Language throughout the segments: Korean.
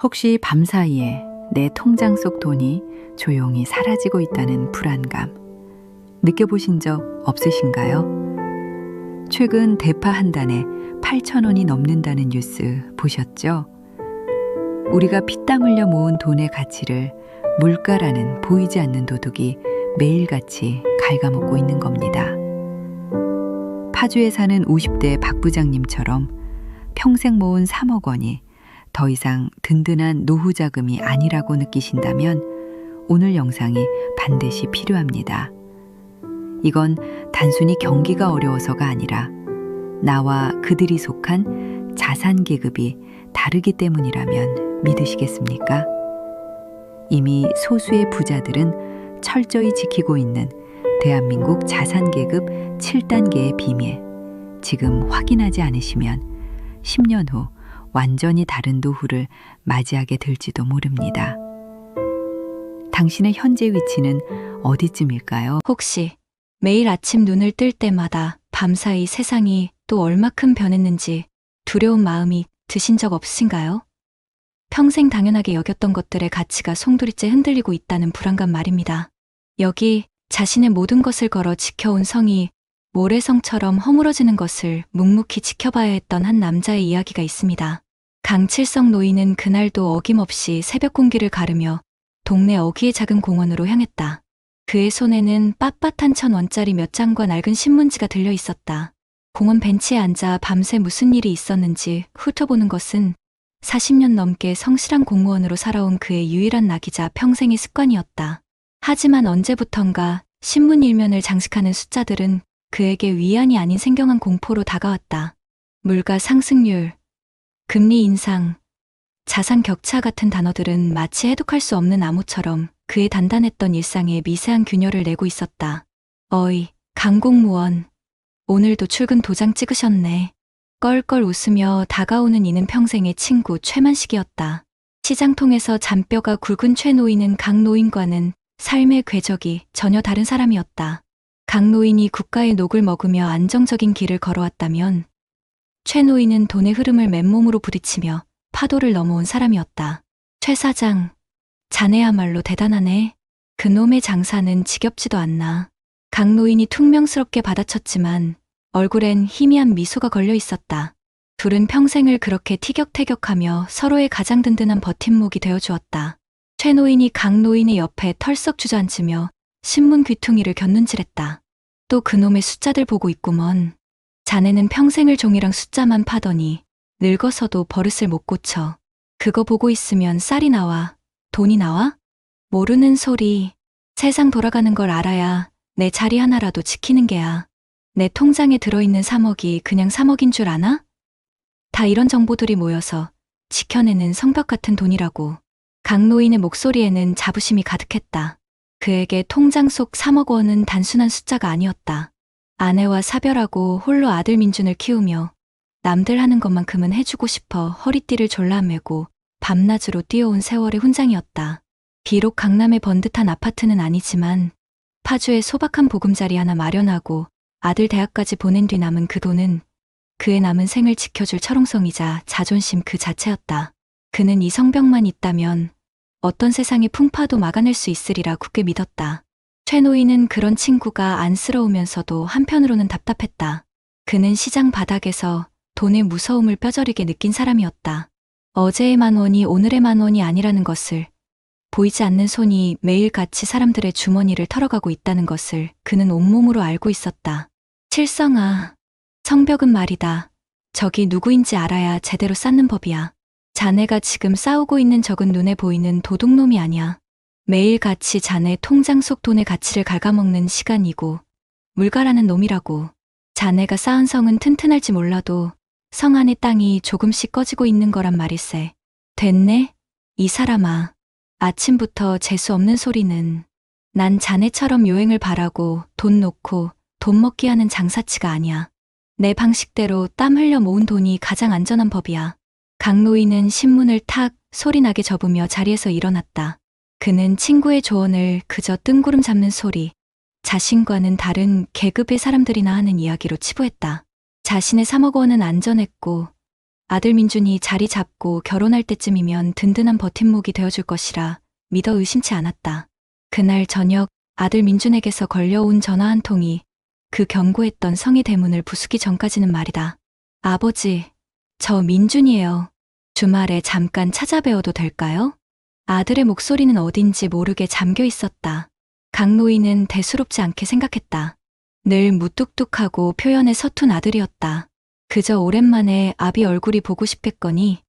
혹시 밤사이에 내 통장 속 돈이 조용히 사라지고 있다는 불안감 느껴보신 적 없으신가요? 최근 대파 한 단에 8,000원이 넘는다는 뉴스 보셨죠? 우리가 피땀 흘려 모은 돈의 가치를 물가라는 보이지 않는 도둑이 매일같이 갉아먹고 있는 겁니다. 파주에 사는 50대 박 부장님처럼 평생 모은 3억 원이 더 이상 든든한 노후 자금이 아니라고 느끼신다면 오늘 영상이 반드시 필요합니다. 이건 단순히 경기가 어려워서가 아니라 나와 그들이 속한 자산 계급이 다르기 때문이라면 믿으시겠습니까? 이미 소수의 부자들은 철저히 지키고 있는 대한민국 자산 계급 7단계의 비밀, 지금 확인하지 않으시면 10년 후 완전히 다른 노후를 맞이하게 될지도 모릅니다. 당신의 현재 위치는 어디쯤일까요? 혹시 매일 아침 눈을 뜰 때마다 밤사이 세상이 또 얼마큼 변했는지 두려운 마음이 드신 적 없으신가요? 평생 당연하게 여겼던 것들의 가치가 송두리째 흔들리고 있다는 불안감 말입니다. 여기 자신의 모든 것을 걸어 지켜온 성이 모래성처럼 허물어지는 것을 묵묵히 지켜봐야 했던 한 남자의 이야기가 있습니다. 강칠성 노인은 그날도 어김없이 새벽 공기를 가르며 동네 어귀의 작은 공원으로 향했다. 그의 손에는 빳빳한 1,000원짜리 몇 장과 낡은 신문지가 들려 있었다. 공원 벤치에 앉아 밤새 무슨 일이 있었는지 훑어보는 것은 40년 넘게 성실한 공무원으로 살아온 그의 유일한 낙이자 평생의 습관이었다. 하지만 언제부턴가 신문 일면을 장식하는 숫자들은 그에게 위안이 아닌 생경한 공포로 다가왔다. 물가 상승률, 금리 인상, 자산 격차 같은 단어들은 마치 해독할 수 없는 암호처럼 그의 단단했던 일상에 미세한 균열을 내고 있었다. 어이, 강공무원. 오늘도 출근 도장 찍으셨네. 껄껄 웃으며 다가오는 이는 평생의 친구 최만식이었다. 시장통에서 잔뼈가 굵은 최 노인은 강 노인과는 삶의 궤적이 전혀 다른 사람이었다. 강 노인이 국가의 녹을 먹으며 안정적인 길을 걸어왔다면 최 노인은 돈의 흐름을 맨몸으로 부딪히며 파도를 넘어온 사람이었다. 최 사장, 자네야말로 대단하네. 그놈의 장사는 지겹지도 않나. 강 노인이 퉁명스럽게 받아쳤지만 얼굴엔 희미한 미소가 걸려 있었다. 둘은 평생을 그렇게 티격태격하며 서로의 가장 든든한 버팀목이 되어주었다. 최 노인이 강 노인의 옆에 털썩 주저앉으며 신문 귀퉁이를 곁눈질했다. 또 그놈의 숫자들 보고 있구먼. 자네는 평생을 종이랑 숫자만 파더니 늙어서도 버릇을 못 고쳐. 그거 보고 있으면 쌀이 나와, 돈이 나와? 모르는 소리. 세상 돌아가는 걸 알아야 내 자리 하나라도 지키는 게야. 내 통장에 들어있는 3억이 그냥 3억인 줄 아나? 다 이런 정보들이 모여서 지켜내는 성벽 같은 돈이라고. 강 노인의 목소리에는 자부심이 가득했다. 그에게 통장 속 3억 원은 단순한 숫자가 아니었다. 아내와 사별하고 홀로 아들 민준을 키우며 남들 하는 것만큼은 해주고 싶어 허리띠를 졸라매고 밤낮으로 뛰어온 세월의 훈장이었다. 비록 강남의 번듯한 아파트는 아니지만 파주에 소박한 보금자리 하나 마련하고 아들 대학까지 보낸 뒤 남은 그 돈은 그의 남은 생을 지켜줄 철옹성이자 자존심 그 자체였다. 그는 이 성벽만 있다면 어떤 세상의 풍파도 막아낼 수 있으리라 굳게 믿었다. 최 노인은 그런 친구가 안쓰러우면서도 한편으로는 답답했다. 그는 시장 바닥에서 돈의 무서움을 뼈저리게 느낀 사람이었다. 어제의 10,000원이 오늘의 10,000원이 아니라는 것을, 보이지 않는 손이 매일같이 사람들의 주머니를 털어가고 있다는 것을 그는 온몸으로 알고 있었다. 칠성아, 성벽은 말이다. 적이 누구인지 알아야 제대로 쌓는 법이야. 자네가 지금 싸우고 있는 적은 눈에 보이는 도둑놈이 아니야. 매일같이 자네 통장 속 돈의 가치를 갉아먹는 시간이고 물가라는 놈이라고. 자네가 쌓은 성은 튼튼할지 몰라도 성 안의 땅이 조금씩 꺼지고 있는 거란 말일세. 됐네? 이 사람아. 아침부터 재수 없는 소리는. 난 자네처럼 요행을 바라고 돈 놓고 돈 먹기 하는 장사치가 아니야. 내 방식대로 땀 흘려 모은 돈이 가장 안전한 법이야. 강 노인은 신문을 탁 소리나게 접으며 자리에서 일어났다. 그는 친구의 조언을 그저 뜬구름 잡는 소리, 자신과는 다른 계급의 사람들이나 하는 이야기로 치부했다. 자신의 3억 원은 안전했고 아들 민준이 자리 잡고 결혼할 때쯤이면 든든한 버팀목이 되어줄 것이라 믿어 의심치 않았다. 그날 저녁 아들 민준에게서 걸려온 전화 한 통이 그 견고했던 성의 대문을 부수기 전까지는 말이다. 아버지, 저 민준이에요. 주말에 잠깐 찾아뵈어도 될까요? 아들의 목소리는 어딘지 모르게 잠겨 있었다. 강노인은 대수롭지 않게 생각했다. 늘 무뚝뚝하고 표현에 서툰 아들이었다. 그저 오랜만에 아비 얼굴이 보고 싶겠거니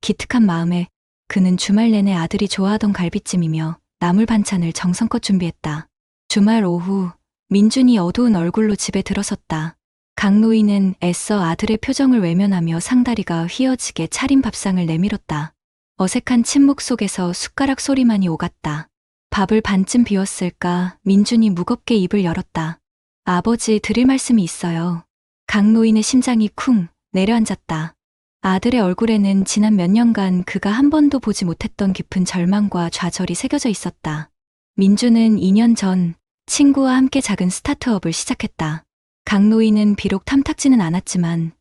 기특한 마음에 그는 주말 내내 아들이 좋아하던 갈비찜이며 나물 반찬을 정성껏 준비했다. 주말 오후 민준이 어두운 얼굴로 집에 들어섰다. 강노인은 애써 아들의 표정을 외면하며 상다리가 휘어지게 차린 밥상을 내밀었다. 어색한 침묵 속에서 숟가락 소리만이 오갔다. 밥을 반쯤 비웠을까 민준이 무겁게 입을 열었다. 아버지 드릴 말씀이 있어요. 강노인의 심장이 쿵 내려앉았다. 아들의 얼굴에는 지난 몇 년간 그가 한 번도 보지 못했던 깊은 절망과 좌절이 새겨져 있었다. 민준은 2년 전 친구와 함께 작은 스타트업을 시작했다. 강노인은 비록 탐탁지는 않았지만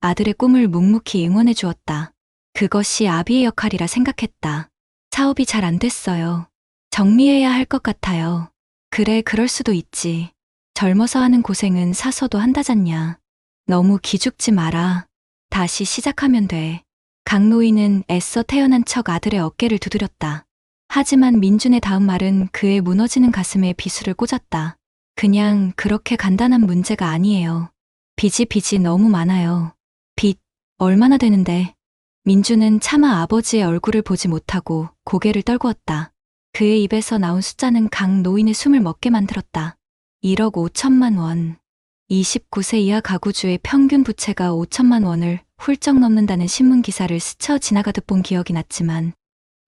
아들의 꿈을 묵묵히 응원해 주었다. 그것이 아비의 역할이라 생각했다. 사업이 잘 안 됐어요. 정리해야 할 것 같아요. 그래, 그럴 수도 있지. 젊어서 하는 고생은 사서도 한다잖냐. 너무 기죽지 마라. 다시 시작하면 돼. 강노인은 애써 태어난 척 아들의 어깨를 두드렸다. 하지만 민준의 다음 말은 그의 무너지는 가슴에 비수를 꽂았다. 그냥 그렇게 간단한 문제가 아니에요. 빚이 너무 많아요. 빚 얼마나 되는데? 민준은 차마 아버지의 얼굴을 보지 못하고 고개를 떨구었다. 그의 입에서 나온 숫자는 강노인의 숨을 멎게 만들었다. 1억 5천만 원. 29세 이하 가구주의 평균 부채가 5천만 원을 훌쩍 넘는다는 신문 기사를 스쳐 지나가듯 본 기억이 났지만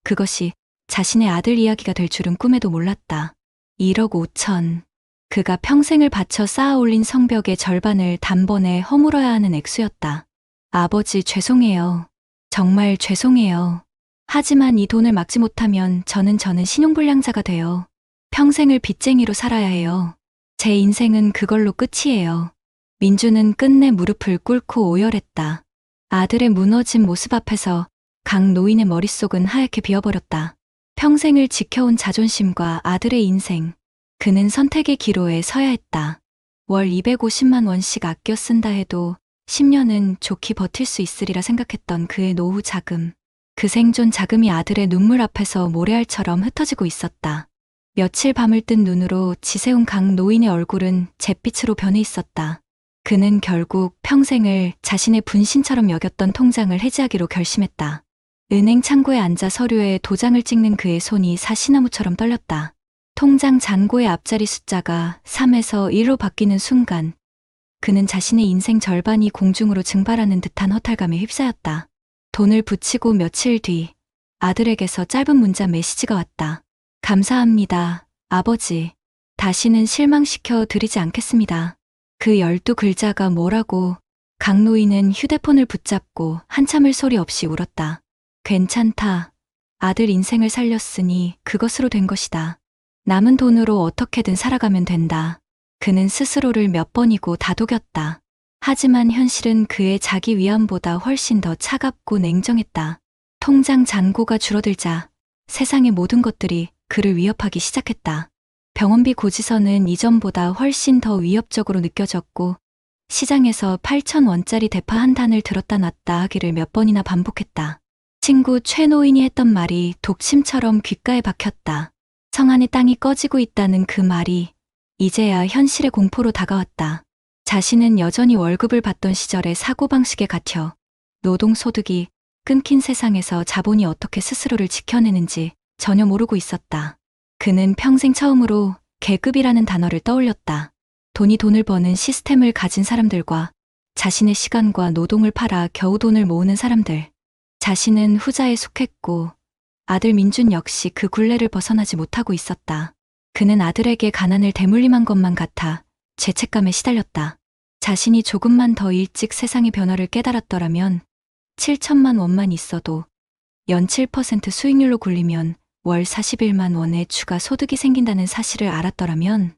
그것이 자신의 아들 이야기가 될 줄은 꿈에도 몰랐다. 1억 5천. 그가 평생을 바쳐 쌓아 올린 성벽의 절반을 단번에 허물어야 하는 액수였다. 아버지 죄송해요. 정말 죄송해요. 하지만 이 돈을 막지 못하면 저는 신용불량자가 돼요. 평생을 빚쟁이로 살아야 해요. 제 인생은 그걸로 끝이에요. 민준은 끝내 무릎을 꿇고 오열했다. 아들의 무너진 모습 앞에서 강노인의 머릿속은 하얗게 비어버렸다. 평생을 지켜온 자존심과 아들의 인생. 그는 선택의 기로에 서야 했다. 월 250만 원씩 아껴 쓴다 해도 10년은 좋게 버틸 수 있으리라 생각했던 그의 노후 자금. 그 생존 자금이 아들의 눈물 앞에서 모래알처럼 흩어지고 있었다. 며칠 밤을 뜬 눈으로 지새운 강노인의 얼굴은 잿빛으로 변해 있었다. 그는 결국 평생을 자신의 분신처럼 여겼던 통장을 해지하기로 결심했다. 은행 창구에 앉아 서류에 도장을 찍는 그의 손이 사시나무처럼 떨렸다. 통장 잔고의 앞자리 숫자가 3에서 1로 바뀌는 순간 그는 자신의 인생 절반이 공중으로 증발하는 듯한 허탈감에 휩싸였다. 돈을 붙이고 며칠 뒤 아들에게서 짧은 문자 메시지가 왔다. 감사합니다, 아버지. 다시는 실망시켜 드리지 않겠습니다. 그 12글자가 뭐라고? 강노인은 휴대폰을 붙잡고 한참을 소리 없이 울었다. 괜찮다. 아들 인생을 살렸으니 그것으로 된 것이다. 남은 돈으로 어떻게든 살아가면 된다. 그는 스스로를 몇 번이고 다독였다. 하지만 현실은 그의 자기 위안보다 훨씬 더 차갑고 냉정했다. 통장 잔고가 줄어들자 세상의 모든 것들이 그를 위협하기 시작했다. 병원비 고지서는 이전보다 훨씬 더 위협적으로 느껴졌고 시장에서 8,000원짜리 대파 한 단을 들었다 놨다 하기를 몇 번이나 반복했다. 친구 최노인이 했던 말이 독침처럼 귓가에 박혔다. 성안의 땅이 꺼지고 있다는 그 말이 이제야 현실의 공포로 다가왔다. 자신은 여전히 월급을 받던 시절의 사고방식에 갇혀 노동소득이 끊긴 세상에서 자본이 어떻게 스스로를 지켜내는지 전혀 모르고 있었다. 그는 평생 처음으로 계급이라는 단어를 떠올렸다. 돈이 돈을 버는 시스템을 가진 사람들과 자신의 시간과 노동을 팔아 겨우 돈을 모으는 사람들. 자신은 후자에 속했고 아들 민준 역시 그 굴레를 벗어나지 못하고 있었다. 그는 아들에게 가난을 대물림한 것만 같아 죄책감에 시달렸다. 자신이 조금만 더 일찍 세상의 변화를 깨달았더라면 7천만 원만 있어도 연 7% 수익률로 굴리면 월 41만 원의 추가 소득이 생긴다는 사실을 알았더라면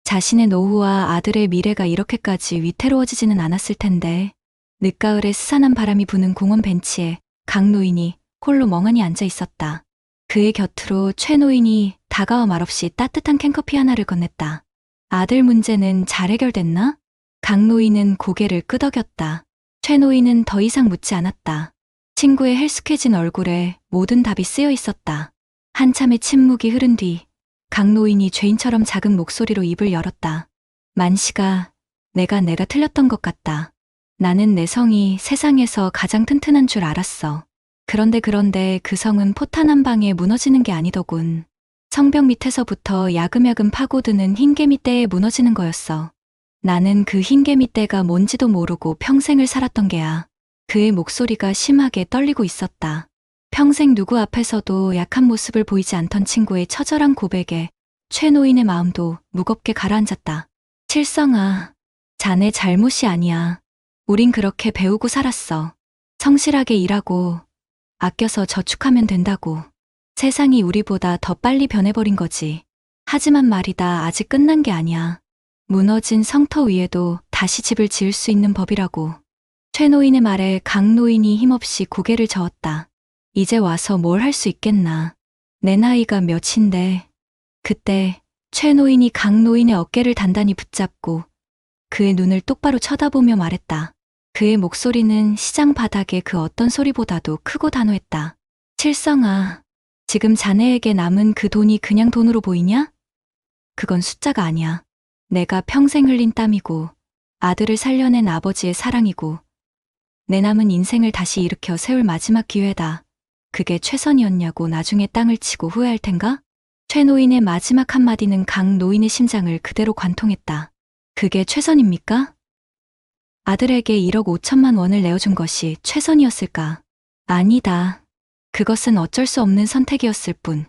자신의 노후와 아들의 미래가 이렇게까지 위태로워지지는 않았을 텐데 늦가을에 스산한 바람이 부는 공원 벤치에 강 노인이 홀로 멍하니 앉아 있었다. 그의 곁으로 최 노인이 다가와 말없이 따뜻한 캔커피 하나를 건넸다. 아들 문제는 잘 해결됐나? 강 노인은 고개를 끄덕였다. 최 노인은 더 이상 묻지 않았다. 친구의 헬스케진 얼굴에 모든 답이 쓰여 있었다. 한참의 침묵이 흐른 뒤 강 노인이 죄인처럼 작은 목소리로 입을 열었다. 만식아, 내가 틀렸던 것 같다. 나는 내 성이 세상에서 가장 튼튼한 줄 알았어. 그런데 그 성은 포탄 한 방에 무너지는 게 아니더군. 성벽 밑에서부터 야금야금 파고드는 흰개미떼에 무너지는 거였어. 나는 그 흰개미떼가 뭔지도 모르고 평생을 살았던 게야. 그의 목소리가 심하게 떨리고 있었다. 평생 누구 앞에서도 약한 모습을 보이지 않던 친구의 처절한 고백에 최 노인의 마음도 무겁게 가라앉았다. 칠성아, 자네 잘못이 아니야. 우린 그렇게 배우고 살았어. 성실하게 일하고 아껴서 저축하면 된다고. 세상이 우리보다 더 빨리 변해버린 거지. 하지만 말이다, 아직 끝난 게 아니야. 무너진 성터 위에도 다시 집을 지을 수 있는 법이라고. 최 노인의 말에 강 노인이 힘없이 고개를 저었다. 이제 와서 뭘 할 수 있겠나. 내 나이가 몇인데. 그때 최 노인이 강 노인의 어깨를 단단히 붙잡고 그의 눈을 똑바로 쳐다보며 말했다. 그의 목소리는 시장 바닥의 그 어떤 소리보다도 크고 단호했다. 칠성아, 지금 자네에게 남은 그 돈이 그냥 돈으로 보이냐? 그건 숫자가 아니야. 내가 평생 흘린 땀이고 아들을 살려낸 아버지의 사랑이고 내 남은 인생을 다시 일으켜 세울 마지막 기회다. 그게 최선이었냐고 나중에 땅을 치고 후회할 텐가? 최 노인의 마지막 한마디는 강 노인의 심장을 그대로 관통했다. 그게 최선입니까? 아들에게 1억 5천만 원을 내어준 것이 최선이었을까? 아니다. 그것은 어쩔 수 없는 선택이었을 뿐.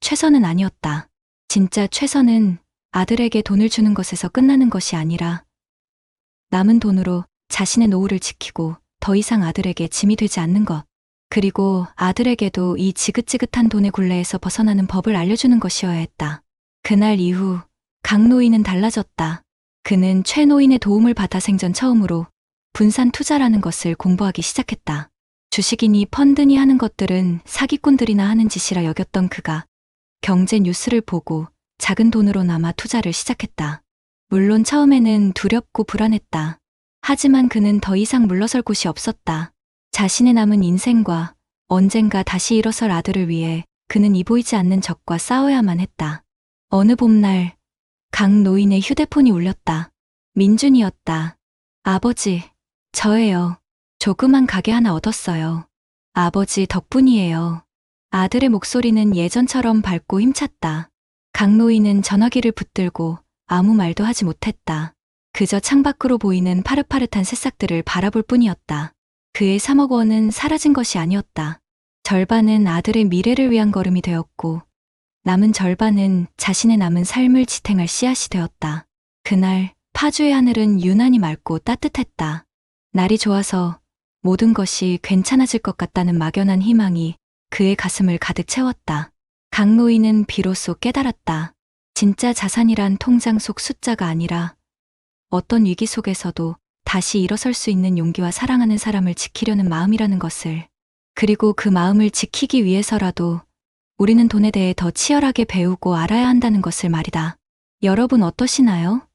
최선은 아니었다. 진짜 최선은 아들에게 돈을 주는 것에서 끝나는 것이 아니라 남은 돈으로 자신의 노후를 지키고 더 이상 아들에게 짐이 되지 않는 것. 그리고 아들에게도 이 지긋지긋한 돈의 굴레에서 벗어나는 법을 알려주는 것이어야 했다. 그날 이후 강 노인은 달라졌다. 그는 최 노인의 도움을 받아 생전 처음으로 분산 투자라는 것을 공부하기 시작했다. 주식이니 펀드니 하는 것들은 사기꾼들이나 하는 짓이라 여겼던 그가 경제 뉴스를 보고 작은 돈으로나마 투자를 시작했다. 물론 처음에는 두렵고 불안했다. 하지만 그는 더 이상 물러설 곳이 없었다. 자신의 남은 인생과 언젠가 다시 일어설 아들을 위해 그는 이 보이지 않는 적과 싸워야만 했다. 어느 봄날 강 노인의 휴대폰이 울렸다. 민준이었다. 아버지, 저예요. 조그만 가게 하나 얻었어요. 아버지 덕분이에요. 아들의 목소리는 예전처럼 밝고 힘찼다. 강 노인은 전화기를 붙들고 아무 말도 하지 못했다. 그저 창밖으로 보이는 파릇파릇한 새싹들을 바라볼 뿐이었다. 그의 3억 원은 사라진 것이 아니었다. 절반은 아들의 미래를 위한 걸음이 되었고 남은 절반은 자신의 남은 삶을 지탱할 씨앗이 되었다. 그날 파주의 하늘은 유난히 맑고 따뜻했다. 날이 좋아서 모든 것이 괜찮아질 것 같다는 막연한 희망이 그의 가슴을 가득 채웠다. 강 노인은 비로소 깨달았다. 진짜 자산이란 통장 속 숫자가 아니라 어떤 위기 속에서도 다시 일어설 수 있는 용기와 사랑하는 사람을 지키려는 마음이라는 것을. 그리고 그 마음을 지키기 위해서라도 우리는 돈에 대해 더 치열하게 배우고 알아야 한다는 것을 말이다. 여러분 어떠시나요?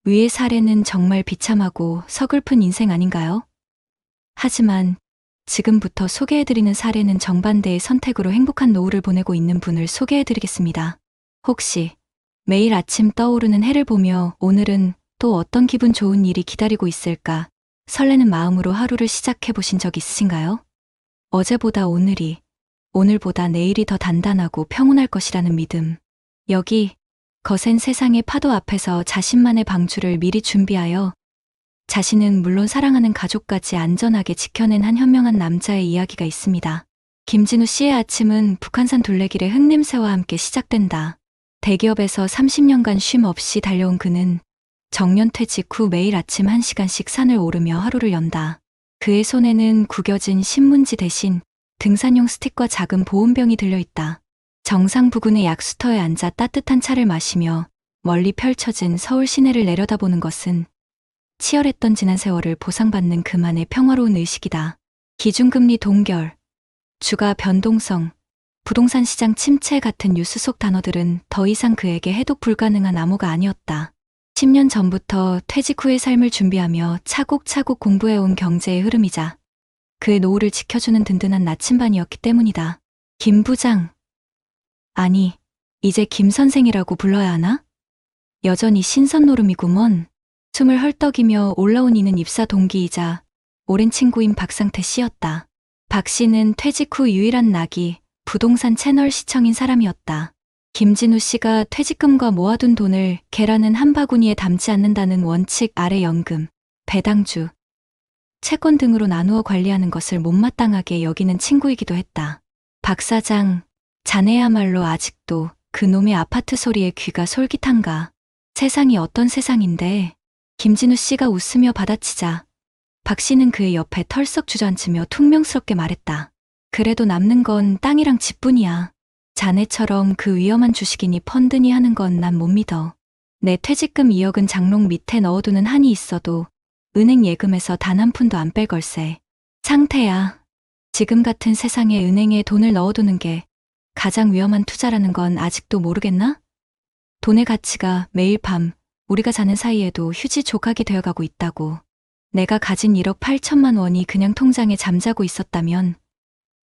위의 사례는 정말 비참하고 서글픈 인생 아닌가요? 하지만 지금부터 소개해드리는 사례는 정반대의 선택으로 행복한 노후를 보내고 있는 분을 소개해드리겠습니다. 혹시 매일 아침 떠오르는 해를 보며 오늘은 또 어떤 기분 좋은 일이 기다리고 있을까 설레는 마음으로 하루를 시작해보신 적 있으신가요? 어제보다 오늘이, 오늘보다 내일이 더 단단하고 평온할 것이라는 믿음. 여기 거센 세상의 파도 앞에서 자신만의 방주를 미리 준비하여 자신은 물론 사랑하는 가족까지 안전하게 지켜낸 한 현명한 남자의 이야기가 있습니다. 김진우 씨의 아침은 북한산 둘레길의 흙냄새와 함께 시작된다. 대기업에서 30년간 쉼 없이 달려온 그는 정년퇴직 후 매일 아침 1시간씩 산을 오르며 하루를 연다. 그의 손에는 구겨진 신문지 대신 등산용 스틱과 작은 보온병이 들려있다. 정상 부근의 약수터에 앉아 따뜻한 차를 마시며 멀리 펼쳐진 서울 시내를 내려다보는 것은 치열했던 지난 세월을 보상받는 그만의 평화로운 의식이다. 기준금리 동결, 주가 변동성, 부동산 시장 침체 같은 뉴스 속 단어들은 더 이상 그에게 해독 불가능한 암호가 아니었다. 10년 전부터 퇴직 후의 삶을 준비하며 차곡차곡 공부해온 경제의 흐름이자 그의 노후를 지켜주는 든든한 나침반이었기 때문이다. 김 부장. 아니, 이제 김 선생이라고 불러야 하나? 여전히 신선 노름이구먼. 숨을 헐떡이며 올라온 이는 입사 동기이자 오랜 친구인 박상태 씨였다. 박 씨는 퇴직 후 유일한 낙이 부동산 채널 시청인 사람이었다. 김진우 씨가 퇴직금과 모아둔 돈을 계란은 한 바구니에 담지 않는다는 원칙 아래 연금, 배당주, 채권 등으로 나누어 관리하는 것을 못마땅하게 여기는 친구이기도 했다. 박 사장, 자네야말로 아직도 그놈의 아파트 소리에 귀가 솔깃한가. 세상이 어떤 세상인데. 김진우 씨가 웃으며 받아치자 박 씨는 그의 옆에 털썩 주저앉으며 퉁명스럽게 말했다. 그래도 남는 건 땅이랑 집뿐이야. 자네처럼 그 위험한 주식이니 펀드니 하는 건 난 못 믿어. 내 퇴직금 2억은 장롱 밑에 넣어두는 한이 있어도 은행 예금에서 단 한 푼도 안 뺄 걸세. 상태야. 지금 같은 세상에 은행에 돈을 넣어두는 게 가장 위험한 투자라는 건 아직도 모르겠나? 돈의 가치가 매일 밤 우리가 자는 사이에도 휴지 조각이 되어가고 있다고. 내가 가진 1억 8천만 원이 그냥 통장에 잠자고 있었다면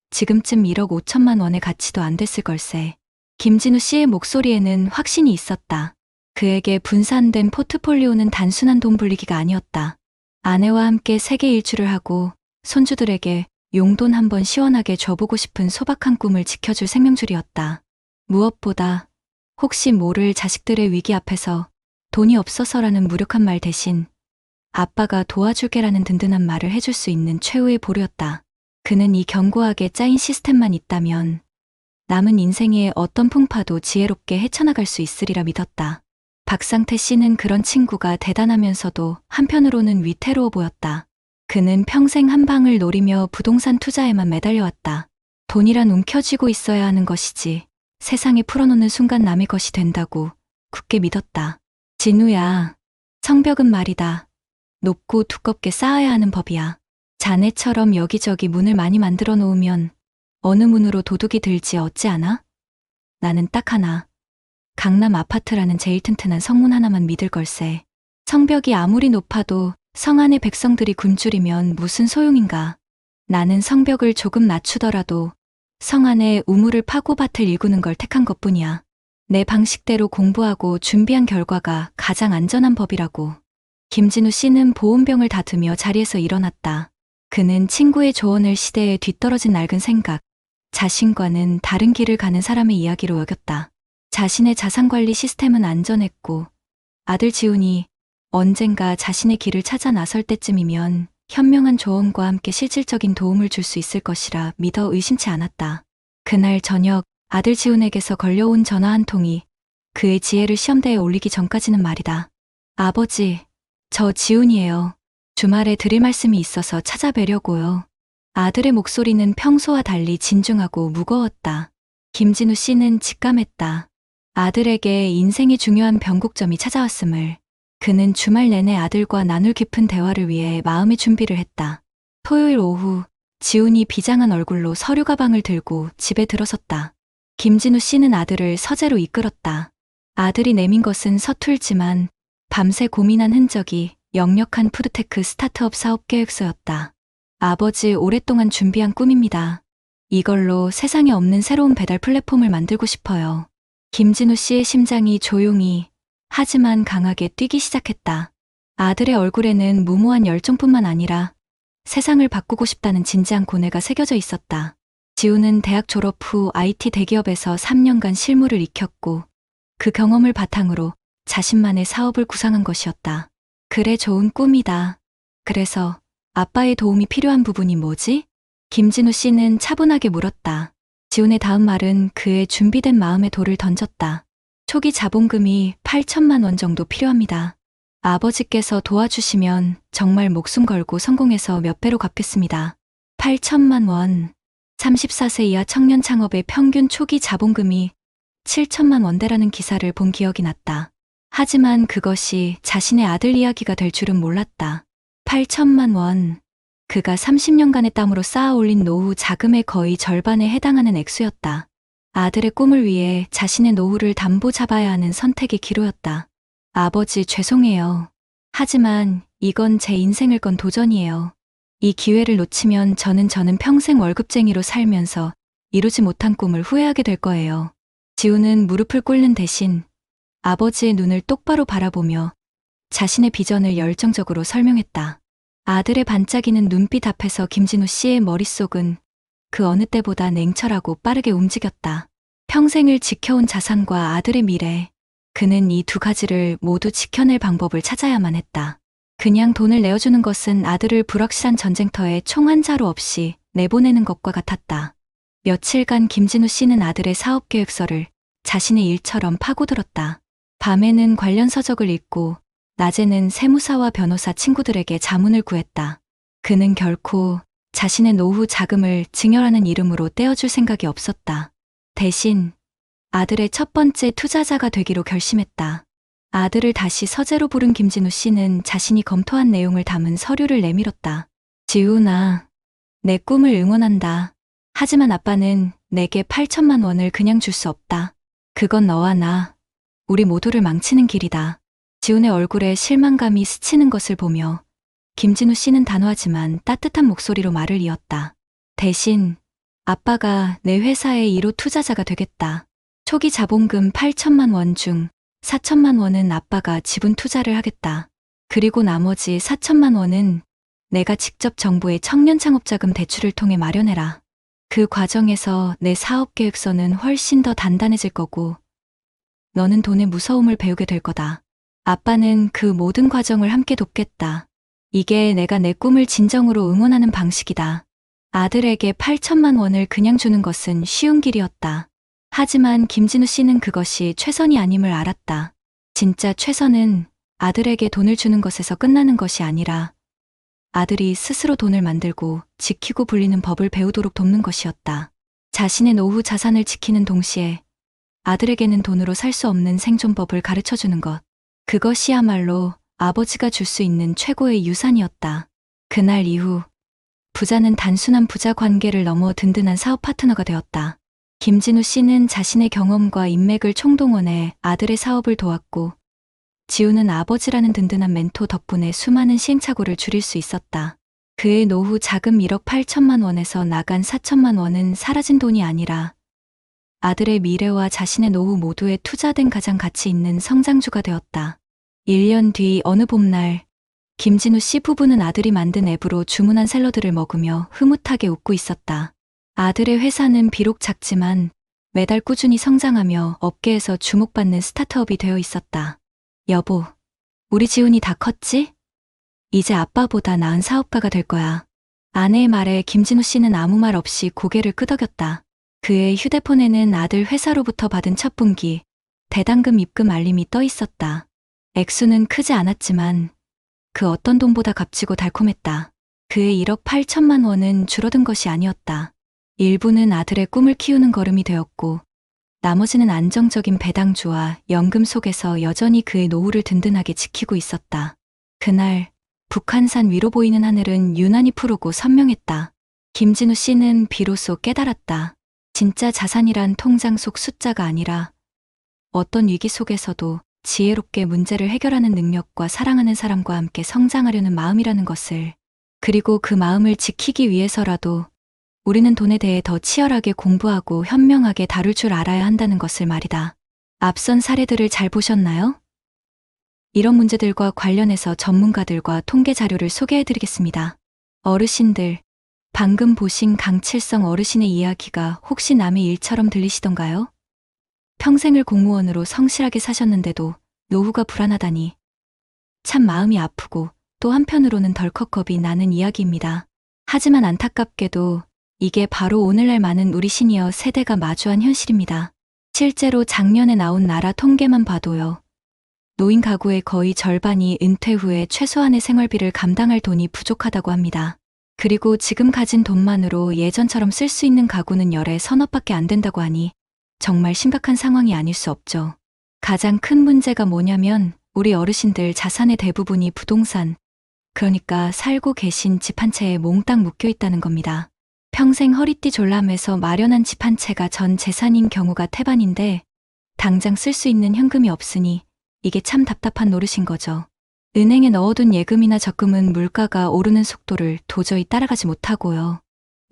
지금쯤 1억 5천만 원의 가치도 안 됐을 걸세. 김진우 씨의 목소리에는 확신이 있었다. 그에게 분산된 포트폴리오는 단순한 돈 불리기가 아니었다. 아내와 함께 세계 일주를 하고 손주들에게 용돈 한번 시원하게 줘보고 싶은 소박한 꿈을 지켜줄 생명줄이었다. 무엇보다 혹시 모를 자식들의 위기 앞에서 돈이 없어서라는 무력한 말 대신 아빠가 도와줄게라는 든든한 말을 해줄 수 있는 최후의 보루였다. 그는 이 견고하게 짜인 시스템만 있다면 남은 인생의 어떤 풍파도 지혜롭게 헤쳐나갈 수 있으리라 믿었다. 박상태 씨는 그런 친구가 대단하면서도 한편으로는 위태로워 보였다. 그는 평생 한 방을 노리며 부동산 투자에만 매달려왔다. 돈이란 움켜쥐고 있어야 하는 것이지 세상에 풀어놓는 순간 남의 것이 된다고 굳게 믿었다. 진우야, 성벽은 말이다. 높고 두껍게 쌓아야 하는 법이야. 자네처럼 여기저기 문을 많이 만들어 놓으면 어느 문으로 도둑이 들지 어찌 아나? 나는 딱 하나. 강남 아파트라는 제일 튼튼한 성문 하나만 믿을 걸세. 성벽이 아무리 높아도 성 안의 백성들이 굶주리면 무슨 소용인가. 나는 성벽을 조금 낮추더라도 성 안에 우물을 파고 밭을 일구는 걸 택한 것뿐이야. 내 방식대로 공부하고 준비한 결과가 가장 안전한 법이라고. 김진우 씨는 보온병을 닫으며 자리에서 일어났다. 그는 친구의 조언을 시대에 뒤떨어진 낡은 생각, 자신과는 다른 길을 가는 사람의 이야기로 여겼다. 자신의 자산관리 시스템은 안전했고 아들 지훈이 언젠가 자신의 길을 찾아 나설 때쯤이면 현명한 조언과 함께 실질적인 도움을 줄 수 있을 것이라 믿어 의심치 않았다. 그날 저녁 아들 지훈에게서 걸려온 전화 한 통이 그의 지혜를 시험대에 올리기 전까지는 말이다. 아버지, 저 지훈이에요. 주말에 드릴 말씀이 있어서 찾아뵈려고요. 아들의 목소리는 평소와 달리 진중하고 무거웠다. 김진우 씨는 직감했다. 아들에게 인생의 중요한 변곡점이 찾아왔음을. 그는 주말 내내 아들과 나눌 깊은 대화를 위해 마음의 준비를 했다. 토요일 오후 지훈이 비장한 얼굴로 서류 가방을 들고 집에 들어섰다. 김진우 씨는 아들을 서재로 이끌었다. 아들이 내민 것은 서툴지만 밤새 고민한 흔적이 역력한 푸드테크 스타트업 사업 계획서였다. 아버지 오랫동안 준비한 꿈입니다. 이걸로 세상에 없는 새로운 배달 플랫폼을 만들고 싶어요. 김진우 씨의 심장이 조용히 하지만 강하게 뛰기 시작했다. 아들의 얼굴에는 무모한 열정뿐만 아니라 세상을 바꾸고 싶다는 진지한 고뇌가 새겨져 있었다. 지우는 대학 졸업 후 IT 대기업에서 3년간 실무를 익혔고 그 경험을 바탕으로 자신만의 사업을 구상한 것이었다. 그래, 좋은 꿈이다. 그래서 아빠의 도움이 필요한 부분이 뭐지? 김진우 씨는 차분하게 물었다. 지훈의 다음 말은 그의 준비된 마음에 돌을 던졌다. 초기 자본금이 8천만 원 정도 필요합니다. 아버지께서 도와주시면 정말 목숨 걸고 성공해서 몇 배로 갚겠습니다. 8천만 원. 34세 이하 청년 창업의 평균 초기 자본금이 7천만 원대라는 기사를 본 기억이 났다. 하지만 그것이 자신의 아들 이야기가 될 줄은 몰랐다. 8천만 원. 그가 30년간의 땀으로 쌓아 올린 노후 자금의 거의 절반에 해당하는 액수였다. 아들의 꿈을 위해 자신의 노후를 담보 잡아야 하는 선택의 기로였다. 아버지, 죄송해요. 하지만 이건 제 인생을 건 도전이에요. 이 기회를 놓치면 저는 평생 월급쟁이로 살면서 이루지 못한 꿈을 후회하게 될 거예요. 지우는 무릎을 꿇는 대신 아버지의 눈을 똑바로 바라보며 자신의 비전을 열정적으로 설명했다. 아들의 반짝이는 눈빛 앞에서 김진우 씨의 머릿속은 그 어느 때보다 냉철하고 빠르게 움직였다. 평생을 지켜온 자산과 아들의 미래, 그는 이 두 가지를 모두 지켜낼 방법을 찾아야만 했다. 그냥 돈을 내어주는 것은 아들을 불확실한 전쟁터에 총 한 자루 없이 내보내는 것과 같았다. 며칠간 김진우 씨는 아들의 사업 계획서를 자신의 일처럼 파고들었다. 밤에는 관련 서적을 읽고 낮에는 세무사와 변호사 친구들에게 자문을 구했다. 그는 결코 자신의 노후 자금을 증여라는 이름으로 떼어줄 생각이 없었다. 대신 아들의 첫 번째 투자자가 되기로 결심했다. 아들을 다시 서재로 부른 김진우 씨는 자신이 검토한 내용을 담은 서류를 내밀었다. 지훈아, 내 꿈을 응원한다. 하지만 아빠는 내게 8천만 원을 그냥 줄 수 없다. 그건 너와 나, 우리 모두를 망치는 길이다. 지훈의 얼굴에 실망감이 스치는 것을 보며 김진우 씨는 단호하지만 따뜻한 목소리로 말을 이었다. 대신 아빠가 내 회사의 1호 투자자가 되겠다. 초기 자본금 8천만 원 중 4천만 원은 아빠가 지분 투자를 하겠다. 그리고 나머지 4천만 원은 내가 직접 정부의 청년 창업자금 대출을 통해 마련해라. 그 과정에서 내 사업 계획서는 훨씬 더 단단해질 거고 너는 돈의 무서움을 배우게 될 거다. 아빠는 그 모든 과정을 함께 돕겠다. 이게 내가 내 꿈을 진정으로 응원하는 방식이다. 아들에게 8천만 원을 그냥 주는 것은 쉬운 길이었다. 하지만 김진우 씨는 그것이 최선이 아님을 알았다. 진짜 최선은 아들에게 돈을 주는 것에서 끝나는 것이 아니라 아들이 스스로 돈을 만들고 지키고 불리는 법을 배우도록 돕는 것이었다. 자신의 노후 자산을 지키는 동시에 아들에게는 돈으로 살 수 없는 생존법을 가르쳐주는 것. 그것이야말로 아버지가 줄 수 있는 최고의 유산이었다. 그날 이후 부자는 단순한 부자 관계를 넘어 든든한 사업 파트너가 되었다. 김진우 씨는 자신의 경험과 인맥을 총동원해 아들의 사업을 도왔고 지우는 아버지라는 든든한 멘토 덕분에 수많은 시행착오를 줄일 수 있었다. 그의 노후 자금 1억 8천만 원에서 나간 4천만 원은 사라진 돈이 아니라 아들의 미래와 자신의 노후 모두에 투자된 가장 가치 있는 성장주가 되었다. 1년 뒤 어느 봄날 김진우 씨 부부는 아들이 만든 앱으로 주문한 샐러드를 먹으며 흐뭇하게 웃고 있었다. 아들의 회사는 비록 작지만 매달 꾸준히 성장하며 업계에서 주목받는 스타트업이 되어 있었다. 여보, 우리 지훈이 다 컸지? 이제 아빠보다 나은 사업가가 될 거야. 아내의 말에 김진우 씨는 아무 말 없이 고개를 끄덕였다. 그의 휴대폰에는 아들 회사로부터 받은 첫 분기 배당금 입금 알림이 떠 있었다. 액수는 크지 않았지만 그 어떤 돈보다 값지고 달콤했다. 그의 1억 8천만 원은 줄어든 것이 아니었다. 일부는 아들의 꿈을 키우는 걸음이 되었고 나머지는 안정적인 배당주와 연금 속에서 여전히 그의 노후를 든든하게 지키고 있었다. 그날 북한산 위로 보이는 하늘은 유난히 푸르고 선명했다. 김진우 씨는 비로소 깨달았다. 진짜 자산이란 통장 속 숫자가 아니라 어떤 위기 속에서도 지혜롭게 문제를 해결하는 능력과 사랑하는 사람과 함께 성장하려는 마음이라는 것을, 그리고 그 마음을 지키기 위해서라도 우리는 돈에 대해 더 치열하게 공부하고 현명하게 다룰 줄 알아야 한다는 것을 말이다. 앞선 사례들을 잘 보셨나요? 이런 문제들과 관련해서 전문가들과 통계 자료를 소개해드리겠습니다. 어르신들, 방금 보신 강칠성 어르신의 이야기가 혹시 남의 일처럼 들리시던가요? 평생을 공무원으로 성실하게 사셨는데도 노후가 불안하다니. 참 마음이 아프고 또 한편으로는 덜컥 겁이 나는 이야기입니다. 하지만 안타깝게도 이게 바로 오늘날 많은 우리 시니어 세대가 마주한 현실입니다. 실제로 작년에 나온 나라 통계만 봐도요. 노인 가구의 거의 절반이 은퇴 후에 최소한의 생활비를 감당할 돈이 부족하다고 합니다. 그리고 지금 가진 돈만으로 예전처럼 쓸 수 있는 가구는 열에 서너 밖에 안 된다고 하니 정말 심각한 상황이 아닐 수 없죠. 가장 큰 문제가 뭐냐면 우리 어르신들 자산의 대부분이 부동산, 그러니까 살고 계신 집 한 채에 몽땅 묶여 있다는 겁니다. 평생 허리띠 졸라매서 마련한 집 한 채가 전 재산인 경우가 태반인데 당장 쓸 수 있는 현금이 없으니 이게 참 답답한 노릇인 거죠. 은행에 넣어둔 예금이나 적금은 물가가 오르는 속도를 도저히 따라가지 못하고요.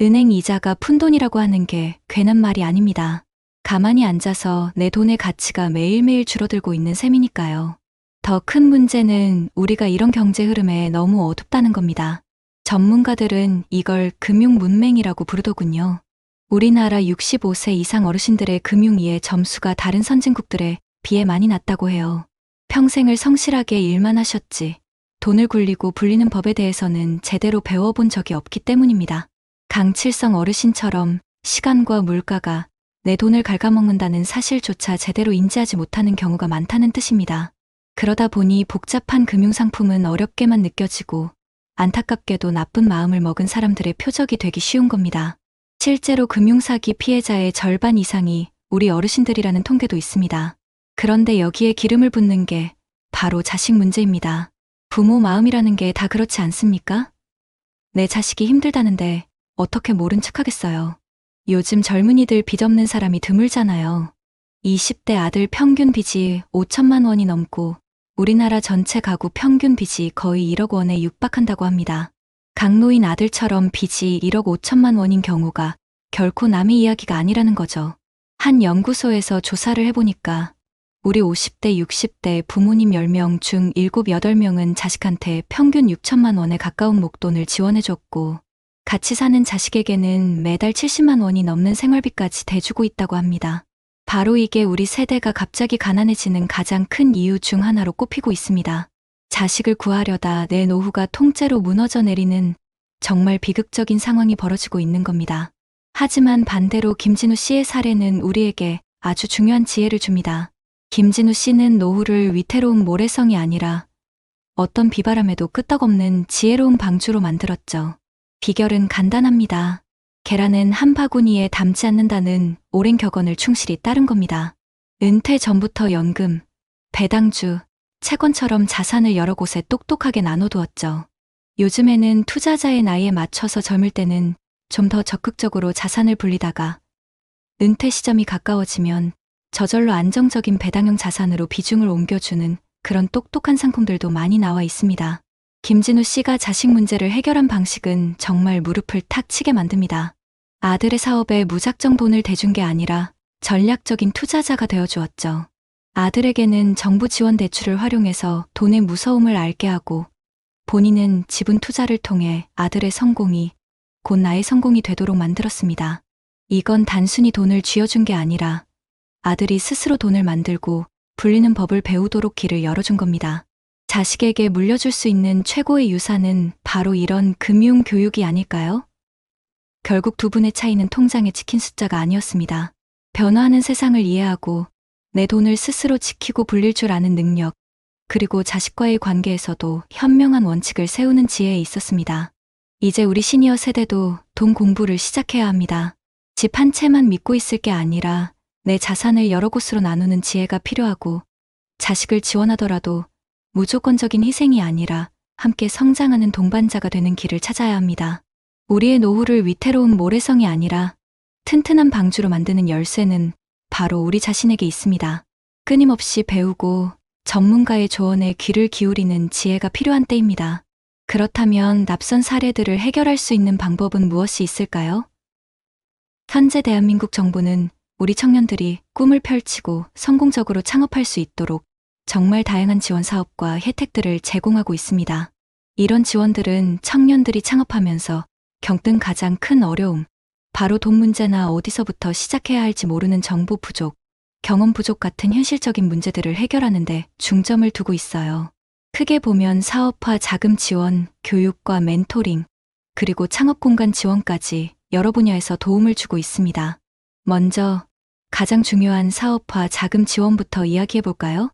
은행 이자가 푼돈이라고 하는 게 괜한 말이 아닙니다. 가만히 앉아서 내 돈의 가치가 매일매일 줄어들고 있는 셈이니까요. 더 큰 문제는 우리가 이런 경제 흐름에 너무 어둡다는 겁니다. 전문가들은 이걸 금융문맹이라고 부르더군요. 우리나라 65세 이상 어르신들의 금융이해 점수가 다른 선진국들에 비해 많이 낮다고 해요. 평생을 성실하게 일만 하셨지 돈을 굴리고 불리는 법에 대해서는 제대로 배워본 적이 없기 때문입니다. 강칠성 어르신처럼 시간과 물가가 내 돈을 갉아먹는다는 사실조차 제대로 인지하지 못하는 경우가 많다는 뜻입니다. 그러다 보니 복잡한 금융상품은 어렵게만 느껴지고 안타깝게도 나쁜 마음을 먹은 사람들의 표적이 되기 쉬운 겁니다. 실제로 금융사기 피해자의 절반 이상이 우리 어르신들이라는 통계도 있습니다. 그런데 여기에 기름을 붓는 게 바로 자식 문제입니다. 부모 마음이라는 게 다 그렇지 않습니까? 내 자식이 힘들다는데 어떻게 모른 척하겠어요. 요즘 젊은이들 빚 없는 사람이 드물잖아요. 20대 아들 평균 빚이 5천만 원이 넘고 우리나라 전체 가구 평균 빚이 거의 1억 원에 육박한다고 합니다. 강노인 아들처럼 빚이 1억 5천만 원인 경우가 결코 남의 이야기가 아니라는 거죠. 한 연구소에서 조사를 해보니까 우리 50대, 60대 부모님 10명 중 7, 8명은 자식한테 평균 6천만 원에 가까운 목돈을 지원해줬고 같이 사는 자식에게는 매달 70만 원이 넘는 생활비까지 대주고 있다고 합니다. 바로 이게 우리 세대가 갑자기 가난해지는 가장 큰 이유 중 하나로 꼽히고 있습니다. 자식을 구하려다 내 노후가 통째로 무너져 내리는 정말 비극적인 상황이 벌어지고 있는 겁니다. 하지만 반대로 김진우 씨의 사례는 우리에게 아주 중요한 지혜를 줍니다. 김진우 씨는 노후를 위태로운 모래성이 아니라 어떤 비바람에도 끄떡없는 지혜로운 방주로 만들었죠. 비결은 간단합니다. 계란은 한 바구니에 담지 않는다는 오랜 격언을 충실히 따른 겁니다. 은퇴 전부터 연금, 배당주, 채권처럼 자산을 여러 곳에 똑똑하게 나눠두었죠. 요즘에는 투자자의 나이에 맞춰서 젊을 때는 좀 더 적극적으로 자산을 불리다가 은퇴 시점이 가까워지면 저절로 안정적인 배당형 자산으로 비중을 옮겨주는 그런 똑똑한 상품들도 많이 나와 있습니다. 김진우 씨가 자식 문제를 해결한 방식은 정말 무릎을 탁 치게 만듭니다. 아들의 사업에 무작정 돈을 대준 게 아니라 전략적인 투자자가 되어주었죠. 아들에게는 정부 지원 대출을 활용해서 돈의 무서움을 알게 하고 본인은 지분 투자를 통해 아들의 성공이 곧 나의 성공이 되도록 만들었습니다. 이건 단순히 돈을 쥐어준 게 아니라 아들이 스스로 돈을 만들고 불리는 법을 배우도록 길을 열어준 겁니다. 자식에게 물려줄 수 있는 최고의 유산은 바로 이런 금융 교육이 아닐까요? 결국 두 분의 차이는 통장에 찍힌 숫자가 아니었습니다. 변화하는 세상을 이해하고 내 돈을 스스로 지키고 불릴 줄 아는 능력, 그리고 자식과의 관계에서도 현명한 원칙을 세우는 지혜에 있었습니다. 이제 우리 시니어 세대도 돈 공부를 시작해야 합니다. 집 한 채만 믿고 있을 게 아니라 내 자산을 여러 곳으로 나누는 지혜가 필요하고 자식을 지원하더라도 무조건적인 희생이 아니라 함께 성장하는 동반자가 되는 길을 찾아야 합니다. 우리의 노후를 위태로운 모래성이 아니라 튼튼한 방주로 만드는 열쇠는 바로 우리 자신에게 있습니다. 끊임없이 배우고 전문가의 조언에 귀를 기울이는 지혜가 필요한 때입니다. 그렇다면 납선 사례들을 해결할 수 있는 방법은 무엇이 있을까요? 현재 대한민국 정부는 우리 청년들이 꿈을 펼치고 성공적으로 창업할 수 있도록 정말 다양한 지원 사업과 혜택들을 제공하고 있습니다. 이런 지원들은 청년들이 창업하면서 겪는 가장 큰 어려움, 바로 돈 문제나 어디서부터 시작해야 할지 모르는 정보 부족, 경험 부족 같은 현실적인 문제들을 해결하는 데 중점을 두고 있어요. 크게 보면 사업화 자금 지원, 교육과 멘토링, 그리고 창업 공간 지원까지 여러 분야에서 도움을 주고 있습니다. 먼저 가장 중요한 사업화 자금 지원부터 이야기해 볼까요?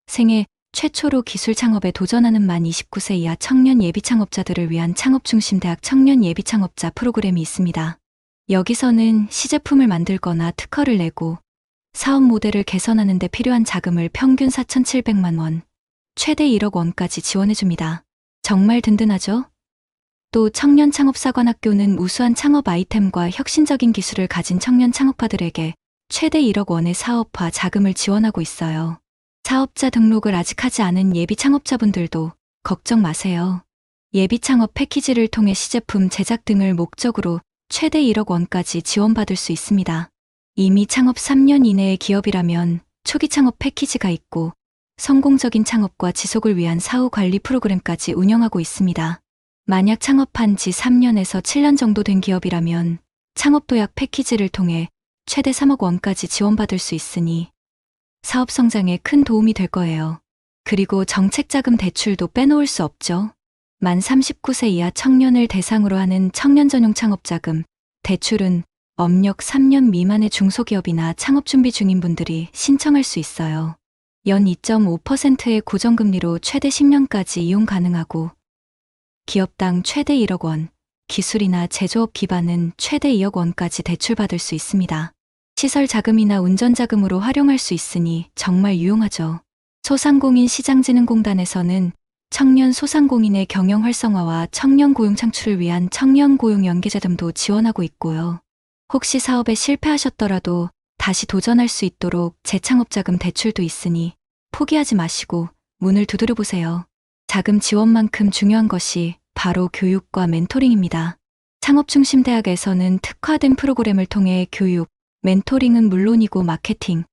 생애 최초로 기술 창업에 도전하는 만 29세 이하 청년 예비 창업자들을 위한 창업중심대학 청년 예비 창업자 프로그램이 있습니다. 여기서는 시제품을 만들거나 특허를 내고 사업 모델을 개선하는 데 필요한 자금을 평균 4,700만 원, 최대 1억 원까지 지원해줍니다. 정말 든든하죠? 또 청년 창업사관학교는 우수한 창업 아이템과 혁신적인 기술을 가진 청년 창업가들에게 최대 1억 원의 사업화 자금을 지원하고 있어요. 사업자 등록을 아직 하지 않은 예비 창업자분들도 걱정 마세요. 예비 창업 패키지를 통해 시제품 제작 등을 목적으로 최대 1억 원까지 지원받을 수 있습니다. 이미 창업 3년 이내의 기업이라면 초기 창업 패키지가 있고 성공적인 창업과 지속을 위한 사후 관리 프로그램까지 운영하고 있습니다. 만약 창업한 지 3년에서 7년 정도 된 기업이라면 창업 도약 패키지를 통해 최대 3억 원까지 지원받을 수 있으니 사업 성장에 큰 도움이 될 거예요. 그리고 정책자금 대출도 빼놓을 수 없죠. 만 39세 이하 청년을 대상으로 하는 청년 전용 창업자금, 대출은 업력 3년 미만의 중소기업이나 창업 준비 중인 분들이 신청할 수 있어요. 연 2.5%의 고정금리로 최대 10년까지 이용 가능하고 기업당 최대 1억 원, 기술이나 제조업 기반은 최대 2억 원까지 대출받을 수 있습니다. 시설 자금이나 운전 자금으로 활용할 수 있으니 정말 유용하죠. 소상공인 시장진흥공단에서는 청년 소상공인의 경영 활성화와 청년 고용 창출을 위한 청년 고용 연계자금도 지원하고 있고요. 혹시 사업에 실패하셨더라도 다시 도전할 수 있도록 재창업자금 대출도 있으니 포기하지 마시고 문을 두드려 보세요. 자금 지원만큼 중요한 것이 바로 교육과 멘토링입니다. 창업중심대학에서는 특화된 프로그램을 통해 교육, 멘토링은 물론이고 마케팅,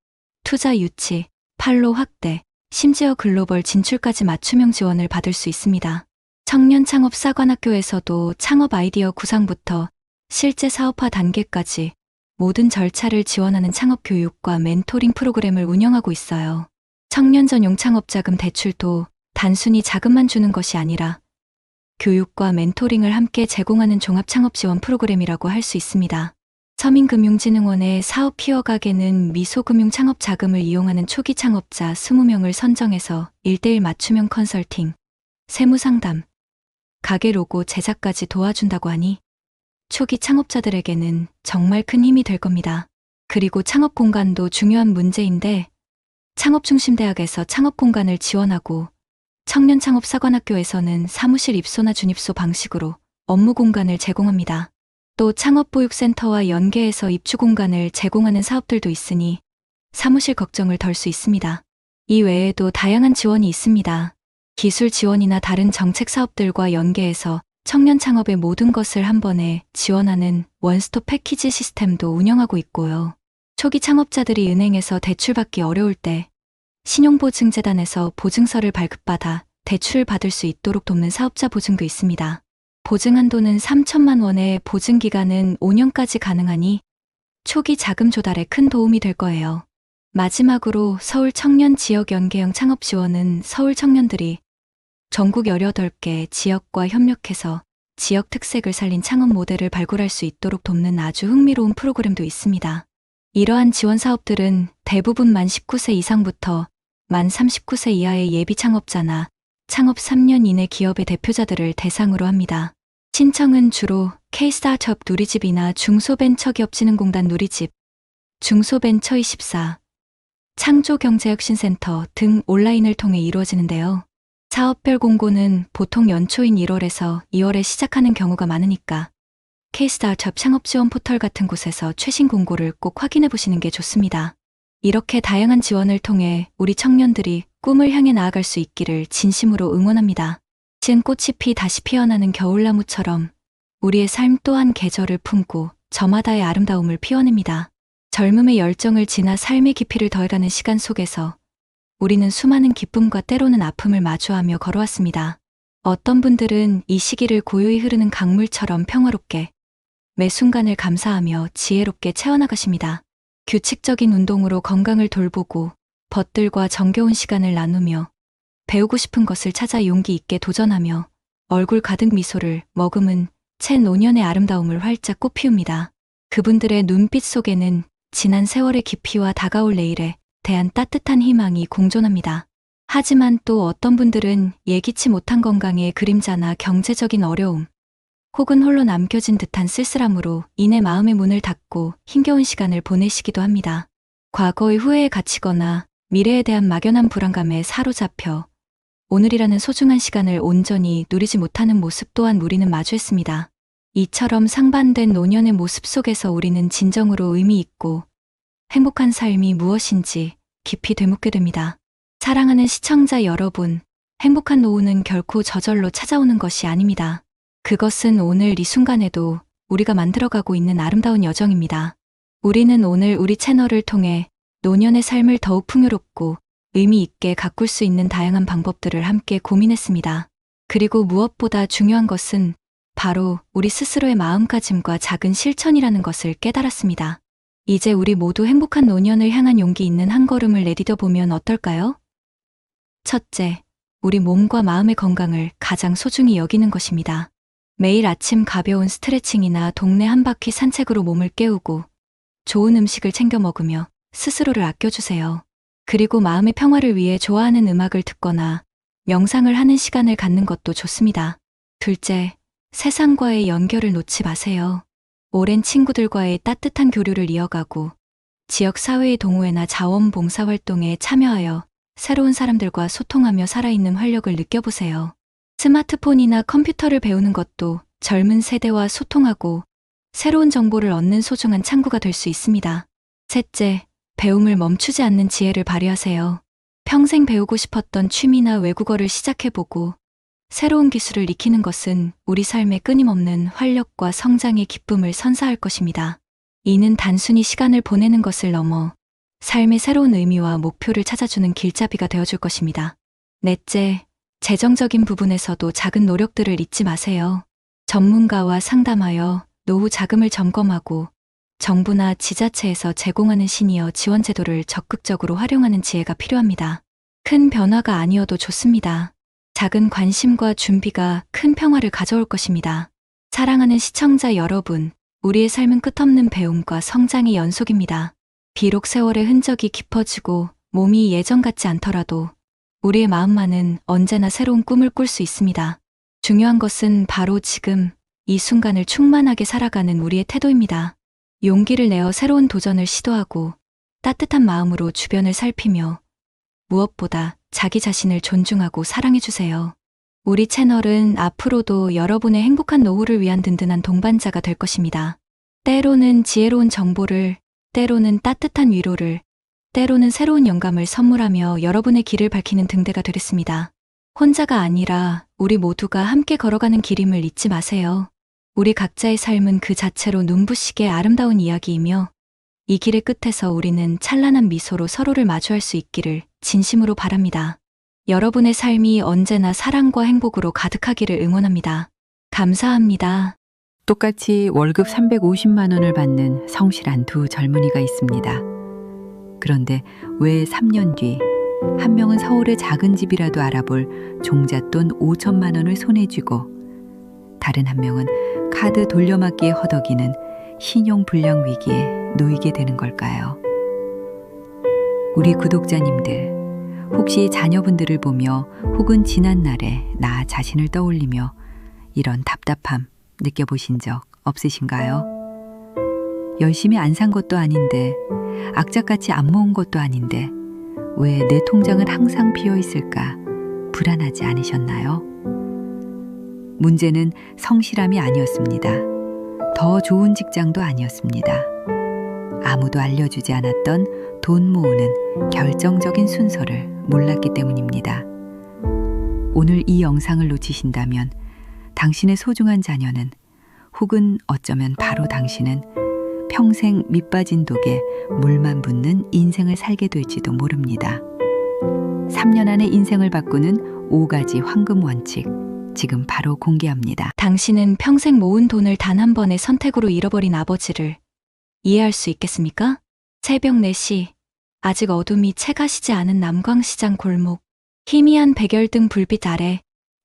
투자 유치, 판로 확대, 심지어 글로벌 진출까지 맞춤형 지원을 받을 수 있습니다. 청년창업사관학교에서도 창업 아이디어 구상부터 실제 사업화 단계까지 모든 절차를 지원하는 창업 교육과 멘토링 프로그램을 운영하고 있어요. 청년 전용 창업자금 대출도 단순히 자금만 주는 것이 아니라 교육과 멘토링을 함께 제공하는 종합창업 지원 프로그램이라고 할 수 있습니다. 서민금융진흥원의 사업 키워가게는 미소금융 창업 자금을 이용하는 초기 창업자 20명을 선정해서 1:1 맞춤형 컨설팅, 세무상담, 가게 로고 제작까지 도와준다고 하니 초기 창업자들에게는 정말 큰 힘이 될 겁니다. 그리고 창업 공간도 중요한 문제인데 창업중심대학에서 창업 공간을 지원하고 청년창업사관학교에서는 사무실 입소나 준입소 방식으로 업무 공간을 제공합니다. 또 창업보육센터와 연계해서 입주 공간을 제공하는 사업들도 있으니 사무실 걱정을 덜 수 있습니다. 이 외에도 다양한 지원이 있습니다. 기술 지원이나 다른 정책 사업들과 연계해서 청년 창업의 모든 것을 한 번에 지원하는 원스톱 패키지 시스템도 운영하고 있고요. 초기 창업자들이 은행에서 대출받기 어려울 때 신용보증재단에서 보증서를 발급받아 대출을 받을 수 있도록 돕는 사업자 보증도 있습니다. 보증 한도는 3천만 원에 보증 기간은 5년까지 가능하니 초기 자금 조달에 큰 도움이 될 거예요. 마지막으로 서울 청년 지역 연계형 창업 지원은 서울 청년들이 전국 18개 지역과 협력해서 지역 특색을 살린 창업 모델을 발굴할 수 있도록 돕는 아주 흥미로운 프로그램도 있습니다. 이러한 지원 사업들은 대부분 만 19세 이상부터 만 39세 이하의 예비 창업자나 창업 3년 이내 기업의 대표자들을 대상으로 합니다. 신청은 주로 K-스타트업 누리집이나 중소벤처기업진흥공단 누리집, 중소벤처24, 창조경제혁신센터 등 온라인을 통해 이루어지는데요. 사업별 공고는 보통 연초인 1월에서 2월에 시작하는 경우가 많으니까 K-스타트업 창업지원 포털 같은 곳에서 최신 공고를 꼭 확인해 보시는 게 좋습니다. 이렇게 다양한 지원을 통해 우리 청년들이 꿈을 향해 나아갈 수 있기를 진심으로 응원합니다. 지은 꽃이 다시 피어나는 겨울나무처럼 우리의 삶 또한 계절을 품고 저마다의 아름다움을 피워냅니다. 젊음의 열정을 지나 삶의 깊이를 더해가는 시간 속에서 우리는 수많은 기쁨과 때로는 아픔을 마주하며 걸어왔습니다. 어떤 분들은 이 시기를 고요히 흐르는 강물처럼 평화롭게 매 순간을 감사하며 지혜롭게 채워나가십니다. 규칙적인 운동으로 건강을 돌보고 벗들과 정겨운 시간을 나누며 배우고 싶은 것을 찾아 용기 있게 도전하며 얼굴 가득 미소를 머금은 채 노년의 아름다움을 활짝 꽃피웁니다. 그분들의 눈빛 속에는 지난 세월의 깊이와 다가올 내일에 대한 따뜻한 희망이 공존합니다. 하지만 또 어떤 분들은 예기치 못한 건강의 그림자나 경제적인 어려움, 혹은 홀로 남겨진 듯한 쓸쓸함으로 인해 마음의 문을 닫고 힘겨운 시간을 보내시기도 합니다. 과거의 후회에 갇히거나 미래에 대한 막연한 불안감에 사로잡혀 오늘이라는 소중한 시간을 온전히 누리지 못하는 모습 또한 우리는 마주했습니다. 이처럼 상반된 노년의 모습 속에서 우리는 진정으로 의미 있고 행복한 삶이 무엇인지 깊이 되묻게 됩니다. 사랑하는 시청자 여러분, 행복한 노후는 결코 저절로 찾아오는 것이 아닙니다. 그것은 오늘 이 순간에도 우리가 만들어가고 있는 아름다운 여정입니다. 우리는 오늘 우리 채널을 통해 노년의 삶을 더욱 풍요롭고 의미 있게 가꿀 수 있는 다양한 방법들을 함께 고민했습니다. 그리고 무엇보다 중요한 것은 바로 우리 스스로의 마음가짐과 작은 실천이라는 것을 깨달았습니다. 이제 우리 모두 행복한 노년을 향한 용기 있는 한 걸음을 내디뎌 보면 어떨까요? 첫째, 우리 몸과 마음의 건강을 가장 소중히 여기는 것입니다. 매일 아침 가벼운 스트레칭이나 동네 한 바퀴 산책으로 몸을 깨우고 좋은 음식을 챙겨 먹으며 스스로를 아껴주세요. 그리고 마음의 평화를 위해 좋아하는 음악을 듣거나 명상을 하는 시간을 갖는 것도 좋습니다. 둘째, 세상과의 연결을 놓지 마세요. 오랜 친구들과의 따뜻한 교류를 이어가고 지역 사회의 동호회나 자원봉사 활동에 참여하여 새로운 사람들과 소통하며 살아있는 활력을 느껴보세요. 스마트폰이나 컴퓨터를 배우는 것도 젊은 세대와 소통하고 새로운 정보를 얻는 소중한 창구가 될 수 있습니다. 셋째, 배움을 멈추지 않는 지혜를 발휘하세요. 평생 배우고 싶었던 취미나 외국어를 시작해보고 새로운 기술을 익히는 것은 우리 삶의 끊임없는 활력과 성장의 기쁨을 선사할 것입니다. 이는 단순히 시간을 보내는 것을 넘어 삶의 새로운 의미와 목표를 찾아주는 길잡이가 되어줄 것입니다. 넷째, 재정적인 부분에서도 작은 노력들을 잊지 마세요. 전문가와 상담하여 노후 자금을 점검하고 정부나 지자체에서 제공하는 시니어 지원 제도를 적극적으로 활용하는 지혜가 필요합니다. 큰 변화가 아니어도 좋습니다. 작은 관심과 준비가 큰 평화를 가져올 것입니다. 사랑하는 시청자 여러분, 우리의 삶은 끝없는 배움과 성장의 연속입니다. 비록 세월의 흔적이 깊어지고 몸이 예전 같지 않더라도 우리의 마음만은 언제나 새로운 꿈을 꿀 수 있습니다. 중요한 것은 바로 지금 이 순간을 충만하게 살아가는 우리의 태도입니다. 용기를 내어 새로운 도전을 시도하고 따뜻한 마음으로 주변을 살피며 무엇보다 자기 자신을 존중하고 사랑해주세요. 우리 채널은 앞으로도 여러분의 행복한 노후를 위한 든든한 동반자가 될 것입니다. 때로는 지혜로운 정보를, 때로는 따뜻한 위로를, 때로는 새로운 영감을 선물하며 여러분의 길을 밝히는 등대가 되겠습니다. 혼자가 아니라 우리 모두가 함께 걸어가는 길임을 잊지 마세요. 우리 각자의 삶은 그 자체로 눈부시게 아름다운 이야기이며 이 길의 끝에서 우리는 찬란한 미소로 서로를 마주할 수 있기를 진심으로 바랍니다. 여러분의 삶이 언제나 사랑과 행복으로 가득하기를 응원합니다. 감사합니다. 똑같이 월급 350만 원을 받는 성실한 두 젊은이가 있습니다. 그런데 왜 3년 뒤 한 명은 서울의 작은 집이라도 알아볼 종잣돈 5천만 원을 손에 쥐고 다른 한 명은 카드 돌려막기에 허덕이는 신용불량 위기에 놓이게 되는 걸까요? 우리 구독자님들, 혹시 자녀분들을 보며 혹은 지난날에 나 자신을 떠올리며 이런 답답함 느껴보신 적 없으신가요? 열심히 안 산 것도 아닌데, 악착같이 안 모은 것도 아닌데 왜 내 통장은 항상 비어 있을까 불안하지 않으셨나요? 문제는 성실함이 아니었습니다. 더 좋은 직장도 아니었습니다. 아무도 알려주지 않았던 돈 모으는 결정적인 순서를 몰랐기 때문입니다. 오늘 이 영상을 놓치신다면 당신의 소중한 자녀는, 혹은 어쩌면 바로 당신은 평생 밑빠진 독에 물만 붓는 인생을 살게 될지도 모릅니다. 3년 안에 인생을 바꾸는 5가지 황금 원칙, 지금 바로 공개합니다. 당신은 평생 모은 돈을 단 한 번의 선택으로 잃어버린 아버지를 이해할 수 있겠습니까? 새벽 4시, 아직 어둠이 채 가시지 않은 남광시장 골목, 희미한 백열등 불빛 아래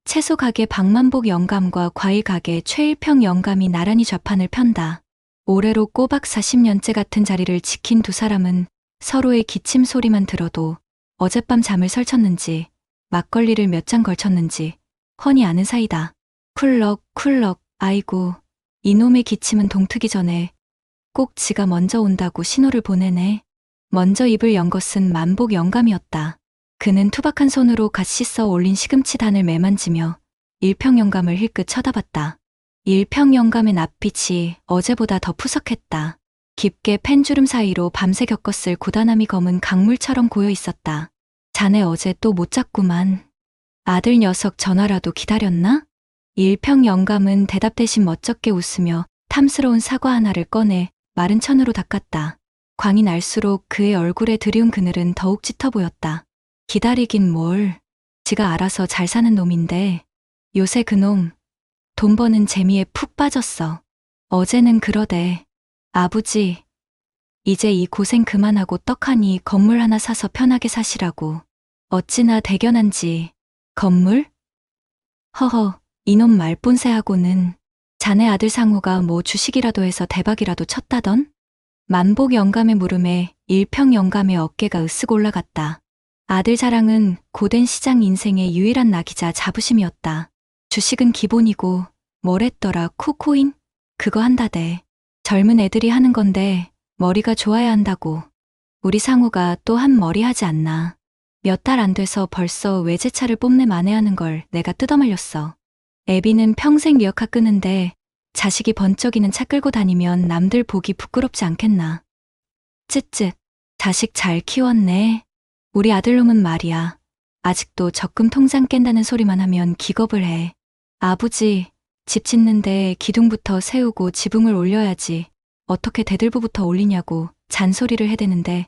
채소 가게 박만복 영감과 과일 가게 최일평 영감이 나란히 좌판을 편다. 올해로 꼬박 40년째 같은 자리를 지킨 두 사람은 서로의 기침 소리만 들어도 어젯밤 잠을 설쳤는지 막걸리를 몇 잔 걸쳤는지 훤히 아는 사이다. 쿨럭 아이고, 이놈의 기침은 동트기 전에 꼭 지가 먼저 온다고 신호를 보내네. 먼저 입을 연 것은 만복 영감이었다. 그는 투박한 손으로 갓 씻어 올린 시금치 단을 매만지며 일평영감을 힐끗 쳐다봤다. 일평영감의 낯빛이 어제보다 더 푸석했다. 깊게 펜주름 사이로 밤새 겪었을 고단함이 검은 강물처럼 고여 있었다. 자네 어제 또 못 잤구만. 아들 녀석 전화라도 기다렸나? 일평영감은 대답 대신 멋쩍게 웃으며 탐스러운 사과 하나를 꺼내 마른 천으로 닦았다. 광이 날수록 그의 얼굴에 드리운 그늘은 더욱 짙어 보였다. 기다리긴 뭘. 지가 알아서 잘 사는 놈인데 요새 그놈 돈 버는 재미에 푹 빠졌어. 어제는 그러대. 아부지, 이제 이 고생 그만하고 떡하니 건물 하나 사서 편하게 사시라고. 어찌나 대견한지. 건물? 허허, 이놈 말본새하고는. 자네 아들 상우가 뭐 주식이라도 해서 대박이라도 쳤다던? 만복 영감의 물음에 일평 영감의 어깨가 으쓱 올라갔다. 아들 자랑은 고된 시장 인생의 유일한 낙이자 자부심이었다. 주식은 기본이고 뭐랬더라 코코인? 그거 한다대. 젊은 애들이 하는 건데 머리가 좋아야 한다고. 우리 상우가 또 한 머리 하지 않나. 몇 달 안 돼서 벌써 외제차를 뽐내 만회하는 걸 내가 뜯어말렸어. 애비는 평생 리어카 끄는데 자식이 번쩍이는 차 끌고 다니면 남들 보기 부끄럽지 않겠나. 쯧쯧, 자식 잘 키웠네. 우리 아들놈은 말이야. 아직도 적금 통장 깬다는 소리만 하면 기겁을 해. 아부지, 집 짓는데 기둥부터 세우고 지붕을 올려야지. 어떻게 대들보부터 올리냐고 잔소리를 해대는데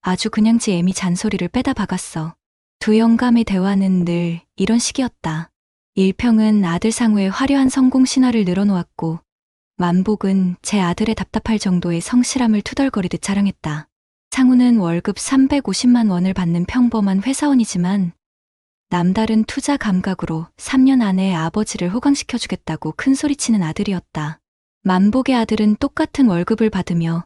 아주 그냥 지 애미 잔소리를 빼다 박았어. 두 영감의 대화는 늘 이런 식이었다. 일평은 아들 상우의 화려한 성공 신화를 늘어놓았고 만복은 제 아들의 답답할 정도의 성실함을 투덜거리듯 자랑했다. 상우는 월급 350만 원을 받는 평범한 회사원이지만 남다른 투자 감각으로 3년 안에 아버지를 호강시켜주겠다고 큰소리치는 아들이었다. 만복의 아들은 똑같은 월급을 받으며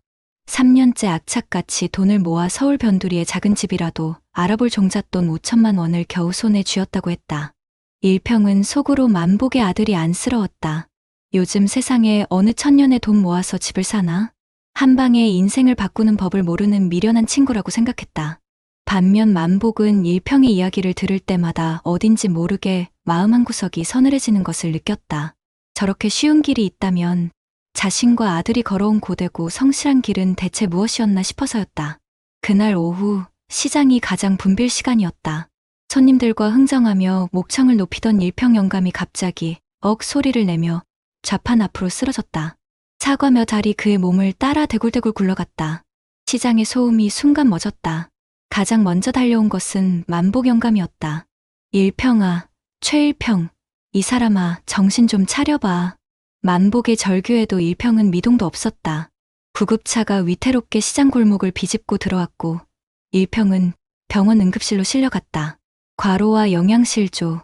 3년째 악착같이 돈을 모아 서울 변두리의 작은 집이라도 알아볼 종잣돈 5천만 원을 겨우 손에 쥐었다고 했다. 일평은 속으로 만복의 아들이 안쓰러웠다. 요즘 세상에 어느 천년에 돈 모아서 집을 사나? 한 방에 인생을 바꾸는 법을 모르는 미련한 친구라고 생각했다. 반면 만복은 일평의 이야기를 들을 때마다 어딘지 모르게 마음 한구석이 서늘해지는 것을 느꼈다. 저렇게 쉬운 길이 있다면 자신과 아들이 걸어온 고되고 성실한 길은 대체 무엇이었나 싶어서였다. 그날 오후 시장이 가장 붐빌 시간이었다. 손님들과 흥정하며 목청을 높이던 일평 영감이 갑자기 억 소리를 내며 좌판 앞으로 쓰러졌다. 사과며 달이 그의 몸을 따라 대굴대굴 굴러갔다. 시장의 소음이 순간 멎었다. 가장 먼저 달려온 것은 만복 영감이었다. 일평아, 최일평, 이 사람아 정신 좀 차려봐. 만복의 절규에도 일평은 미동도 없었다. 구급차가 위태롭게 시장 골목을 비집고 들어왔고 일평은 병원 응급실로 실려갔다. 과로와 영양실조,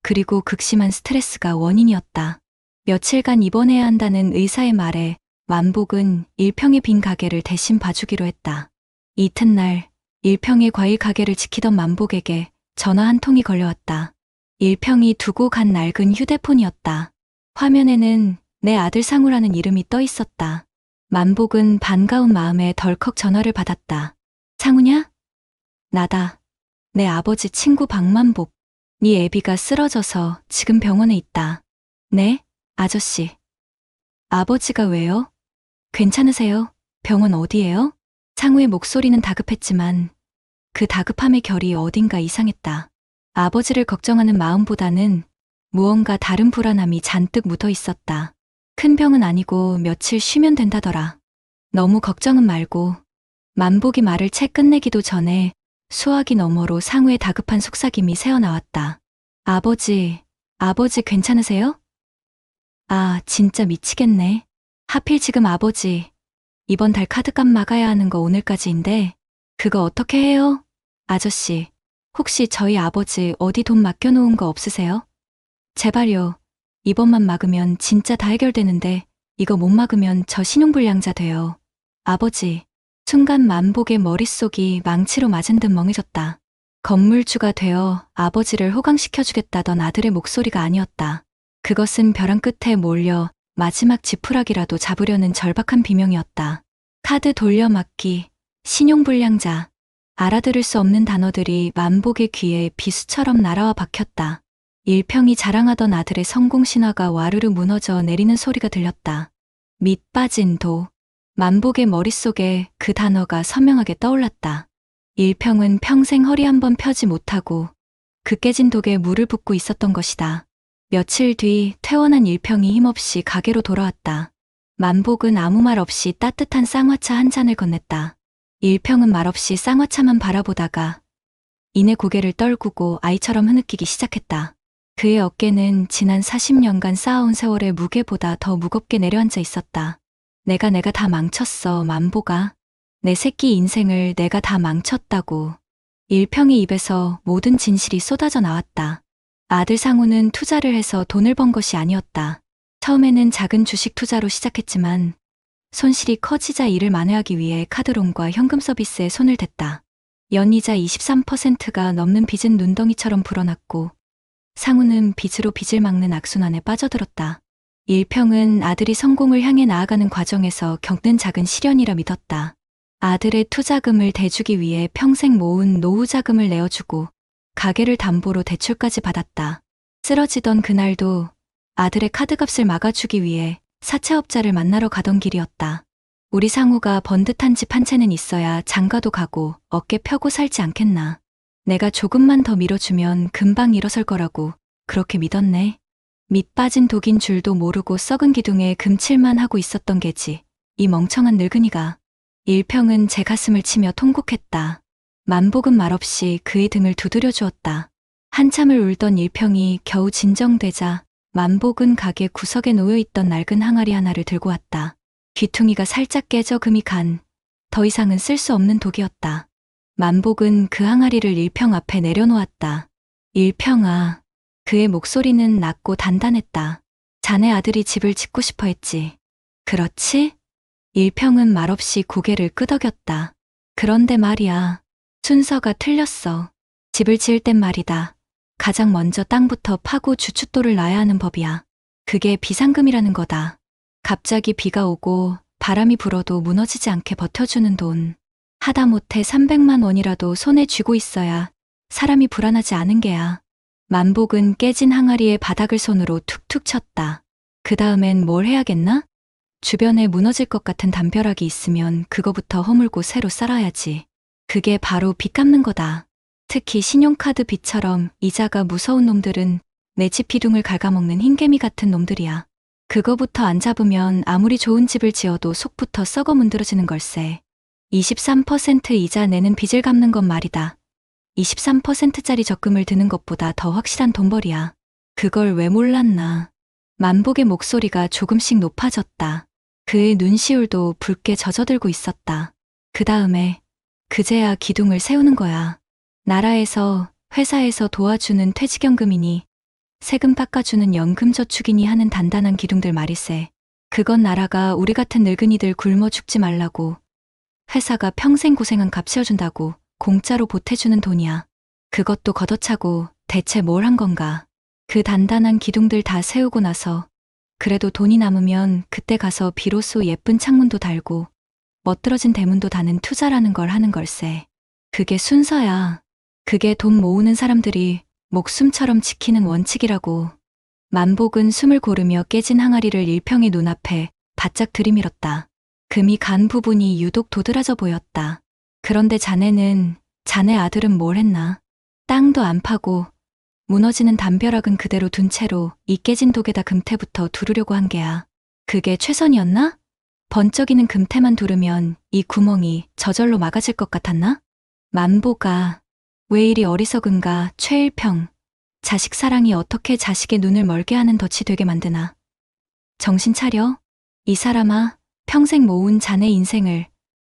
그리고 극심한 스트레스가 원인이었다. 며칠간 입원해야 한다는 의사의 말에 만복은 일평의 빈 가게를 대신 봐주기로 했다. 이튿날 일평의 과일 가게를 지키던 만복에게 전화 한 통이 걸려왔다. 일평이 두고 간 낡은 휴대폰이었다. 화면에는 내 아들 상우라는 이름이 떠 있었다. 만복은 반가운 마음에 덜컥 전화를 받았다. 상우냐? 나다. 내 아버지 친구 박만복. 네 애비가 쓰러져서 지금 병원에 있다. 네? 아저씨. 아버지가 왜요? 괜찮으세요? 병원 어디예요? 상우의 목소리는 다급했지만 그 다급함의 결이 어딘가 이상했다. 아버지를 걱정하는 마음보다는 무언가 다른 불안함이 잔뜩 묻어 있었다. 큰 병은 아니고 며칠 쉬면 된다더라. 너무 걱정은 말고. 만복이 말을 채 끝내기도 전에 수화기 너머로 상우의 다급한 속삭임이 새어나왔다. 아버지 괜찮으세요? 아, 진짜 미치겠네. 하필 지금 아버지, 이번 달 카드값 막아야 하는 거 오늘까지인데 그거 어떻게 해요? 아저씨, 혹시 저희 아버지 어디 돈 맡겨놓은 거 없으세요? 제발요. 이번만 막으면 진짜 다 해결되는데 이거 못 막으면 저 신용불량자 돼요. 아버지. 순간 만복의 머릿속이 망치로 맞은 듯 멍해졌다. 건물주가 되어 아버지를 호강시켜주겠다던 아들의 목소리가 아니었다. 그것은 벼랑 끝에 몰려 마지막 지푸라기라도 잡으려는 절박한 비명이었다. 카드 돌려막기, 신용불량자. 알아들을 수 없는 단어들이 만복의 귀에 비수처럼 날아와 박혔다. 일평이 자랑하던 아들의 성공 신화가 와르르 무너져 내리는 소리가 들렸다. 밑 빠진 도. 만복의 머릿속에 그 단어가 선명하게 떠올랐다. 일평은 평생 허리 한번 펴지 못하고 그 깨진 독에 물을 붓고 있었던 것이다. 며칠 뒤 퇴원한 일평이 힘없이 가게로 돌아왔다. 만복은 아무 말 없이 따뜻한 쌍화차 한 잔을 건넸다. 일평은 말없이 쌍화차만 바라보다가 이내 고개를 떨구고 아이처럼 흐느끼기 시작했다. 그의 어깨는 지난 40년간 쌓아온 세월의 무게보다 더 무겁게 내려앉아 있었다. 내가 다 망쳤어, 만복아. 내 새끼 인생을 내가 다 망쳤다고. 일평의 입에서 모든 진실이 쏟아져 나왔다. 아들 상우는 투자를 해서 돈을 번 것이 아니었다. 처음에는 작은 주식 투자로 시작했지만 손실이 커지자 이를 만회하기 위해 카드론과 현금 서비스에 손을 댔다. 연이자 23%가 넘는 빚은 눈덩이처럼 불어났고 상우는 빚으로 빚을 막는 악순환에 빠져들었다. 일평은 아들이 성공을 향해 나아가는 과정에서 겪는 작은 시련이라 믿었다. 아들의 투자금을 대주기 위해 평생 모은 노후 자금을 내어주고 가게를 담보로 대출까지 받았다. 쓰러지던 그날도 아들의 카드값을 막아주기 위해 사채업자를 만나러 가던 길이었다. 우리 상우가 번듯한 집 한 채는 있어야 장가도 가고 어깨 펴고 살지 않겠나. 내가 조금만 더 밀어주면 금방 일어설 거라고 그렇게 믿었네. 밑 빠진 독인 줄도 모르고 썩은 기둥에 금칠만 하고 있었던 게지. 이 멍청한 늙은이가. 일평은 제 가슴을 치며 통곡했다. 만복은 말없이 그의 등을 두드려 주었다. 한참을 울던 일평이 겨우 진정되자 만복은 가게 구석에 놓여있던 낡은 항아리 하나를 들고 왔다. 귀퉁이가 살짝 깨져 금이 간 더 이상은 쓸 수 없는 독이었다. 만복은 그 항아리를 일평 앞에 내려놓았다. 일평아. 그의 목소리는 낮고 단단했다. 자네 아들이 집을 짓고 싶어 했지. 그렇지? 일평은 말없이 고개를 끄덕였다. 그런데 말이야. 순서가 틀렸어. 집을 지을 땐 말이다. 가장 먼저 땅부터 파고 주춧돌을 놔야 하는 법이야. 그게 비상금이라는 거다. 갑자기 비가 오고 바람이 불어도 무너지지 않게 버텨주는 돈. 하다못해 300만 원이라도 손에 쥐고 있어야 사람이 불안하지 않은 게야. 만복은 깨진 항아리에 바닥을 손으로 툭툭 쳤다. 그 다음엔 뭘 해야겠나? 주변에 무너질 것 같은 담벼락이 있으면 그거부터 허물고 새로 쌓아야지. 그게 바로 빚 갚는 거다. 특히 신용카드 빚처럼 이자가 무서운 놈들은 내 집 비둥을 갉아먹는 흰개미 같은 놈들이야. 그거부터 안 잡으면 아무리 좋은 집을 지어도 속부터 썩어 문드러지는 걸세. 23% 이자 내는 빚을 갚는 건 말이다. 23%짜리 적금을 드는 것보다 더 확실한 돈벌이야. 그걸 왜 몰랐나. 만복의 목소리가 조금씩 높아졌다. 그의 눈시울도 붉게 젖어들고 있었다. 그 다음에 그제야 기둥을 세우는 거야. 나라에서, 회사에서 도와주는 퇴직연금이니 세금 깎아주는 연금저축이니 하는 단단한 기둥들 말일세. 그건 나라가 우리 같은 늙은이들 굶어 죽지 말라고, 회사가 평생 고생한 값 채워준다고 공짜로 보태주는 돈이야. 그것도 걷어차고 대체 뭘 한 건가. 그 단단한 기둥들 다 세우고 나서 그래도 돈이 남으면 그때 가서 비로소 예쁜 창문도 달고 멋들어진 대문도 다는 투자라는 걸 하는 걸세. 그게 순서야. 그게 돈 모으는 사람들이 목숨처럼 지키는 원칙이라고. 만복은 숨을 고르며 깨진 항아리를 일평의 눈앞에 바짝 들이밀었다. 금이 간 부분이 유독 도드라져 보였다. 그런데 자네 아들은 뭘 했나? 땅도 안 파고 무너지는 담벼락은 그대로 둔 채로 이 깨진 독에다 금태부터 두르려고 한 게야. 그게 최선이었나? 번쩍이는 금태만 두르면 이 구멍이 저절로 막아질 것 같았나? 만보가 왜 이리 어리석은가. 최일평. 자식 사랑이 어떻게 자식의 눈을 멀게 하는 덫이 되게 만드나. 정신 차려. 이 사람아, 평생 모은 자네 인생을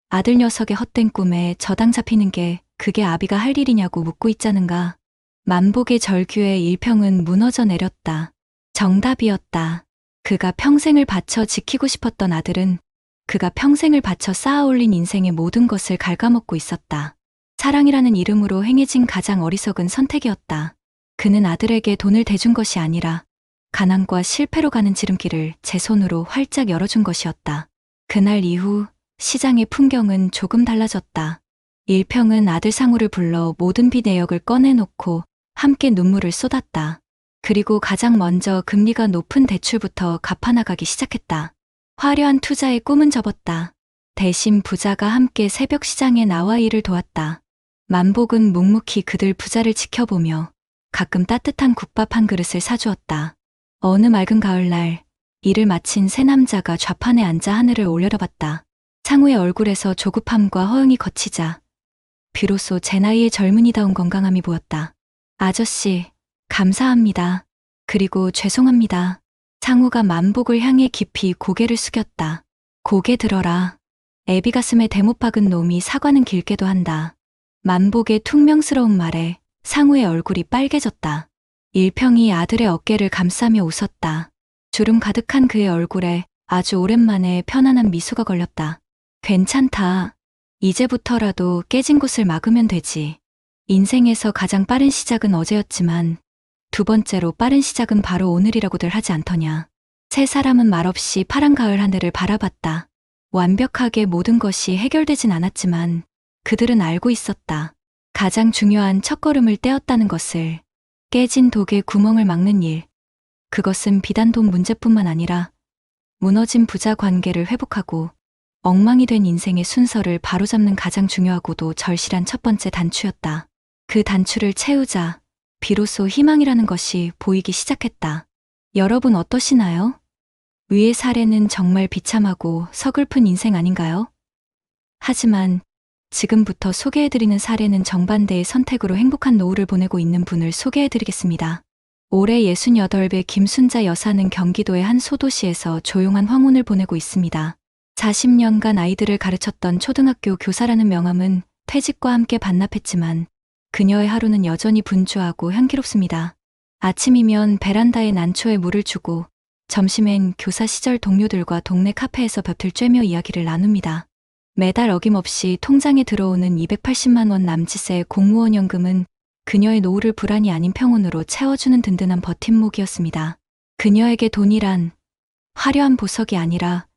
아들 녀석의 헛된 꿈에 저당 잡히는 게 그게 아비가 할 일이냐고 묻고 있자는가. 만복의 절규에 일평은 무너져 내렸다. 정답이었다. 그가 평생을 바쳐 지키고 싶었던 아들은 그가 평생을 바쳐 쌓아올린 인생의 모든 것을 갉아먹고 있었다. 사랑이라는 이름으로 행해진 가장 어리석은 선택이었다. 그는 아들에게 돈을 대준 것이 아니라 가난과 실패로 가는 지름길을 제 손으로 활짝 열어준 것이었다. 그날 이후 시장의 풍경은 조금 달라졌다. 일평은 아들 상우를 불러 모든 빚 내역을 꺼내놓고 함께 눈물을 쏟았다. 그리고 가장 먼저 금리가 높은 대출부터 갚아나가기 시작했다. 화려한 투자의 꿈은 접었다. 대신 부자가 함께 새벽 시장에 나와 일을 도왔다. 만복은 묵묵히 그들 부자를 지켜보며 가끔 따뜻한 국밥 한 그릇을 사주었다. 어느 맑은 가을날 일을 마친 세 남자가 좌판에 앉아 하늘을 올려다봤다. 상우의 얼굴에서 조급함과 허영이 걷히자 비로소 제 나이의 젊은이다운 건강함이 보였다. 아저씨, 감사합니다. 그리고 죄송합니다. 상우가 만복을 향해 깊이 고개를 숙였다. 고개 들어라. 애비 가슴에 대못 박은 놈이 사과는 길게도 한다. 만복의 퉁명스러운 말에 상우의 얼굴이 빨개졌다. 일평이 아들의 어깨를 감싸며 웃었다. 주름 가득한 그의 얼굴에 아주 오랜만에 편안한 미소가 걸렸다. 괜찮다. 이제부터라도 깨진 곳을 막으면 되지. 인생에서 가장 빠른 시작은 어제였지만 두 번째로 빠른 시작은 바로 오늘이라고들 하지 않더냐. 세 사람은 말없이 파란 가을 하늘을 바라봤다. 완벽하게 모든 것이 해결되진 않았지만 그들은 알고 있었다. 가장 중요한 첫걸음을 떼었다는 것을. 깨진 독에 구멍을 막는 일. 그것은 비단 돈 문제뿐만 아니라 무너진 부자 관계를 회복하고 엉망이 된 인생의 순서를 바로잡는 가장 중요하고도 절실한 첫 번째 단추였다. 그 단추를 채우자 비로소 희망이라는 것이 보이기 시작했다. 여러분 어떠시나요? 위의 사례는 정말 비참하고 서글픈 인생 아닌가요? 하지만 지금부터 소개해드리는 사례는 정반대의 선택으로 행복한 노후를 보내고 있는 분을 소개해드리겠습니다. 올해 68배 김순자 여사는 경기도의 한 소도시에서 조용한 황혼을 보내고 있습니다. 40년간 아이들을 가르쳤던 초등학교 교사라는 명함은 퇴직과 함께 반납했지만 그녀의 하루는 여전히 분주하고 향기롭습니다. 아침이면 베란다에 난초에 물을 주고 점심엔 교사 시절 동료들과 동네 카페에서 볕을 쬐며 이야기를 나눕니다. 매달 어김없이 통장에 들어오는 280만 원 남짓의 공무원 연금은 그녀의 노후를 불안이 아닌 평온으로 채워주는 든든한 버팀목이었습니다. 그녀에게 돈이란 화려한 보석이 아니라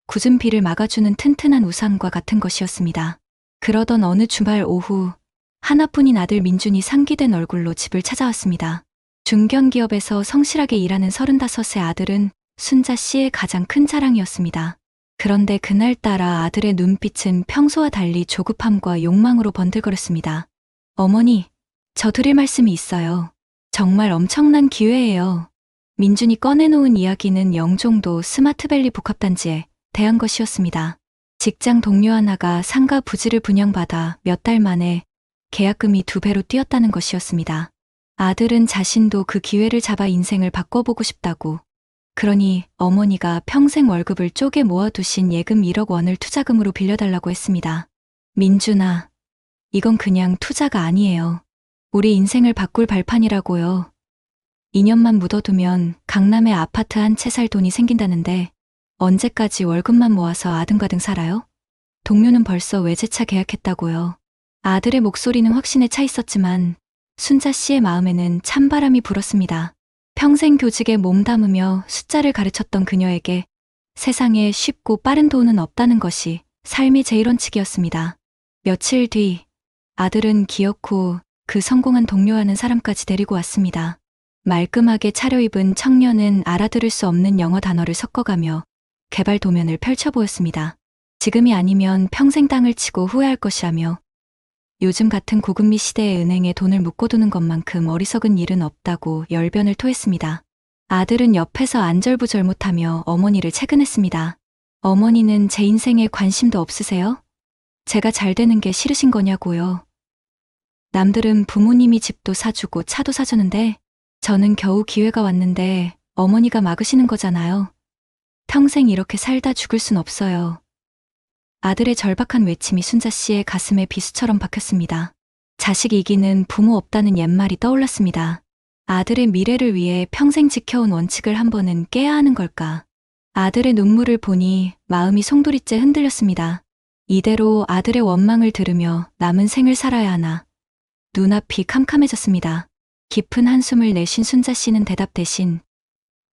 굳은 비를 막아주는 튼튼한 우산과 같은 것이었습니다. 그러던 어느 주말 오후 하나뿐인 아들 민준이 상기된 얼굴로 집을 찾아왔습니다. 중견기업에서 성실하게 일하는 35세 아들은 순자 씨의 가장 큰 자랑이었습니다. 그런데 그날따라 아들의 눈빛은 평소와 달리 조급함과 욕망으로 번들거렸습니다. 어머니, 저 드릴 말씀이 있어요. 정말 엄청난 기회예요. 민준이 꺼내놓은 이야기는 영종도 스마트밸리 복합단지에 대한 것이었습니다. 직장 동료 하나가 상가 부지를 분양받아 몇 달 만에 계약금이 2배로 뛰었다는 것이었습니다. 아들은 자신도 그 기회를 잡아 인생을 바꿔보고 싶다고. 그러니 어머니가 평생 월급을 쪼개 모아두신 예금 1억 원을 투자금으로 빌려달라고 했습니다. 민준아, 이건 그냥 투자가 아니에요. 우리 인생을 바꿀 발판이라고요. 2년만 묻어두면 강남에 아파트 한 채 살 돈이 생긴다는데 언제까지 월급만 모아서 아등바등 살아요? 동료는 벌써 외제차 계약했다고요. 아들의 목소리는 확신에 차 있었지만 순자 씨의 마음에는 찬바람이 불었습니다. 평생 교직에 몸담으며 숫자를 가르쳤던 그녀에게 세상에 쉽고 빠른 돈은 없다는 것이 삶의 제1원칙이었습니다. 며칠 뒤 아들은 기어코 그 성공한 동료하는 사람까지 데리고 왔습니다. 말끔하게 차려입은 청년은 알아들을 수 없는 영어 단어를 섞어가며 개발 도면을 펼쳐보였습니다. 지금이 아니면 평생 땅을 치고 후회할 것이라며 요즘 같은 고금리 시대에 은행에 돈을 묶어두는 것만큼 어리석은 일은 없다고 열변을 토했습니다. 아들은 옆에서 안절부절 못하며 어머니를 채근했습니다. 어머니는 제 인생에 관심도 없으세요? 제가 잘 되는 게 싫으신 거냐고요. 남들은 부모님이 집도 사주고 차도 사주는데 저는 겨우 기회가 왔는데 어머니가 막으시는 거잖아요. 평생 이렇게 살다 죽을 순 없어요. 아들의 절박한 외침이 순자 씨의 가슴에 비수처럼 박혔습니다. 자식 이기는 부모 없다는 옛말이 떠올랐습니다. 아들의 미래를 위해 평생 지켜온 원칙을 한 번은 깨야 하는 걸까? 아들의 눈물을 보니 마음이 송두리째 흔들렸습니다. 이대로 아들의 원망을 들으며 남은 생을 살아야 하나. 눈앞이 캄캄해졌습니다. 깊은 한숨을 내쉰 순자 씨는 대답 대신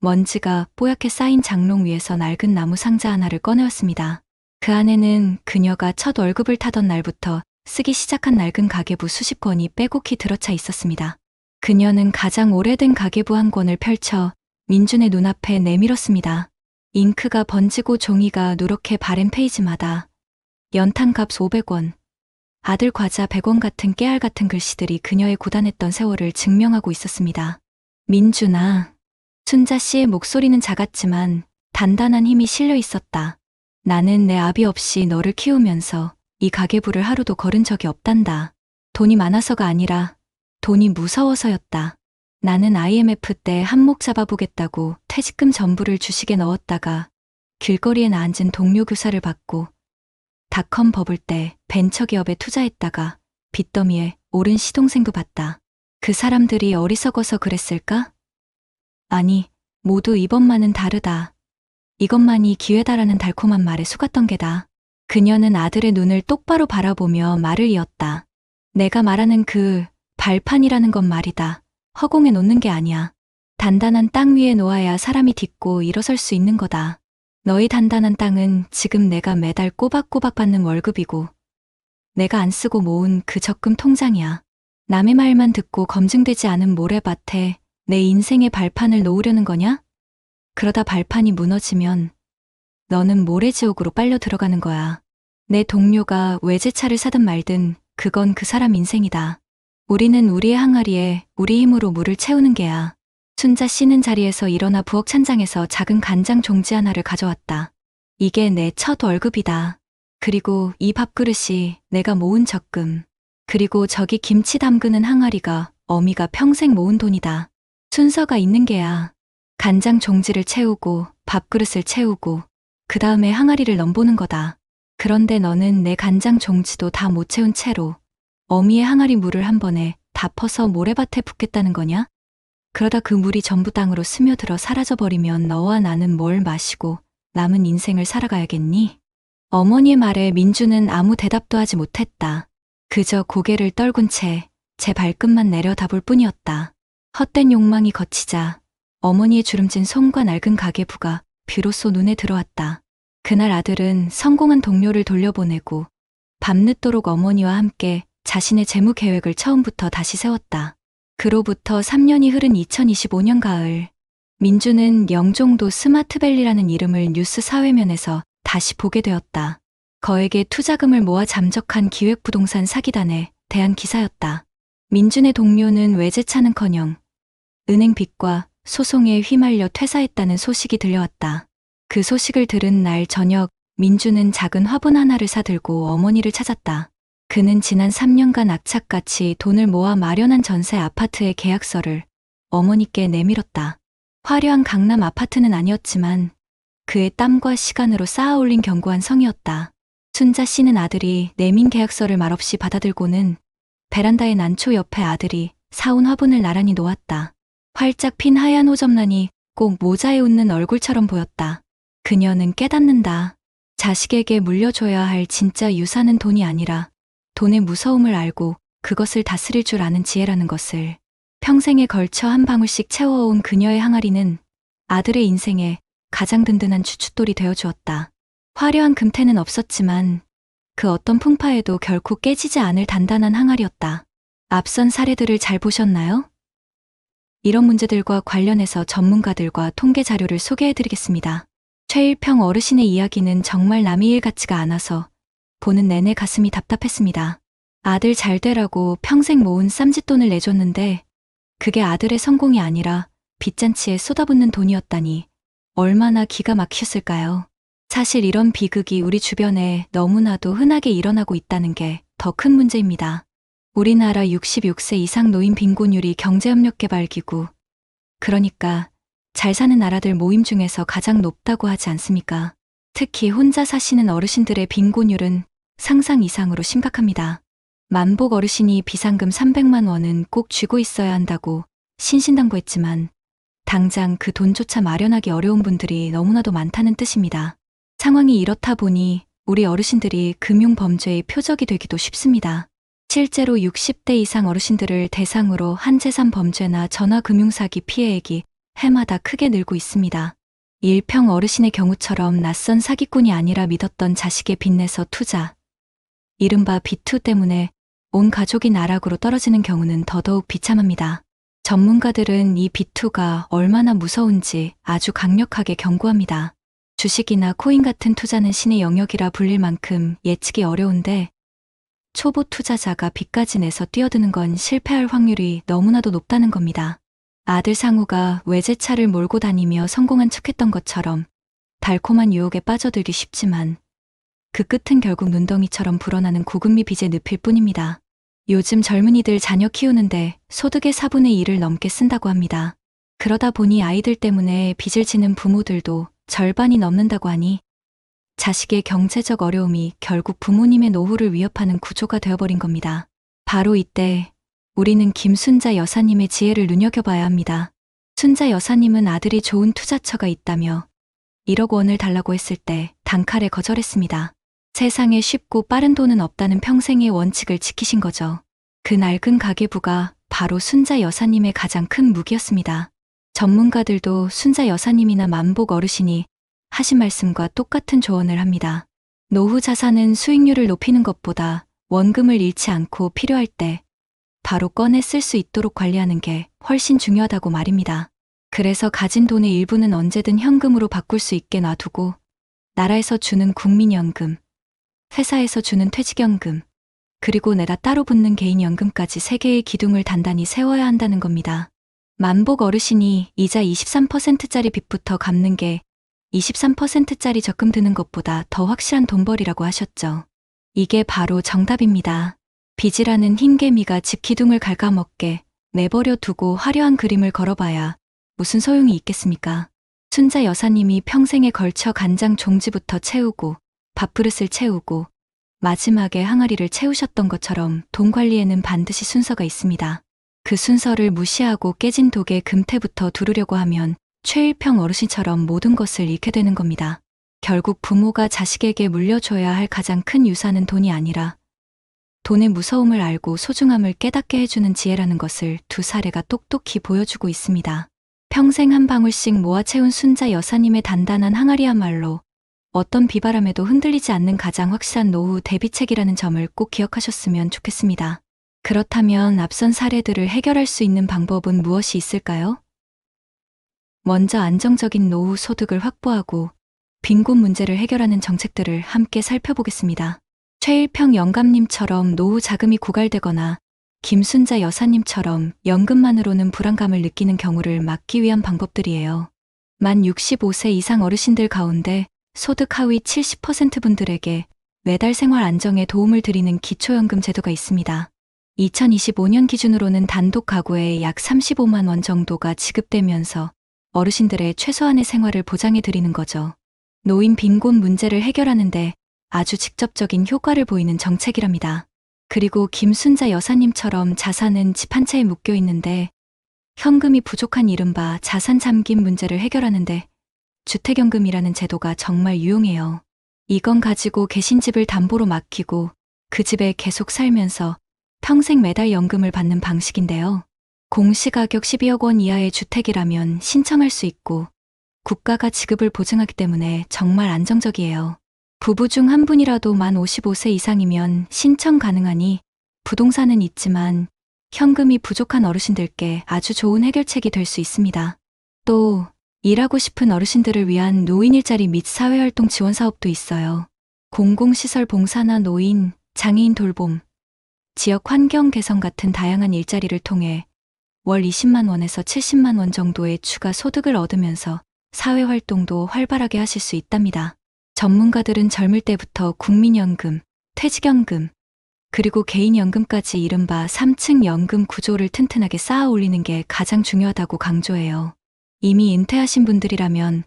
먼지가 뽀얗게 쌓인 장롱 위에서 낡은 나무 상자 하나를 꺼내왔습니다. 그 안에는 그녀가 첫 월급을 타던 날부터 쓰기 시작한 낡은 가계부 수십 권이 빼곡히 들어차 있었습니다. 그녀는 가장 오래된 가계부 한 권을 펼쳐 민준의 눈앞에 내밀었습니다. 잉크가 번지고 종이가 누렇게 바랜 페이지마다 연탄값 500원, 아들 과자 100원 같은 깨알 같은 글씨들이 그녀의 고단했던 세월을 증명하고 있었습니다. 민준아. 순자 씨의 목소리는 작았지만 단단한 힘이 실려 있었다. 나는 내 아비 없이 너를 키우면서 이 가계부를 하루도 걸은 적이 없단다. 돈이 많아서가 아니라 돈이 무서워서였다. 나는 IMF 때 한몫 잡아보겠다고 퇴직금 전부를 주식에 넣었다가 길거리에 앉은 동료 교사를 받고 닷컴 버블 때 벤처기업에 투자했다가 빚더미에 오른 시동생도 봤다. 그 사람들이 어리석어서 그랬을까? 아니, 모두 이번만은 다르다. 이것만이 기회다라는 달콤한 말에 속았던 게다. 그녀는 아들의 눈을 똑바로 바라보며 말을 이었다. 내가 말하는 그 발판이라는 건 말이다. 허공에 놓는 게 아니야. 단단한 땅 위에 놓아야 사람이 딛고 일어설 수 있는 거다. 너희 단단한 땅은 지금 내가 매달 꼬박꼬박 받는 월급이고 내가 안 쓰고 모은 그 적금 통장이야. 남의 말만 듣고 검증되지 않은 모래밭에 내 인생의 발판을 놓으려는 거냐? 그러다 발판이 무너지면 너는 모래지옥으로 빨려 들어가는 거야. 내 동료가 외제차를 사든 말든 그건 그 사람 인생이다. 우리는 우리의 항아리에 우리 힘으로 물을 채우는 게야. 순자 씨는 자리에서 일어나 부엌 찬장에서 작은 간장 종지 하나를 가져왔다. 이게 내 첫 월급이다. 그리고 이 밥그릇이 내가 모은 적금. 그리고 저기 김치 담그는 항아리가 어미가 평생 모은 돈이다. 순서가 있는 게야. 간장 종지를 채우고 밥그릇을 채우고 그 다음에 항아리를 넘보는 거다. 그런데 너는 내 간장 종지도 다 못 채운 채로 어미의 항아리 물을 한 번에 다 퍼서 모래밭에 붓겠다는 거냐? 그러다 그 물이 전부 땅으로 스며들어 사라져버리면 너와 나는 뭘 마시고 남은 인생을 살아가야겠니? 어머니의 말에 민주는 아무 대답도 하지 못했다. 그저 고개를 떨군 채 제 발끝만 내려다볼 뿐이었다. 헛된 욕망이 거치자 어머니의 주름진 손과 낡은 가계부가 비로소 눈에 들어왔다. 그날 아들은 성공한 동료를 돌려보내고 밤늦도록 어머니와 함께 자신의 재무 계획을 처음부터 다시 세웠다. 그로부터 3년이 흐른 2025년 가을, 민주는 영종도 스마트밸리라는 이름을 뉴스 사회면에서 다시 보게 되었다. 거액의 투자금을 모아 잠적한 기획부동산 사기단에 대한 기사였다. 민준의 동료는 외제차는커녕 은행 빚과 소송에 휘말려 퇴사했다는 소식이 들려왔다. 그 소식을 들은 날 저녁 민주는 작은 화분 하나를 사들고 어머니를 찾았다. 그는 지난 3년간 악착같이 돈을 모아 마련한 전세 아파트의 계약서를 어머니께 내밀었다. 화려한 강남 아파트는 아니었지만 그의 땀과 시간으로 쌓아 올린 견고한 성이었다. 순자 씨는 아들이 내민 계약서를 말없이 받아들고는 베란다의 난초 옆에 아들이 사온 화분을 나란히 놓았다. 활짝 핀 하얀 호접란이 꼭 모자에 웃는 얼굴처럼 보였다. 그녀는 깨닫는다. 자식에게 물려줘야 할 진짜 유산은 돈이 아니라 돈의 무서움을 알고 그것을 다스릴 줄 아는 지혜라는 것을. 평생에 걸쳐 한 방울씩 채워온 그녀의 항아리는 아들의 인생에 가장 든든한 주춧돌이 되어주었다. 화려한 금태는 없었지만 그 어떤 풍파에도 결코 깨지지 않을 단단한 항아리였다. 앞선 사례들을 잘 보셨나요? 이런 문제들과 관련해서 전문가들과 통계 자료를 소개해드리겠습니다. 최일평 어르신의 이야기는 정말 남의 일 같지가 않아서 보는 내내 가슴이 답답했습니다. 아들 잘 되라고 평생 모은 쌈짓돈을 내줬는데 그게 아들의 성공이 아니라 빚잔치에 쏟아붓는 돈이었다니 얼마나 기가 막혔을까요? 사실 이런 비극이 우리 주변에 너무나도 흔하게 일어나고 있다는 게 더 큰 문제입니다. 우리나라 66세 이상 노인 빈곤율이 경제협력개발기구, 그러니까 잘 사는 나라들 모임 중에서 가장 높다고 하지 않습니까? 특히 혼자 사시는 어르신들의 빈곤율은 상상 이상으로 심각합니다. 만복 어르신이 비상금 300만 원은 꼭 쥐고 있어야 한다고 신신당부했지만 당장 그 돈조차 마련하기 어려운 분들이 너무나도 많다는 뜻입니다. 상황이 이렇다 보니 우리 어르신들이 금융범죄의 표적이 되기도 쉽습니다. 실제로 60대 이상 어르신들을 대상으로 한재산 범죄나 전화금융사기 피해액이 해마다 크게 늘고 있습니다. 일평 어르신의 경우처럼 낯선 사기꾼이 아니라 믿었던 자식의 빚내서 투자, 이른바 B2 때문에 온 가족이 나락으로 떨어지는 경우는 더더욱 비참합니다. 전문가들은 이 B2가 얼마나 무서운지 아주 강력하게 경고합니다. 주식이나 코인 같은 투자는 신의 영역이라 불릴 만큼 예측이 어려운데 초보 투자자가 빚까지 내서 뛰어드는 건 실패할 확률이 너무나도 높다는 겁니다. 아들 상우가 외제차를 몰고 다니며 성공한 척했던 것처럼 달콤한 유혹에 빠져들기 쉽지만 그 끝은 결국 눈덩이처럼 불어나는 고금리 빚의 늪일 뿐입니다. 요즘 젊은이들 자녀 키우는데 소득의 4분의 1을 넘게 쓴다고 합니다. 그러다 보니 아이들 때문에 빚을 지는 부모들도 절반이 넘는다고 하니 자식의 경제적 어려움이 결국 부모님의 노후를 위협하는 구조가 되어버린 겁니다. 바로 이때 우리는 김순자 여사님의 지혜를 눈여겨봐야 합니다. 순자 여사님은 아들이 좋은 투자처가 있다며 1억 원을 달라고 했을 때 단칼에 거절했습니다. 세상에 쉽고 빠른 돈은 없다는 평생의 원칙을 지키신 거죠. 그 낡은 가계부가 바로 순자 여사님의 가장 큰 무기였습니다. 전문가들도 순자 여사님이나 만복 어르신이 하신 말씀과 똑같은 조언을 합니다. 노후 자산은 수익률을 높이는 것보다 원금을 잃지 않고 필요할 때 바로 꺼내 쓸 수 있도록 관리하는 게 훨씬 중요하다고 말입니다. 그래서 가진 돈의 일부는 언제든 현금으로 바꿀 수 있게 놔두고 나라에서 주는 국민연금, 회사에서 주는 퇴직연금, 그리고 내다 따로 붙는 개인연금까지 3개의 기둥을 단단히 세워야 한다는 겁니다. 만복 어르신이 이자 23%짜리 빚부터 갚는 게 23%짜리 적금 드는 것보다 더 확실한 돈벌이라고 하셨죠. 이게 바로 정답입니다. 빚이라는 흰개미가 집 기둥을 갉아먹게 내버려 두고 화려한 그림을 걸어봐야 무슨 소용이 있겠습니까? 순자 여사님이 평생에 걸쳐 간장 종지부터 채우고 밥그릇을 채우고 마지막에 항아리를 채우셨던 것처럼 돈 관리에는 반드시 순서가 있습니다. 그 순서를 무시하고 깨진 독에 금태부터 두르려고 하면 최일평 어르신처럼 모든 것을 잃게 되는 겁니다. 결국 부모가 자식에게 물려줘야 할 가장 큰 유산은 돈이 아니라 돈의 무서움을 알고 소중함을 깨닫게 해주는 지혜라는 것을 두 사례가 똑똑히 보여주고 있습니다. 평생 한 방울씩 모아 채운 순자 여사님의 단단한 항아리야말로 어떤 비바람에도 흔들리지 않는 가장 확실한 노후 대비책이라는 점을 꼭 기억하셨으면 좋겠습니다. 그렇다면 앞선 사례들을 해결할 수 있는 방법은 무엇이 있을까요? 먼저 안정적인 노후 소득을 확보하고 빈곤 문제를 해결하는 정책들을 함께 살펴보겠습니다. 최일평 영감님처럼 노후 자금이 고갈되거나 김순자 여사님처럼 연금만으로는 불안감을 느끼는 경우를 막기 위한 방법들이에요. 만 65세 이상 어르신들 가운데 소득 하위 70% 분들에게 매달 생활 안정에 도움을 드리는 기초연금 제도가 있습니다. 2025년 기준으로는 단독 가구에 약 35만 원 정도가 지급되면서 어르신들의 최소한의 생활을 보장해 드리는 거죠. 노인 빈곤 문제를 해결하는데 아주 직접적인 효과를 보이는 정책이랍니다. 그리고 김순자 여사님처럼 자산은 집 한 채에 묶여 있는데 현금이 부족한 이른바 자산 잠김 문제를 해결하는데 주택연금이라는 제도가 정말 유용해요. 이건 가지고 계신 집을 담보로 맡기고 그 집에 계속 살면서 평생 매달 연금을 받는 방식인데요. 공시가격 12억 원 이하의 주택이라면 신청할 수 있고 국가가 지급을 보증하기 때문에 정말 안정적이에요. 부부 중 한 분이라도 만 55세 이상이면 신청 가능하니 부동산은 있지만 현금이 부족한 어르신들께 아주 좋은 해결책이 될 수 있습니다. 또 일하고 싶은 어르신들을 위한 노인 일자리 및 사회활동 지원 사업도 있어요. 공공시설 봉사나 노인, 장애인 돌봄, 지역 환경 개선 같은 다양한 일자리를 통해 월 20만 원에서 70만 원 정도의 추가 소득을 얻으면서 사회활동도 활발하게 하실 수 있답니다. 전문가들은 젊을 때부터 국민연금, 퇴직연금, 그리고 개인연금까지 이른바 3층 연금 구조를 튼튼하게 쌓아 올리는 게 가장 중요하다고 강조해요. 이미 은퇴하신 분들이라면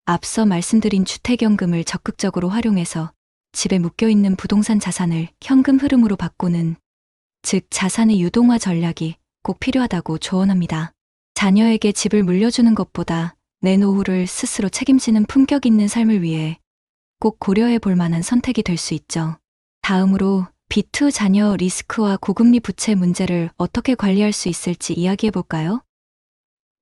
앞서 말씀드린 주택연금을 적극적으로 활용해서 집에 묶여있는 부동산 자산을 현금 흐름으로 바꾸는, 즉 자산의 유동화 전략이 꼭 필요하다고 조언합니다. 자녀에게 집을 물려주는 것보다 내 노후를 스스로 책임지는 품격 있는 삶을 위해 꼭 고려해 볼 만한 선택이 될 수 있죠. 다음으로 B2 자녀 리스크와 고금리 부채 문제를 어떻게 관리할 수 있을지 이야기해 볼까요?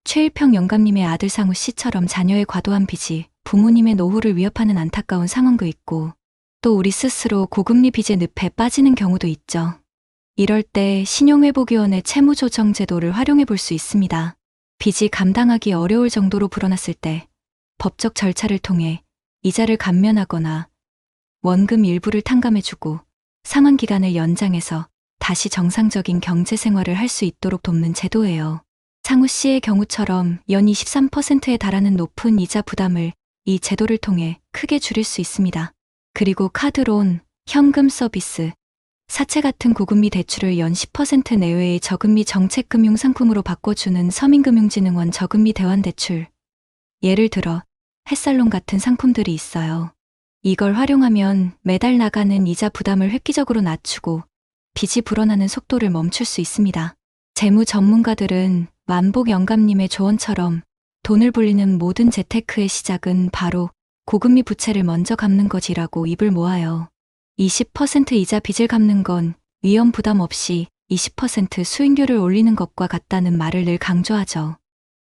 최일평 영감님의 아들 상우 씨처럼 자녀의 과도한 빚이 부모님의 노후를 위협하는 안타까운 상황도 있고, 또 우리 스스로 고금리 빚의 늪에 빠지는 경우도 있죠. 이럴 때 신용회복위원회 채무조정제도를 활용해 볼 수 있습니다. 빚이 감당하기 어려울 정도로 불어났을 때 법적 절차를 통해 이자를 감면하거나 원금 일부를 탕감해주고 상환 기간을 연장해서 다시 정상적인 경제 생활을 할 수 있도록 돕는 제도예요. 상우 씨의 경우처럼 연 23%에 달하는 높은 이자 부담을 이 제도를 통해 크게 줄일 수 있습니다. 그리고 카드론, 현금 서비스, 사채 같은 고금리 대출을 연 10% 내외의 저금리 정책금융 상품으로 바꿔주는 서민금융진흥원 저금리 대환대출. 예를 들어 햇살론 같은 상품들이 있어요. 이걸 활용하면 매달 나가는 이자 부담을 획기적으로 낮추고 빚이 불어나는 속도를 멈출 수 있습니다. 재무 전문가들은 만복 영감님의 조언처럼 돈을 불리는 모든 재테크의 시작은 바로 고금리 부채를 먼저 갚는 것이라고 입을 모아요. 20% 이자 빚을 갚는 건 위험 부담 없이 20% 수익률을 올리는 것과 같다는 말을 늘 강조하죠.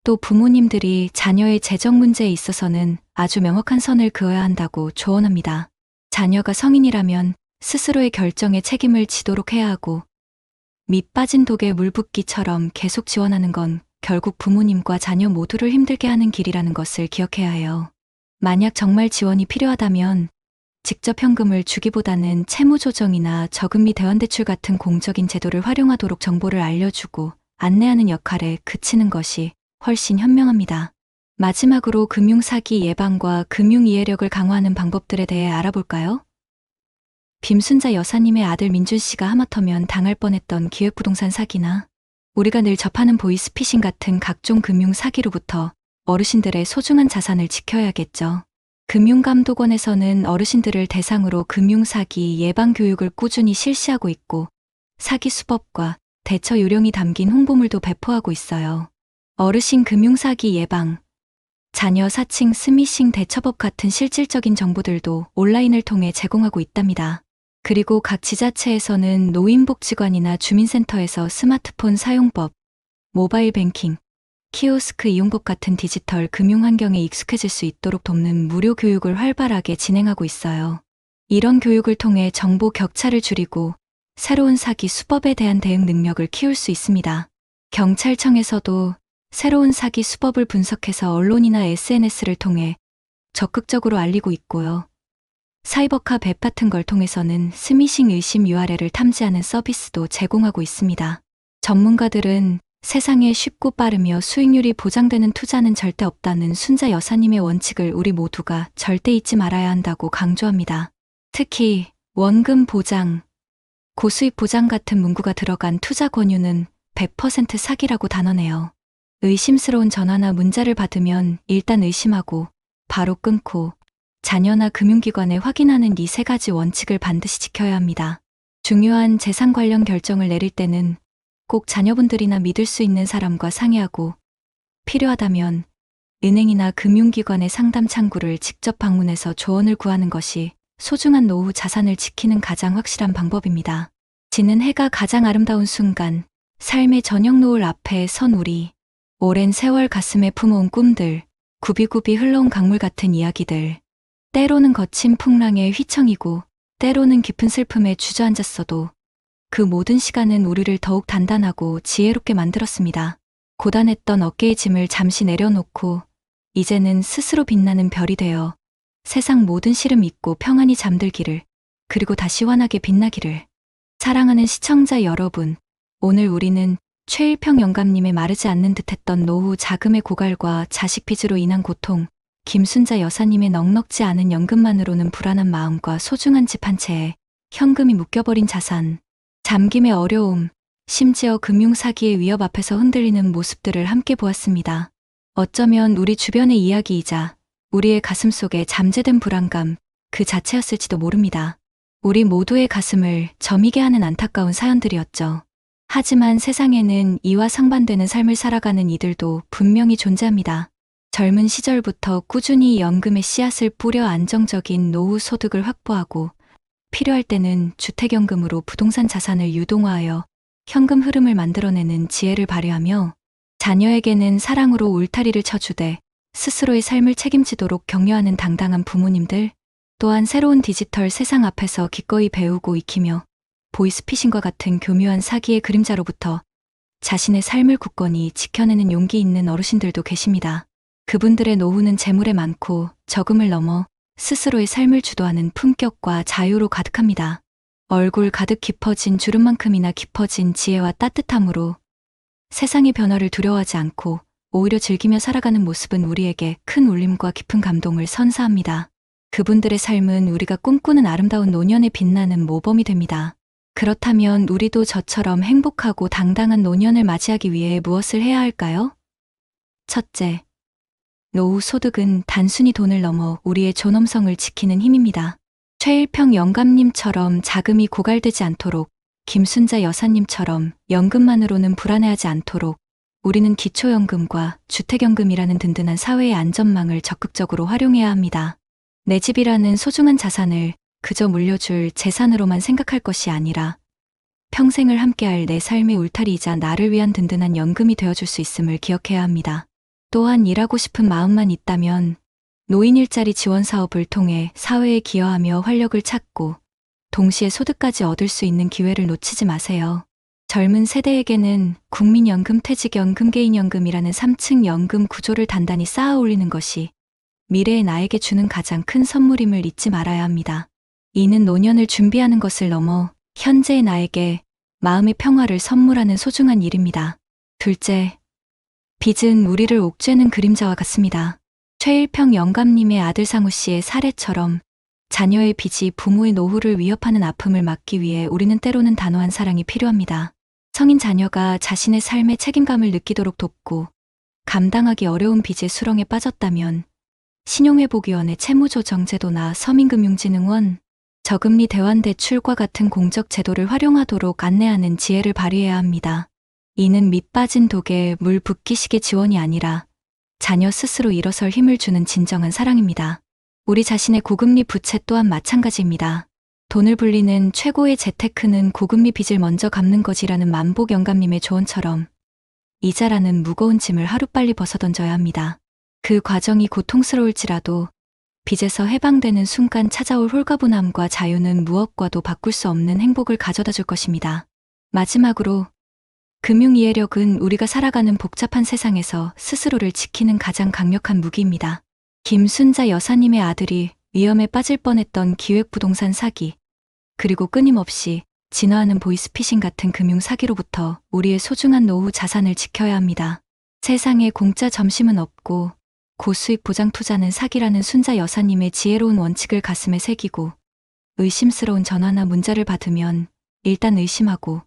또 부모님들이 자녀의 재정 문제에 있어서는 아주 명확한 선을 그어야 한다고 조언합니다. 자녀가 성인이라면 스스로의 결정에 책임을 지도록 해야 하고, 밑 빠진 독에 물 붓기처럼 계속 지원하는 건 결국 부모님과 자녀 모두를 힘들게 하는 길이라는 것을 기억해야 해요. 만약 정말 지원이 필요하다면 직접 현금을 주기보다는 채무조정이나 저금리 대환대출 같은 공적인 제도를 활용하도록 정보를 알려주고 안내하는 역할에 그치는 것이 훨씬 현명합니다. 마지막으로 금융사기 예방과 금융이해력을 강화하는 방법들에 대해 알아볼까요? 빔순자 여사님의 아들 민준 씨가 하마터면 당할 뻔했던 기획부동산 사기나 우리가 늘 접하는 보이스피싱 같은 각종 금융 사기로부터 어르신들의 소중한 자산을 지켜야겠죠. 금융감독원에서는 어르신들을 대상으로 금융사기 예방 교육을 꾸준히 실시하고 있고, 사기 수법과 대처 요령이 담긴 홍보물도 배포하고 있어요. 어르신 금융사기 예방, 자녀 사칭 스미싱 대처법 같은 실질적인 정보들도 온라인을 통해 제공하고 있답니다. 그리고 각 지자체에서는 노인복지관이나 주민센터에서 스마트폰 사용법, 모바일 뱅킹, 키오스크 이용법 같은 디지털 금융 환경에 익숙해질 수 있도록 돕는 무료 교육을 활발하게 진행하고 있어요. 이런 교육을 통해 정보 격차를 줄이고 새로운 사기 수법에 대한 대응 능력을 키울 수 있습니다. 경찰청에서도 새로운 사기 수법을 분석해서 언론이나 SNS를 통해 적극적으로 알리고 있고요. 사이버카 앱 같은 걸 통해서는 스미싱 의심 URL을 탐지하는 서비스도 제공하고 있습니다. 전문가들은 세상에 쉽고 빠르며 수익률이 보장되는 투자는 절대 없다는 순자 여사님의 원칙을 우리 모두가 절대 잊지 말아야 한다고 강조합니다. 특히 원금 보장, 고수익 보장 같은 문구가 들어간 투자 권유는 100% 사기라고 단언해요. 의심스러운 전화나 문자를 받으면 일단 의심하고 바로 끊고 자녀나 금융기관에 확인하는 이 세 가지 원칙을 반드시 지켜야 합니다. 중요한 재산 관련 결정을 내릴 때는 꼭 자녀분들이나 믿을 수 있는 사람과 상의하고 필요하다면 은행이나 금융기관의 상담 창구를 직접 방문해서 조언을 구하는 것이 소중한 노후 자산을 지키는 가장 확실한 방법입니다. 지는 해가 가장 아름다운 순간, 삶의 저녁 노을 앞에 선 우리, 오랜 세월 가슴에 품어온 꿈들, 굽이굽이 흘러온 강물 같은 이야기들, 때로는 거친 풍랑의 휘청이고 때로는 깊은 슬픔에 주저앉았어도 그 모든 시간은 우리를 더욱 단단하고 지혜롭게 만들었습니다. 고단했던 어깨의 짐을 잠시 내려놓고 이제는 스스로 빛나는 별이 되어 세상 모든 시름 잊고 평안히 잠들기를, 그리고 다시 환하게 빛나기를. 사랑하는 시청자 여러분, 오늘 우리는 최일평 영감님의 마르지 않는 듯했던 노후 자금의 고갈과 자식 빚으로 인한 고통, 김순자 여사님의 넉넉지 않은 연금만으로는 불안한 마음과 소중한 집 한 채에 현금이 묶여버린 자산, 잠김의 어려움, 심지어 금융사기의 위협 앞에서 흔들리는 모습들을 함께 보았습니다. 어쩌면 우리 주변의 이야기이자 우리의 가슴 속에 잠재된 불안감 그 자체였을지도 모릅니다. 우리 모두의 가슴을 저미게 하는 안타까운 사연들이었죠. 하지만 세상에는 이와 상반되는 삶을 살아가는 이들도 분명히 존재합니다. 젊은 시절부터 꾸준히 연금의 씨앗을 뿌려 안정적인 노후 소득을 확보하고 필요할 때는 주택연금으로 부동산 자산을 유동화하여 현금 흐름을 만들어내는 지혜를 발휘하며 자녀에게는 사랑으로 울타리를 쳐주되 스스로의 삶을 책임지도록 격려하는 당당한 부모님들, 또한 새로운 디지털 세상 앞에서 기꺼이 배우고 익히며 보이스피싱과 같은 교묘한 사기의 그림자로부터 자신의 삶을 굳건히 지켜내는 용기 있는 어르신들도 계십니다. 그분들의 노후는 재물에 많고 적음을 넘어 스스로의 삶을 주도하는 품격과 자유로 가득합니다. 얼굴 가득 깊어진 주름만큼이나 깊어진 지혜와 따뜻함으로 세상의 변화를 두려워하지 않고 오히려 즐기며 살아가는 모습은 우리에게 큰 울림과 깊은 감동을 선사합니다. 그분들의 삶은 우리가 꿈꾸는 아름다운 노년에 빛나는 모범이 됩니다. 그렇다면 우리도 저처럼 행복하고 당당한 노년을 맞이하기 위해 무엇을 해야 할까요? 첫째, 노후 소득은 단순히 돈을 넘어 우리의 존엄성을 지키는 힘입니다. 최일평 영감님처럼 자금이 고갈되지 않도록, 김순자 여사님처럼 연금만으로는 불안해하지 않도록 우리는 기초연금과 주택연금이라는 든든한 사회의 안전망을 적극적으로 활용해야 합니다. 내 집이라는 소중한 자산을 그저 물려줄 재산으로만 생각할 것이 아니라 평생을 함께할 내 삶의 울타리이자 나를 위한 든든한 연금이 되어줄 수 있음을 기억해야 합니다. 또한 일하고 싶은 마음만 있다면 노인 일자리 지원 사업을 통해 사회에 기여하며 활력을 찾고 동시에 소득까지 얻을 수 있는 기회를 놓치지 마세요. 젊은 세대에게는 국민연금, 퇴직연금, 개인연금이라는 3층 연금 구조를 단단히 쌓아 올리는 것이 미래의 나에게 주는 가장 큰 선물임을 잊지 말아야 합니다. 이는 노년을 준비하는 것을 넘어 현재의 나에게 마음의 평화를 선물하는 소중한 일입니다. 둘째, 빚은 우리를 옥죄는 그림자와 같습니다. 최일평 영감님의 아들 상우 씨의 사례처럼 자녀의 빚이 부모의 노후를 위협하는 아픔을 막기 위해 우리는 때로는 단호한 사랑이 필요합니다. 성인 자녀가 자신의 삶의 책임감을 느끼도록 돕고 감당하기 어려운 빚의 수렁에 빠졌다면 신용회복위원회 채무조정제도나 서민금융진흥원, 저금리 대환대출과 같은 공적 제도를 활용하도록 안내하는 지혜를 발휘해야 합니다. 이는 밑 빠진 독에 물 붓기식의 지원이 아니라 자녀 스스로 일어설 힘을 주는 진정한 사랑입니다. 우리 자신의 고금리 부채 또한 마찬가지입니다. 돈을 불리는 최고의 재테크는 고금리 빚을 먼저 갚는 것이라는 만복 영감님의 조언처럼 이자라는 무거운 짐을 하루빨리 벗어던져야 합니다. 그 과정이 고통스러울지라도 빚에서 해방되는 순간 찾아올 홀가분함과 자유는 무엇과도 바꿀 수 없는 행복을 가져다 줄 것입니다. 마지막으로 금융이해력은 우리가 살아가는 복잡한 세상에서 스스로를 지키는 가장 강력한 무기입니다. 김순자 여사님의 아들이 위험에 빠질 뻔했던 기획부동산 사기, 그리고 끊임없이 진화하는 보이스피싱 같은 금융 사기로부터 우리의 소중한 노후 자산을 지켜야 합니다. 세상에 공짜 점심은 없고 고수익 보장 투자는 사기라는 순자 여사님의 지혜로운 원칙을 가슴에 새기고 의심스러운 전화나 문자를 받으면 일단 의심하고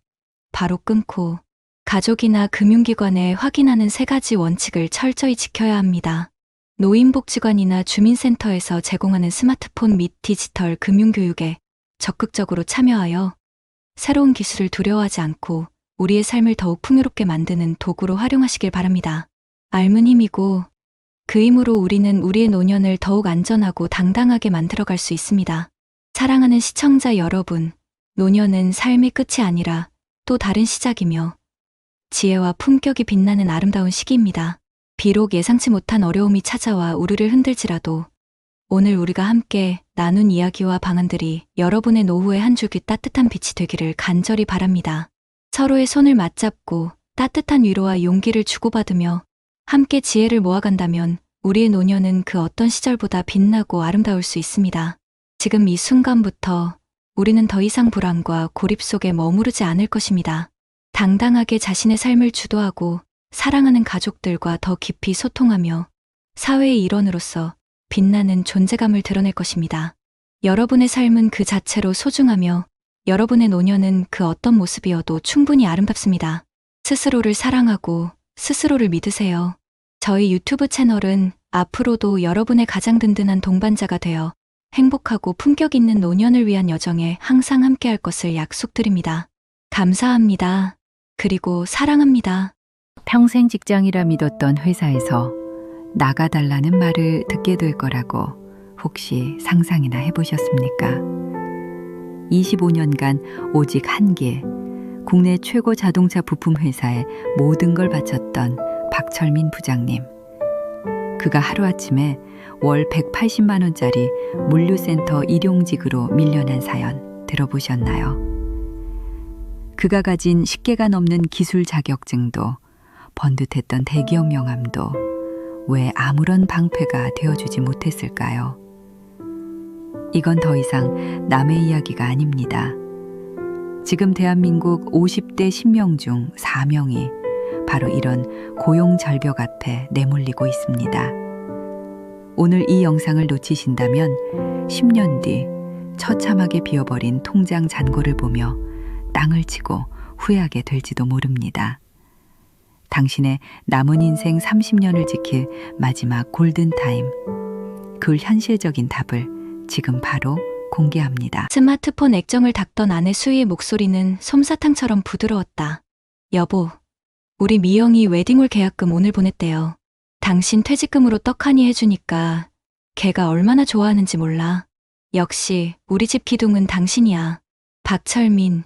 바로 끊고 가족이나 금융기관에 확인하는 3가지 원칙을 철저히 지켜야 합니다. 노인복지관이나 주민센터에서 제공하는 스마트폰 및 디지털 금융교육에 적극적으로 참여하여 새로운 기술을 두려워하지 않고 우리의 삶을 더욱 풍요롭게 만드는 도구로 활용하시길 바랍니다. 알문 힘이고 그 힘으로 우리는 우리의 노년을 더욱 안전하고 당당하게 만들어갈 수 있습니다. 사랑하는 시청자 여러분, 노년은 삶의 끝이 아니라 또 다른 시작이며 지혜와 품격이 빛나는 아름다운 시기입니다. 비록 예상치 못한 어려움이 찾아와 우리를 흔들지라도 오늘 우리가 함께 나눈 이야기와 방안들이 여러분의 노후의 한 줄기 따뜻한 빛이 되기를 간절히 바랍니다. 서로의 손을 맞잡고 따뜻한 위로와 용기를 주고받으며 함께 지혜를 모아간다면 우리의 노년은 그 어떤 시절보다 빛나고 아름다울 수 있습니다. 지금 이 순간부터 우리는 더 이상 불안과 고립 속에 머무르지 않을 것입니다. 당당하게 자신의 삶을 주도하고 사랑하는 가족들과 더 깊이 소통하며 사회의 일원으로서 빛나는 존재감을 드러낼 것입니다. 여러분의 삶은 그 자체로 소중하며 여러분의 노년은 그 어떤 모습이어도 충분히 아름답습니다. 스스로를 사랑하고 스스로를 믿으세요. 저희 유튜브 채널은 앞으로도 여러분의 가장 든든한 동반자가 되어 행복하고 품격 있는 노년을 위한 여정에 항상 함께할 것을 약속드립니다. 감사합니다. 그리고 사랑합니다. 평생 직장이라 믿었던 회사에서 나가달라는 말을 듣게 될 거라고 혹시 상상이나 해보셨습니까? 25년간 오직 한 개, 국내 최고 자동차 부품 회사에 모든 걸 바쳤던 박철민 부장님. 그가 하루아침에 월 180만 원짜리 물류센터 일용직으로 밀려난 사연 들어보셨나요? 그가 가진 10개가 넘는 기술 자격증도 번듯했던 대기업 명함도 왜 아무런 방패가 되어주지 못했을까요? 이건 더 이상 남의 이야기가 아닙니다. 지금 대한민국 50대 10명 중 4명이 바로 이런 고용 절벽 앞에 내몰리고 있습니다. 오늘 이 영상을 놓치신다면 10년 뒤 처참하게 비어버린 통장 잔고를 보며 땅을 치고 후회하게 될지도 모릅니다. 당신의 남은 인생 30년을 지킬 마지막 골든타임. 그 현실적인 답을 지금 바로 공개합니다. 스마트폰 액정을 닦던 아내 수희의 목소리는 솜사탕처럼 부드러웠다. 여보, 우리 미영이 웨딩홀 계약금 오늘 보냈대요. 당신 퇴직금으로 떡하니 해주니까 걔가 얼마나 좋아하는지 몰라. 역시 우리 집 기둥은 당신이야. 박철민,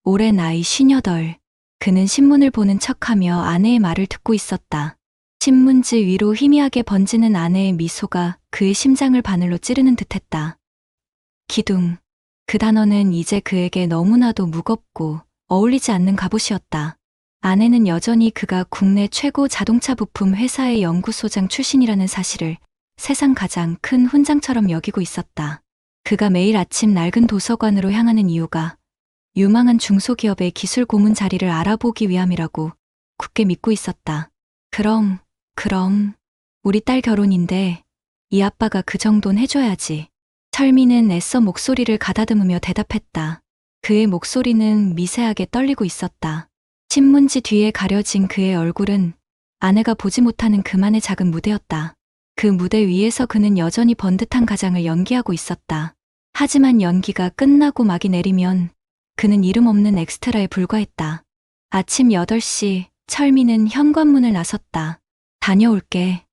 올해 나이 58. 그는 신문을 보는 척하며 아내의 말을 듣고 있었다. 신문지 위로 희미하게 번지는 아내의 미소가 그의 심장을 바늘로 찌르는 듯했다. 기둥. 그 단어는 이제 그에게 너무나도 무겁고 어울리지 않는 갑옷이었다. 아내는 여전히 그가 국내 최고 자동차 부품 회사의 연구소장 출신이라는 사실을 세상 가장 큰 훈장처럼 여기고 있었다. 그가 매일 아침 낡은 도서관으로 향하는 이유가 유망한 중소기업의 기술 고문 자리를 알아보기 위함이라고 굳게 믿고 있었다. 그럼 우리 딸 결혼인데 이 아빠가 그 정도는 해줘야지. 철민은 애써 목소리를 가다듬으며 대답했다. 그의 목소리는 미세하게 떨리고 있었다. 신문지 뒤에 가려진 그의 얼굴은 아내가 보지 못하는 그만의 작은 무대였다. 그 무대 위에서 그는 여전히 번듯한 가장을 연기하고 있었다. 하지만 연기가 끝나고 막이 내리면 그는 이름 없는 엑스트라에 불과했다. 아침 8시 철민은 현관문을 나섰다. 다녀올게.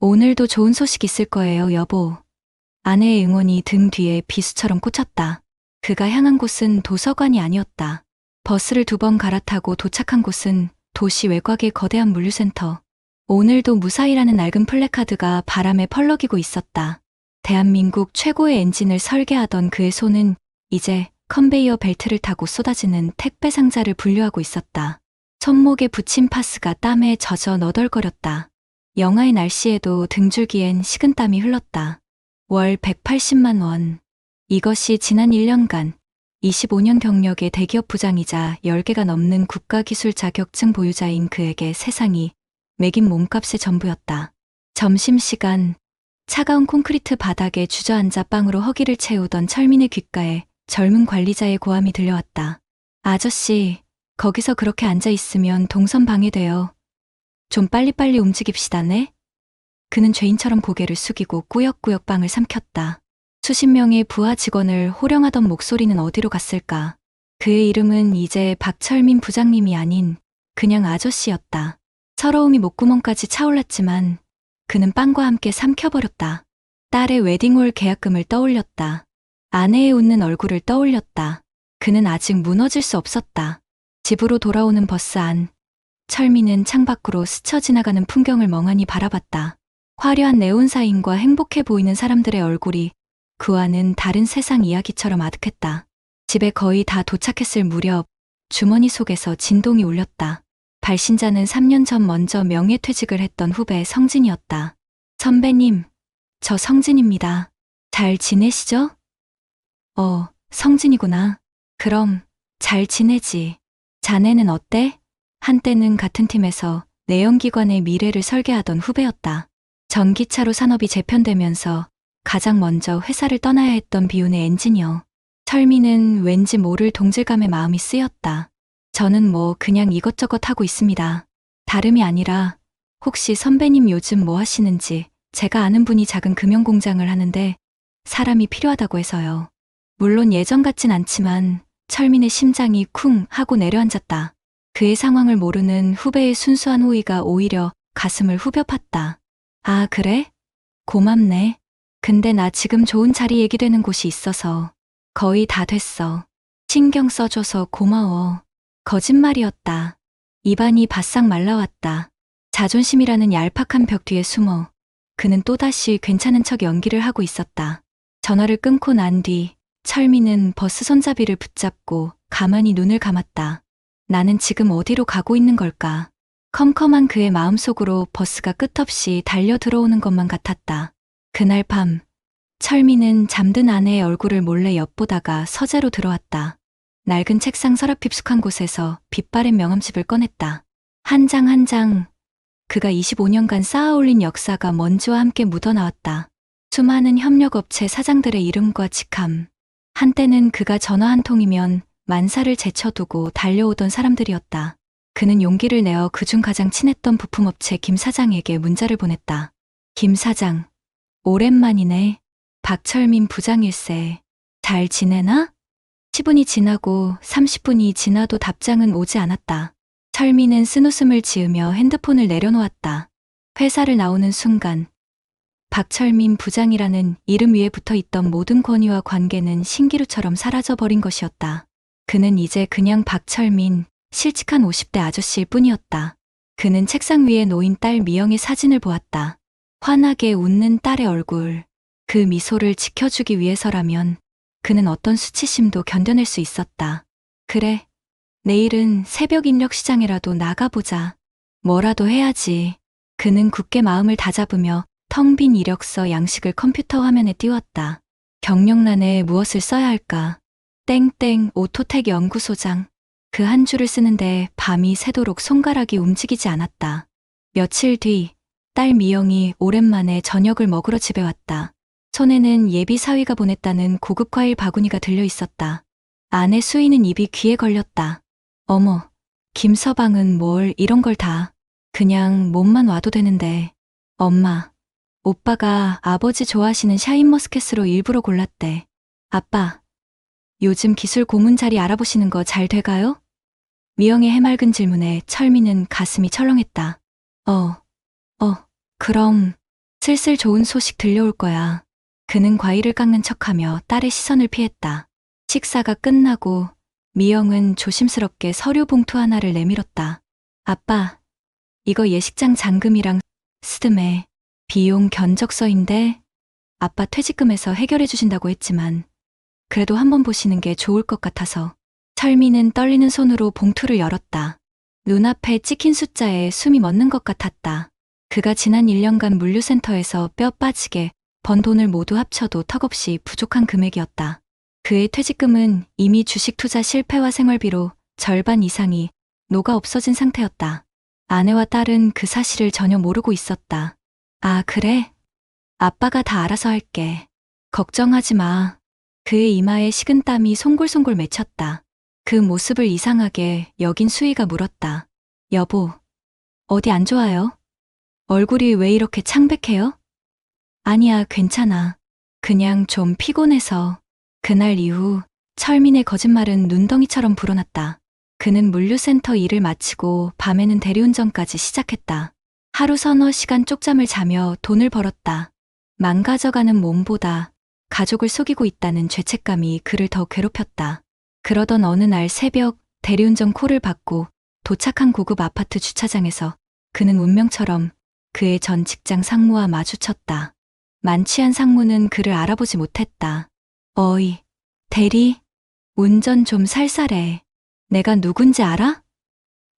오늘도 좋은 소식 있을 거예요, 여보. 아내의 응원이 등 뒤에 비수처럼 꽂혔다. 그가 향한 곳은 도서관이 아니었다. 버스를 2번 갈아타고 도착한 곳은 도시 외곽의 거대한 물류센터. 오늘도 무사히라는 낡은 플래카드가 바람에 펄럭이고 있었다. 대한민국 최고의 엔진을 설계하던 그의 손은 이제 컨베이어 벨트를 타고 쏟아지는 택배 상자를 분류하고 있었다. 손목에 붙인 파스가 땀에 젖어 너덜거렸다. 영하의 날씨에도 등줄기엔 식은땀이 흘렀다. 월 180만 원. 이것이 지난 1년간 25년 경력의 대기업 부장이자 10개가 넘는 국가기술 자격증 보유자인 그에게 세상이 매긴 몸값의 전부였다. 점심시간, 차가운 콘크리트 바닥에 주저앉아 빵으로 허기를 채우던 철민의 귓가에 젊은 관리자의 고함이 들려왔다. 아저씨, 거기서 그렇게 앉아있으면 동선 방해돼요. 좀 빨리빨리 움직입시다, 네? 그는 죄인처럼 고개를 숙이고 꾸역꾸역 빵을 삼켰다. 수십 명의 부하 직원을 호령하던 목소리는 어디로 갔을까? 그의 이름은 이제 박철민 부장님이 아닌 그냥 아저씨였다. 서러움이 목구멍까지 차올랐지만 그는 빵과 함께 삼켜버렸다. 딸의 웨딩홀 계약금을 떠올렸다. 아내의 웃는 얼굴을 떠올렸다. 그는 아직 무너질 수 없었다. 집으로 돌아오는 버스 안. 철민은 창밖으로 스쳐 지나가는 풍경을 멍하니 바라봤다. 화려한 네온사인과 행복해 보이는 사람들의 얼굴이 그와는 다른 세상 이야기처럼 아득했다. 집에 거의 다 도착했을 무렵 주머니 속에서 진동이 울렸다. 발신자는 3년 전 먼저 명예퇴직을 했던 후배 성진이었다. 선배님, 저 성진입니다. 잘 지내시죠? 성진이구나. 그럼 잘 지내지. 자네는 어때? 한때는 같은 팀에서 내연기관의 미래를 설계하던 후배였다. 전기차로 산업이 재편되면서 가장 먼저 회사를 떠나야 했던 비운의 엔지니어. 철민은 왠지 모를 동질감에 마음이 쓰였다. 저는 그냥 이것저것 하고 있습니다. 다름이 아니라 혹시 선배님 요즘 뭐 하시는지 제가 아는 분이 작은 금연공장을 하는데 사람이 필요하다고 해서요. 물론 예전 같진 않지만 철민의 심장이 쿵 하고 내려앉았다. 그의 상황을 모르는 후배의 순수한 호의가 오히려 가슴을 후벼 팠다. 아, 그래? 고맙네. 근데 나 지금 좋은 자리 얘기되는 곳이 있어서 거의 다 됐어. 신경 써줘서 고마워. 거짓말이었다. 입안이 바싹 말라왔다. 자존심이라는 얄팍한 벽 뒤에 숨어 그는 또다시 괜찮은 척 연기를 하고 있었다. 전화를 끊고 난 뒤 철민은 버스 손잡이를 붙잡고 가만히 눈을 감았다. 나는 지금 어디로 가고 있는 걸까? 컴컴한 그의 마음속으로 버스가 끝없이 달려 들어오는 것만 같았다. 그날 밤 철민은 잠든 아내의 얼굴을 몰래 엿보다가 서재로 들어왔다. 낡은 책상 서랍 깊숙한 곳에서 빛바랜 명함집을 꺼냈다. 한 장 한 장 그가 25년간 쌓아올린 역사가 먼지와 함께 묻어나왔다. 수많은 협력업체 사장들의 이름과 직함. 한때는 그가 전화 한 통이면 만사를 제쳐두고 달려오던 사람들이었다. 그는 용기를 내어 그중 가장 친했던 부품업체 김 사장에게 문자를 보냈다. 김 사장, 오랜만이네. 박철민 부장일세. 잘 지내나? 10분이 지나고 30분이 지나도 답장은 오지 않았다. 철민은 쓴웃음을 지으며 핸드폰을 내려놓았다. 회사를 나오는 순간 박철민 부장이라는 이름 위에 붙어있던 모든 권위와 관계는 신기루처럼 사라져버린 것이었다. 그는 이제 그냥 박철민, 실직한 50대 아저씨일 뿐이었다. 그는 책상 위에 놓인 딸 미영의 사진을 보았다. 환하게 웃는 딸의 얼굴. 그 미소를 지켜주기 위해서라면 그는 어떤 수치심도 견뎌낼 수 있었다. 그래, 내일은 새벽 인력 시장이라도 나가보자. 뭐라도 해야지. 그는 굳게 마음을 다잡으며 텅 빈 이력서 양식을 컴퓨터 화면에 띄웠다. 경력란에 무엇을 써야 할까? 땡땡 오토텍 연구소장. 그 한 줄을 쓰는데 밤이 새도록 손가락이 움직이지 않았다. 며칠 뒤 딸 미영이 오랜만에 저녁을 먹으러 집에 왔다. 손에는 예비 사위가 보냈다는 고급 과일 바구니가 들려 있었다. 아내 수희는 입이 귀에 걸렸다. 어머, 김서방은 뭘 이런 걸 다. 그냥 몸만 와도 되는데. 엄마, 오빠가 아버지 좋아하시는 샤인머스켓으로 일부러 골랐대. 아빠, 요즘 기술 고문 자리 알아보시는 거 잘 돼가요? 미영의 해맑은 질문에 철민은 가슴이 철렁했다. 그럼 슬슬 좋은 소식 들려올 거야. 그는 과일을 깎는 척하며 딸의 시선을 피했다. 식사가 끝나고 미영은 조심스럽게 서류 봉투 하나를 내밀었다. 아빠, 이거 예식장 잔금이랑 스드메 비용 견적서인데 아빠 퇴직금에서 해결해 주신다고 했지만 그래도 한번 보시는 게 좋을 것 같아서. 철민은 떨리는 손으로 봉투를 열었다. 눈앞에 찍힌 숫자에 숨이 멎는 것 같았다. 그가 지난 1년간 물류센터에서 뼈 빠지게 번 돈을 모두 합쳐도 턱없이 부족한 금액이었다. 그의 퇴직금은 이미 주식 투자 실패와 생활비로 절반 이상이 녹아 없어진 상태였다. 아내와 딸은 그 사실을 전혀 모르고 있었다. 아, 그래? 아빠가 다 알아서 할게. 걱정하지 마. 그의 이마에 식은땀이 송골송골 맺혔다. 그 모습을 이상하게 여긴 수희가 물었다. 여보, 어디 안 좋아요? 얼굴이 왜 이렇게 창백해요? 아니야, 괜찮아. 그냥 좀 피곤해서. 그날 이후 철민의 거짓말은 눈덩이처럼 불어났다. 그는 물류센터 일을 마치고 밤에는 대리운전까지 시작했다. 하루 서너 시간 쪽잠을 자며 돈을 벌었다. 망가져가는 몸보다 가족을 속이고 있다는 죄책감이 그를 더 괴롭혔다. 그러던 어느 날 새벽 대리운전 콜을 받고 도착한 고급 아파트 주차장에서 그는 운명처럼 그의 전 직장 상무와 마주쳤다. 만취한 상무는 그를 알아보지 못했다. 어이, 대리, 운전 좀 살살해. 내가 누군지 알아?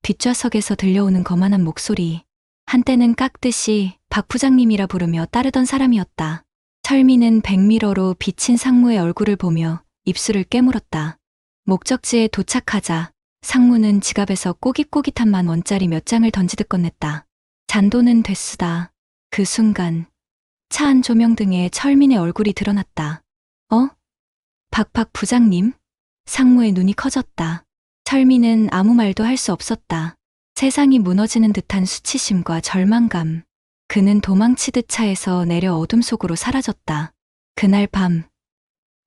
뒷좌석에서 들려오는 거만한 목소리. 한때는 깍듯이 박 부장님이라 부르며 따르던 사람이었다. 철민은 백미러로 비친 상무의 얼굴을 보며 입술을 깨물었다. 목적지에 도착하자 상무는 지갑에서 꼬깃꼬깃한 10,000원짜리 몇 장을 던지듯 건넸다. 잔돈은 됐수다. 그 순간 차 안 조명등에 철민의 얼굴이 드러났다. 박 부장님? 상무의 눈이 커졌다. 철민은 아무 말도 할 수 없었다. 세상이 무너지는 듯한 수치심과 절망감. 그는 도망치듯 차에서 내려 어둠 속으로 사라졌다. 그날 밤,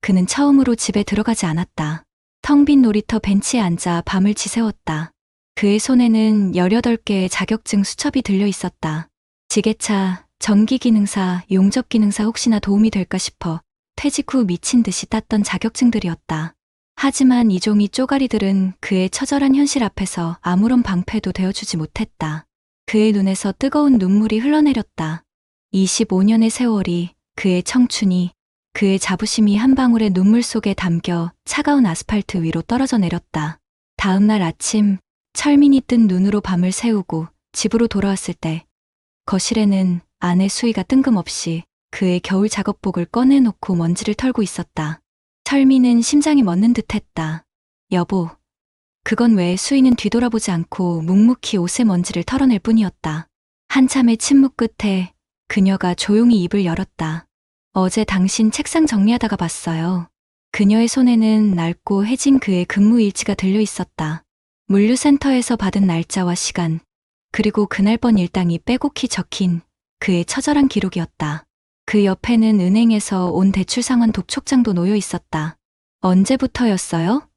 그는 처음으로 집에 들어가지 않았다. 텅 빈 놀이터 벤치에 앉아 밤을 지새웠다. 그의 손에는 18개의 자격증 수첩이 들려 있었다. 지게차, 전기기능사, 용접기능사 혹시나 도움이 될까 싶어 퇴직 후 미친 듯이 땄던 자격증들이었다. 하지만 이 종이 쪼가리들은 그의 처절한 현실 앞에서 아무런 방패도 되어주지 못했다. 그의 눈에서 뜨거운 눈물이 흘러내렸다. 25년의 세월이, 그의 청춘이, 그의 자부심이 한 방울의 눈물 속에 담겨 차가운 아스팔트 위로 떨어져 내렸다. 다음 날 아침, 철민이 뜬 눈으로 밤을 새우고 집으로 돌아왔을 때 거실에는 아내 수희가 뜬금없이 그의 겨울 작업복을 꺼내놓고 먼지를 털고 있었다. 철민은 심장이 멎는 듯했다. 여보. 그건 왜? 수희는 뒤돌아보지 않고 묵묵히 옷의 먼지를 털어낼 뿐이었다. 한참의 침묵 끝에 그녀가 조용히 입을 열었다. 어제 당신 책상 정리하다가 봤어요. 그녀의 손에는 낡고 해진 그의 근무 일지가 들려 있었다. 물류센터에서 받은 날짜와 시간, 그리고 그날 번 일당이 빼곡히 적힌 그의 처절한 기록이었다. 그 옆에는 은행에서 온 대출 상환 독촉장도 놓여 있었다. 언제부터였어요?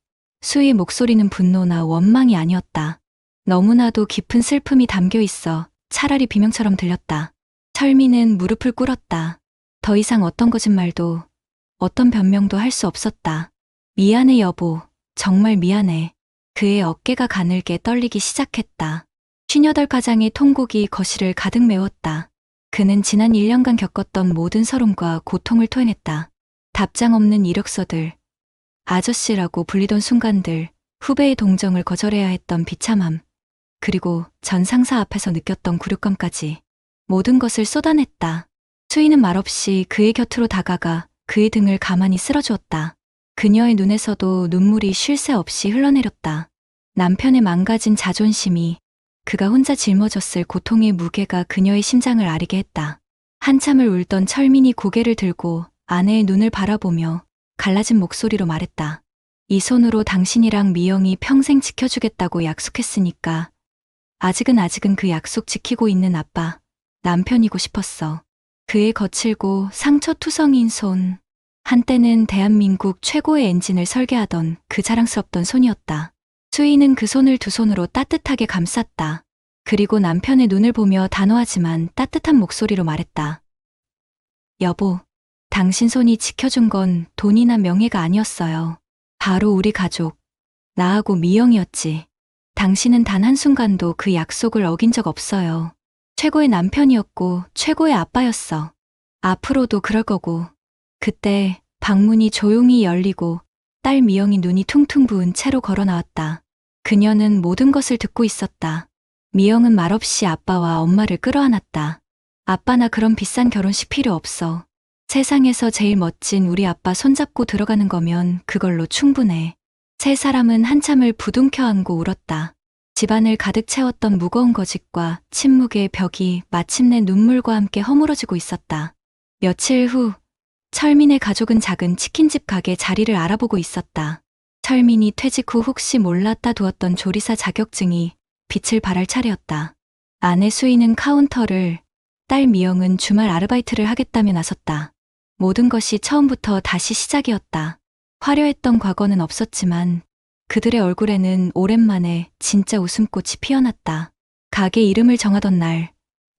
수희의 목소리는 분노나 원망이 아니었다. 너무나도 깊은 슬픔이 담겨 있어 차라리 비명처럼 들렸다. 철민은 무릎을 꿇었다. 더 이상 어떤 거짓말도, 어떤 변명도 할 수 없었다. 미안해 여보, 정말 미안해. 그의 어깨가 가늘게 떨리기 시작했다. 58가장의 통곡이 거실을 가득 메웠다. 그는 지난 1년간 겪었던 모든 서름과 고통을 토해냈다. 답장 없는 이력서들, 아저씨라고 불리던 순간들, 후배의 동정을 거절해야 했던 비참함, 그리고 전 상사 앞에서 느꼈던 굴욕감까지 모든 것을 쏟아냈다. 수희는 말없이 그의 곁으로 다가가 그의 등을 가만히 쓸어주었다. 그녀의 눈에서도 눈물이 쉴 새 없이 흘러내렸다. 남편의 망가진 자존심이, 그가 혼자 짊어졌을 고통의 무게가 그녀의 심장을 아리게 했다. 한참을 울던 철민이 고개를 들고 아내의 눈을 바라보며 갈라진 목소리로 말했다. 이 손으로 당신이랑 미영이 평생 지켜주겠다고 약속했으니까 아직은 그 약속 지키고 있는 아빠, 남편이고 싶었어. 그의 거칠고 상처투성이인 손, 한때는 대한민국 최고의 엔진을 설계하던 그 자랑스럽던 손이었다. 수희는 그 손을 두 손으로 따뜻하게 감쌌다. 그리고 남편의 눈을 보며 단호하지만 따뜻한 목소리로 말했다. 여보, 당신 손이 지켜준 건 돈이나 명예가 아니었어요. 바로 우리 가족, 나하고 미영이었지. 당신은 단 한순간도 그 약속을 어긴 적 없어요. 최고의 남편이었고 최고의 아빠였어. 앞으로도 그럴 거고. 그때 방문이 조용히 열리고 딸 미영이 눈이 퉁퉁 부은 채로 걸어 나왔다. 그녀는 모든 것을 듣고 있었다. 미영은 말없이 아빠와 엄마를 끌어안았다. 아빠, 나 그런 비싼 결혼식 필요 없어. 세상에서 제일 멋진 우리 아빠 손잡고 들어가는 거면 그걸로 충분해. 세 사람은 한참을 부둥켜 안고 울었다. 집안을 가득 채웠던 무거운 거짓과 침묵의 벽이 마침내 눈물과 함께 허물어지고 있었다. 며칠 후, 철민의 가족은 작은 치킨집 가게 자리를 알아보고 있었다. 철민이 퇴직 후 혹시 몰랐다 두었던 조리사 자격증이 빛을 발할 차례였다. 아내 수희는 카운터를, 딸 미영은 주말 아르바이트를 하겠다며 나섰다. 모든 것이 처음부터 다시 시작이었다. 화려했던 과거는 없었지만 그들의 얼굴에는 오랜만에 진짜 웃음꽃이 피어났다. 가게 이름을 정하던 날,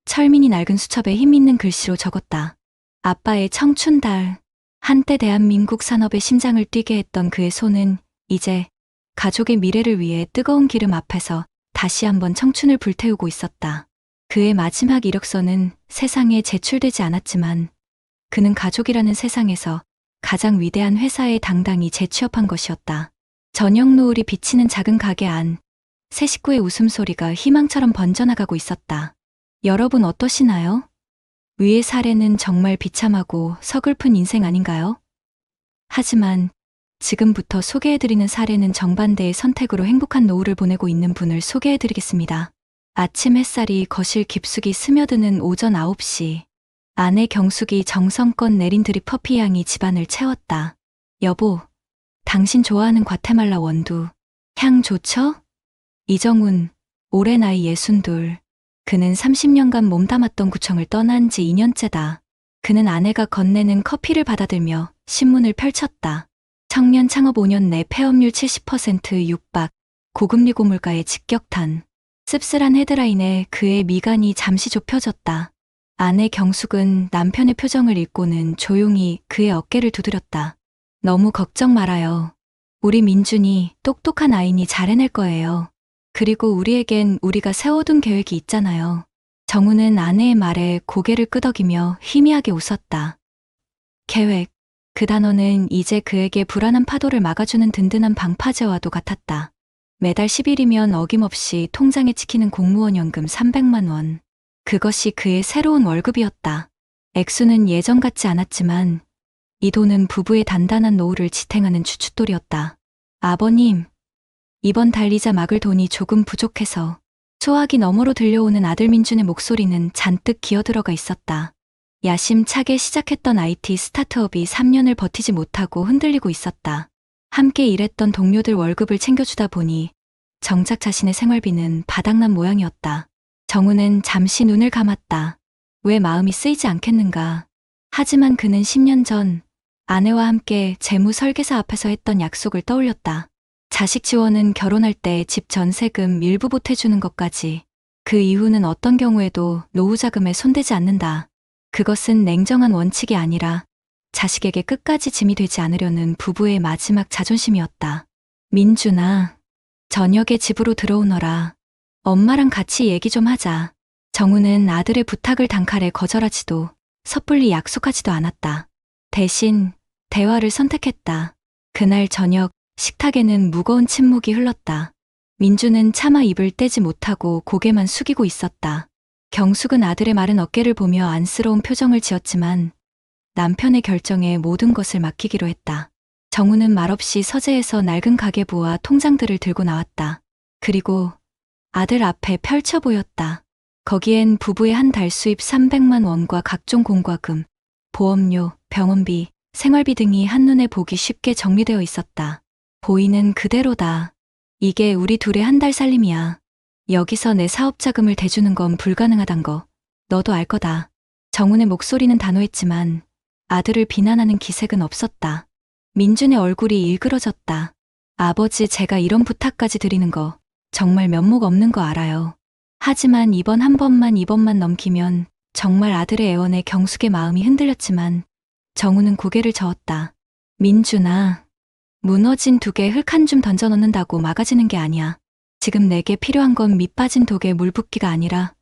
철민이 낡은 수첩에 힘있는 글씨로 적었다. 아빠의 청춘달. 한때 대한민국 산업의 심장을 뛰게 했던 그의 손은 이제 가족의 미래를 위해 뜨거운 기름 앞에서 다시 한번 청춘을 불태우고 있었다. 그의 마지막 이력서는 세상에 제출되지 않았지만 그는 가족이라는 세상에서 가장 위대한 회사에 당당히 재취업한 것이었다. 저녁 노을이 비치는 작은 가게 안, 새 식구의 웃음소리가 희망처럼 번져나가고 있었다. 여러분 어떠시나요? 위의 사례는 정말 비참하고 서글픈 인생 아닌가요? 하지만 지금부터 소개해드리는 사례는 정반대의 선택으로 행복한 노후를 보내고 있는 분을 소개해드리겠습니다. 아침 햇살이 거실 깊숙이 스며드는 오전 9시. 아내 경숙이 정성껏 내린 드립 커피 향이 집안을 채웠다. 여보, 당신 좋아하는 과테말라 원두. 향 좋죠? 이정훈, 올해 나이 62. 그는 30년간 몸담았던 구청을 떠난 지 2년째다. 그는 아내가 건네는 커피를 받아들며 신문을 펼쳤다. 청년 창업 5년 내 폐업률 70% 육박, 고금리 고물가의 직격탄. 씁쓸한 헤드라인에 그의 미간이 잠시 좁혀졌다. 아내 경숙은 남편의 표정을 읽고는 조용히 그의 어깨를 두드렸다. 너무 걱정 말아요. 우리 민준이 똑똑한 아이니 잘 해낼 거예요. 그리고 우리에겐 우리가 세워둔 계획이 있잖아요. 정우는 아내의 말에 고개를 끄덕이며 희미하게 웃었다. 계획. 그 단어는 이제 그에게 불안한 파도를 막아주는 든든한 방파제와도 같았다. 매달 10일이면 어김없이 통장에 찍히는 공무원 연금 300만 원. 그것이 그의 새로운 월급이었다. 액수는 예전 같지 않았지만 이 돈은 부부의 단단한 노후를 지탱하는 주춧돌이었다. 아버님, 이번 달 이자 막을 돈이 조금 부족해서. 소화기 너머로 들려오는 아들 민준의 목소리는 잔뜩 기어들어가 있었다. 야심차게 시작했던 IT 스타트업이 3년을 버티지 못하고 흔들리고 있었다. 함께 일했던 동료들 월급을 챙겨주다 보니 정작 자신의 생활비는 바닥난 모양이었다. 정우는 잠시 눈을 감았다. 왜 마음이 쓰이지 않겠는가. 하지만 그는 10년 전 아내와 함께 재무 설계사 앞에서 했던 약속을 떠올렸다. 자식 지원은 결혼할 때 집 전세금 일부 보태주는 것까지. 그 이후는 어떤 경우에도 노후 자금에 손대지 않는다. 그것은 냉정한 원칙이 아니라 자식에게 끝까지 짐이 되지 않으려는 부부의 마지막 자존심이었다. 민준아, 저녁에 집으로 들어오너라. 엄마랑 같이 얘기 좀 하자. 정우는 아들의 부탁을 단칼에 거절하지도 섣불리 약속하지도 않았다. 대신 대화를 선택했다. 그날 저녁 식탁에는 무거운 침묵이 흘렀다. 민주는 차마 입을 떼지 못하고 고개만 숙이고 있었다. 경숙은 아들의 마른 어깨를 보며 안쓰러운 표정을 지었지만 남편의 결정에 모든 것을 맡기기로 했다. 정우는 말없이 서재에서 낡은 가계부와 통장들을 들고 나왔다. 그리고 아들 앞에 펼쳐 보였다. 거기엔 부부의 한 달 수입 300만 원과 각종 공과금, 보험료, 병원비, 생활비 등이 한눈에 보기 쉽게 정리되어 있었다. 보이는 그대로다. 이게 우리 둘의 한 달 살림이야. 여기서 내 사업 자금을 대주는 건 불가능하단 거 너도 알 거다. 정훈의 목소리는 단호했지만 아들을 비난하는 기색은 없었다. 민준의 얼굴이 일그러졌다. 아버지, 제가 이런 부탁까지 드리는 거 정말 면목 없는 거 알아요. 하지만 이번만 넘기면 정말 아들의 애원에 경숙의 마음이 흔들렸지만 정훈은 고개를 저었다. 민준아, 무너진 독에 흙 한 줌 던져 넣는다고 막아지는 게 아니야. 지금 내게 필요한 건 밑빠진 독에 물 붓기가 아니라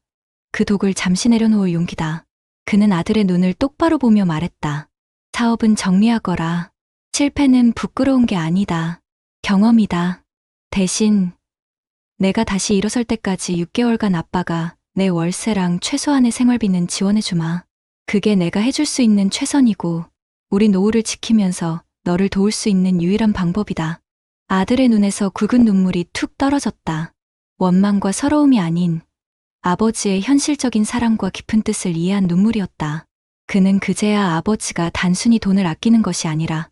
그 독을 잠시 내려놓을 용기다. 그는 아들의 눈을 똑바로 보며 말했다. 사업은 정리하거라. 실패는 부끄러운 게 아니다. 경험이다. 대신 내가 다시 일어설 때까지 6개월간 아빠가 내 월세랑 최소한의 생활비는 지원해주마. 그게 내가 해줄 수 있는 최선이고 우리 노후를 지키면서 너를 도울 수 있는 유일한 방법이다. 아들의 눈에서 굵은 눈물이 툭 떨어졌다. 원망과 서러움이 아닌 아버지의 현실적인 사랑과 깊은 뜻을 이해한 눈물이었다. 그는 그제야 아버지가 단순히 돈을 아끼는 것이 아니라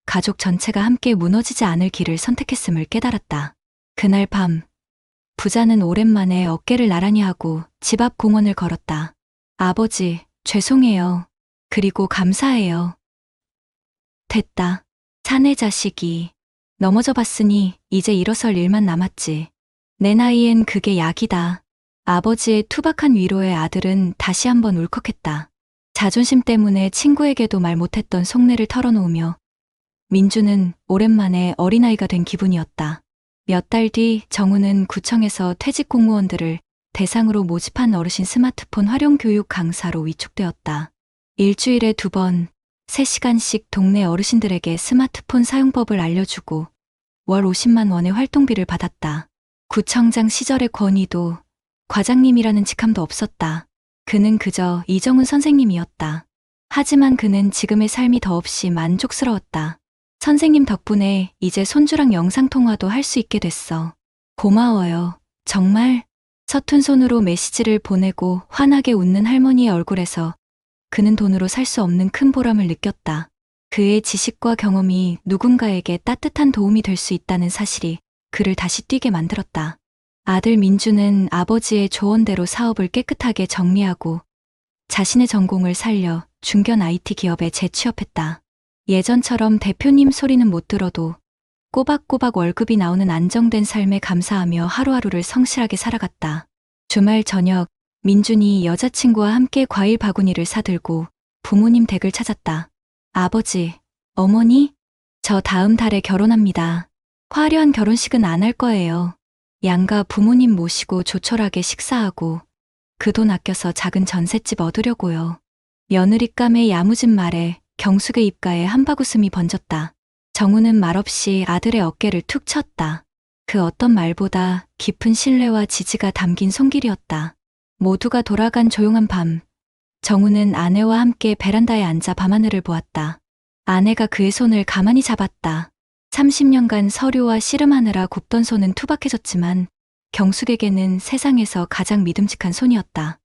가족 전체가 함께 무너지지 않을 길을 선택했음을 깨달았다. 그날 밤, 부자는 오랜만에 어깨를 나란히 하고 집 앞 공원을 걸었다. 아버지, 죄송해요. 그리고 감사해요. 됐다. 사내 자식이 넘어져 봤으니 이제 일어설 일만 남았지. 내 나이엔 그게 약이다. 아버지의 투박한 위로에 아들은 다시 한번 울컥했다. 자존심 때문에 친구에게도 말 못했던 속내를 털어놓으며 민주는 오랜만에 어린아이가 된 기분이었다. 몇 달 뒤 정우는 구청에서 퇴직 공무원들을 대상으로 모집한 어르신 스마트폰 활용 교육 강사로 위촉되었다. 일주일에 2번, 3시간씩 동네 어르신들에게 스마트폰 사용법을 알려주고 월 50만 원의 활동비를 받았다. 구청장 시절의 권위도 과장님이라는 직함도 없었다. 그는 그저 이정훈 선생님이었다. 하지만 그는 지금의 삶이 더없이 만족스러웠다. 선생님 덕분에 이제 손주랑 영상통화도 할 수 있게 됐어. 고마워요. 정말. 서툰 손으로 메시지를 보내고 환하게 웃는 할머니의 얼굴에서 그는 돈으로 살 수 없는 큰 보람을 느꼈다. 그의 지식과 경험이 누군가에게 따뜻한 도움이 될 수 있다는 사실이 그를 다시 뛰게 만들었다. 아들 민주는 아버지의 조언대로 사업을 깨끗하게 정리하고 자신의 전공을 살려 중견 IT 기업에 재취업했다. 예전처럼 대표님 소리는 못 들어도 꼬박꼬박 월급이 나오는 안정된 삶에 감사하며 하루하루를 성실하게 살아갔다. 주말 저녁, 민준이 여자친구와 함께 과일 바구니를 사들고 부모님 댁을 찾았다. 아버지, 어머니, 저 다음 달에 결혼합니다. 화려한 결혼식은 안 할 거예요. 양가 부모님 모시고 조촐하게 식사하고 그 돈 아껴서 작은 전셋집 얻으려고요. 며느리감의 야무진 말에 경숙의 입가에 한바구음이 번졌다. 정우는 말없이 아들의 어깨를 툭 쳤다. 그 어떤 말보다 깊은 신뢰와 지지가 담긴 손길이었다. 모두가 돌아간 조용한 밤, 정우는 아내와 함께 베란다에 앉아 밤하늘을 보았다. 아내가 그의 손을 가만히 잡았다. 30년간 서류와 씨름하느라 굽던 손은 투박해졌지만 경숙에게는 세상에서 가장 믿음직한 손이었다.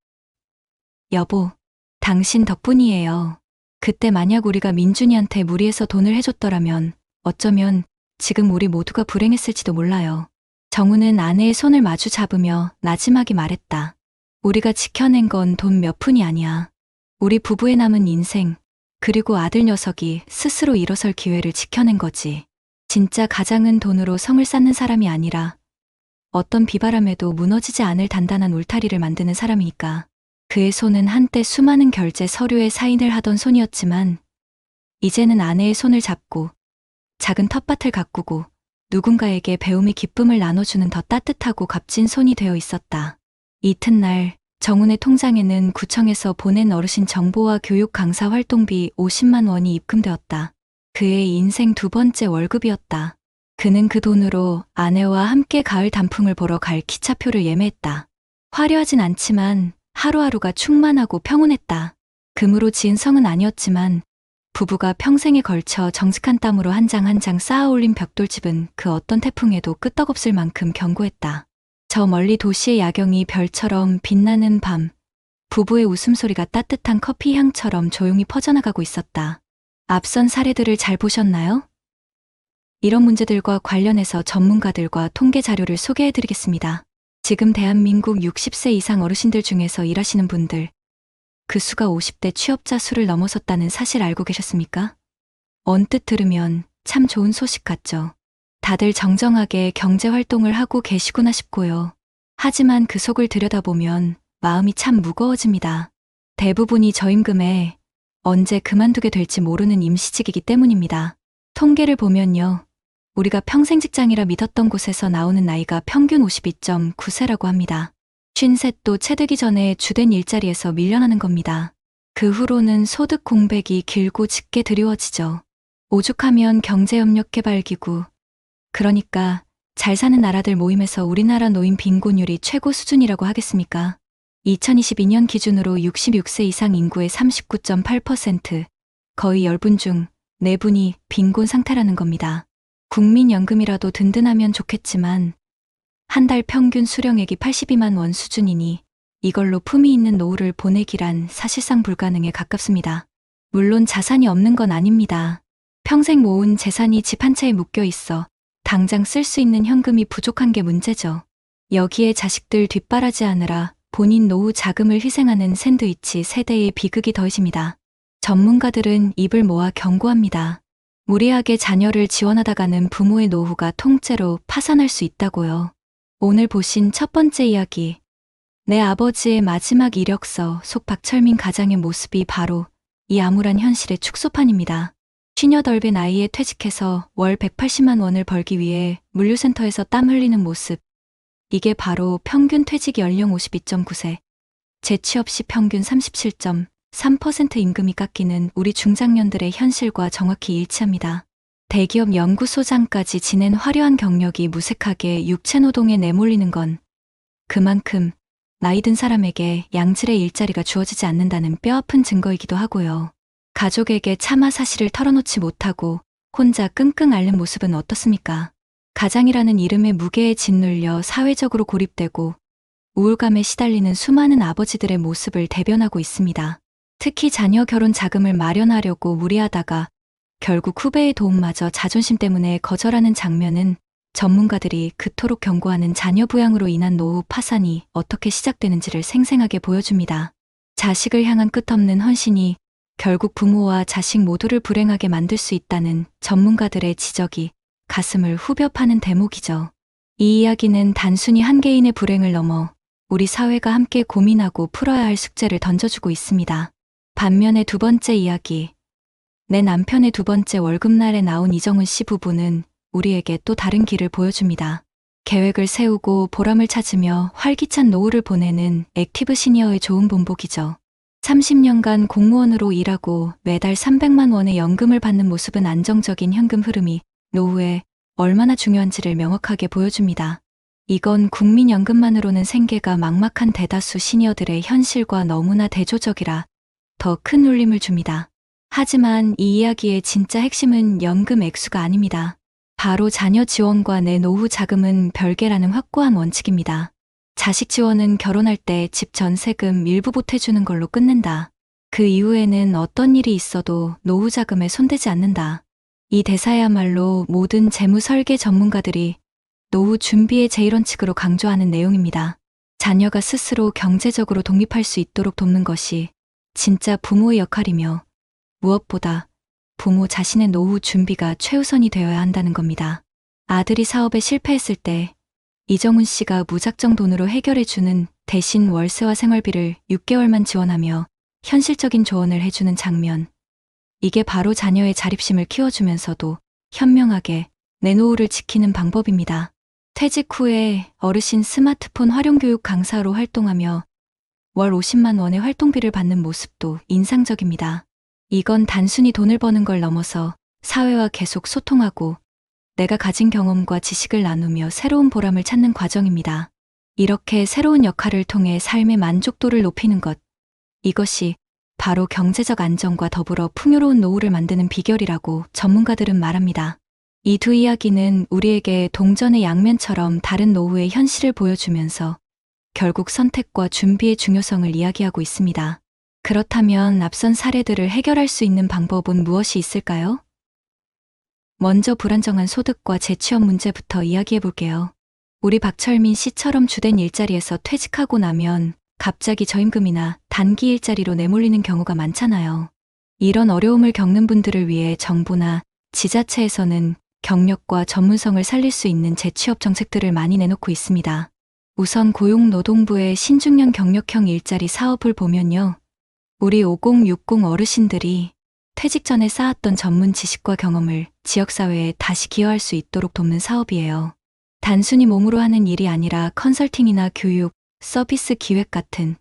여보, 당신 덕분이에요. 그때 만약 우리가 민준이한테 무리해서 돈을 해줬더라면 어쩌면 지금 우리 모두가 불행했을지도 몰라요. 정우는 아내의 손을 마주 잡으며 나지막이 말했다. 우리가 지켜낸 건 돈 몇 푼이 아니야. 우리 부부의 남은 인생, 그리고 아들 녀석이 스스로 일어설 기회를 지켜낸 거지. 진짜 가장은 돈으로 성을 쌓는 사람이 아니라 어떤 비바람에도 무너지지 않을 단단한 울타리를 만드는 사람이니까. 그의 손은 한때 수많은 결제 서류에 사인을 하던 손이었지만 이제는 아내의 손을 잡고 작은 텃밭을 가꾸고 누군가에게 배움의 기쁨을 나눠주는 더 따뜻하고 값진 손이 되어 있었다. 이튿날 정훈의 통장에는 구청에서 보낸 어르신 정보와 교육 강사 활동비 50만 원이 입금되었다. 그의 인생 두 번째 월급이었다. 그는 그 돈으로 아내와 함께 가을 단풍을 보러 갈 기차표를 예매했다. 화려하진 않지만 하루하루가 충만하고 평온했다. 금으로 지은 성은 아니었지만 부부가 평생에 걸쳐 정직한 땀으로 한 장 한 장 쌓아올린 벽돌집은 그 어떤 태풍에도 끄떡없을 만큼 견고했다. 저 멀리 도시의 야경이 별처럼 빛나는 밤, 부부의 웃음소리가 따뜻한 커피 향처럼 조용히 퍼져나가고 있었다. 앞선 사례들을 잘 보셨나요? 이런 문제들과 관련해서 전문가들과 통계 자료를 소개해드리겠습니다. 지금 대한민국 60세 이상 어르신들 중에서 일하시는 분들, 그 수가 50대 취업자 수를 넘어섰다는 사실 알고 계셨습니까? 언뜻 들으면 참 좋은 소식 같죠? 다들 정정하게 경제활동을 하고 계시구나 싶고요. 하지만 그 속을 들여다보면 마음이 참 무거워집니다. 대부분이 저임금에 언제 그만두게 될지 모르는 임시직이기 때문입니다. 통계를 보면요. 우리가 평생 직장이라 믿었던 곳에서 나오는 나이가 평균 52.9세라고 합니다. 50도 채 되기 전에 주된 일자리에서 밀려나는 겁니다. 그 후로는 소득 공백이 길고 짙게 드리워지죠. 오죽하면 경제협력개발기구, 그러니까 잘 사는 나라들 모임에서 우리나라 노인 빈곤율이 최고 수준이라고 하겠습니까? 2022년 기준으로 66세 이상 인구의 39.8%, 거의 10분 중 4분이 빈곤 상태라는 겁니다. 국민연금이라도 든든하면 좋겠지만 한 달 평균 수령액이 82만 원 수준이니 이걸로 품위 있는 노후를 보내기란 사실상 불가능에 가깝습니다. 물론 자산이 없는 건 아닙니다. 평생 모은 재산이 집 한 채에 묶여 있어 당장 쓸 수 있는 현금이 부족한 게 문제죠. 여기에 자식들 뒷바라지하느라 본인 노후 자금을 희생하는 샌드위치 세대의 비극이 더해집니다. 전문가들은 입을 모아 경고합니다. 무리하게 자녀를 지원하다가는 부모의 노후가 통째로 파산할 수 있다고요. 오늘 보신 첫 번째 이야기, 내 아버지의 마지막 이력서 속 박철민 가장의 모습이 바로 이 암울한 현실의 축소판입니다. 58배 나이에 퇴직해서 월 180만 원을 벌기 위해 물류센터에서 땀 흘리는 모습, 이게 바로 평균 퇴직 연령 52.9세, 재취업 시 평균 37.3% 임금이 깎이는 우리 중장년들의 현실과 정확히 일치합니다. 대기업 연구소장까지 지낸 화려한 경력이 무색하게 육체노동에 내몰리는 건 그만큼 나이 든 사람에게 양질의 일자리가 주어지지 않는다는 뼈아픈 증거이기도 하고요. 가족에게 차마 사실을 털어놓지 못하고 혼자 끙끙 앓는 모습은 어떻습니까? 가장이라는 이름의 무게에 짓눌려 사회적으로 고립되고 우울감에 시달리는 수많은 아버지들의 모습을 대변하고 있습니다. 특히 자녀 결혼 자금을 마련하려고 무리하다가 결국 후배의 도움마저 자존심 때문에 거절하는 장면은 전문가들이 그토록 경고하는 자녀 부양으로 인한 노후 파산이 어떻게 시작되는지를 생생하게 보여줍니다. 자식을 향한 끝없는 헌신이 결국 부모와 자식 모두를 불행하게 만들 수 있다는 전문가들의 지적이 가슴을 후벼 파는 대목이죠. 이 이야기는 단순히 한 개인의 불행을 넘어 우리 사회가 함께 고민하고 풀어야 할 숙제를 던져주고 있습니다. 반면에 두 번째 이야기, 내 남편의 두 번째 월급날에 나온 이정훈 씨 부부는 우리에게 또 다른 길을 보여줍니다. 계획을 세우고 보람을 찾으며 활기찬 노후를 보내는 액티브 시니어의 좋은 본보기죠. 30년간 공무원으로 일하고 매달 300만 원의 연금을 받는 모습은 안정적인 현금 흐름이 노후에 얼마나 중요한지를 명확하게 보여줍니다. 이건 국민연금만으로는 생계가 막막한 대다수 시니어들의 현실과 너무나 대조적이라 더 큰 울림을 줍니다. 하지만 이 이야기의 진짜 핵심은 연금 액수가 아닙니다. 바로 자녀 지원과 내 노후 자금은 별개라는 확고한 원칙입니다. 자식 지원은 결혼할 때 집 전세금 일부 보태주는 걸로 끝낸다. 그 이후에는 어떤 일이 있어도 노후 자금에 손대지 않는다. 이 대사야말로 모든 재무 설계 전문가들이 노후 준비의 제1원칙으로 강조하는 내용입니다. 자녀가 스스로 경제적으로 독립할 수 있도록 돕는 것이 진짜 부모의 역할이며 무엇보다 부모 자신의 노후 준비가 최우선이 되어야 한다는 겁니다. 아들이 사업에 실패했을 때 이정훈 씨가 무작정 돈으로 해결해주는 대신 월세와 생활비를 6개월만 지원하며 현실적인 조언을 해주는 장면. 이게 바로 자녀의 자립심을 키워주면서도 현명하게 내 노후를 지키는 방법입니다. 퇴직 후에 어르신 스마트폰 활용 교육 강사로 활동하며 월 50만 원의 활동비를 받는 모습도 인상적입니다. 이건 단순히 돈을 버는 걸 넘어서 사회와 계속 소통하고 내가 가진 경험과 지식을 나누며 새로운 보람을 찾는 과정입니다. 이렇게 새로운 역할을 통해 삶의 만족도를 높이는 것. 이것이 바로 경제적 안정과 더불어 풍요로운 노후를 만드는 비결이라고 전문가들은 말합니다. 이 두 이야기는 우리에게 동전의 양면처럼 다른 노후의 현실을 보여주면서 결국 선택과 준비의 중요성을 이야기하고 있습니다. 그렇다면 앞선 사례들을 해결할 수 있는 방법은 무엇이 있을까요? 먼저 불안정한 소득과 재취업 문제부터 이야기해 볼게요. 우리 박철민 씨처럼 주된 일자리에서 퇴직하고 나면 갑자기 저임금이나 단기 일자리로 내몰리는 경우가 많잖아요. 이런 어려움을 겪는 분들을 위해 정부나 지자체에서는 경력과 전문성을 살릴 수 있는 재취업 정책들을 많이 내놓고 있습니다. 우선 고용노동부의 신중년 경력형 일자리 사업을 보면요. 우리 5060 어르신들이 퇴직 전에 쌓았던 전문 지식과 경험을 지역사회에 다시 기여할 수 있도록 돕는 사업이에요. 단순히 몸으로 하는 일이 아니라 컨설팅이나 교육, 서비스 기획 같은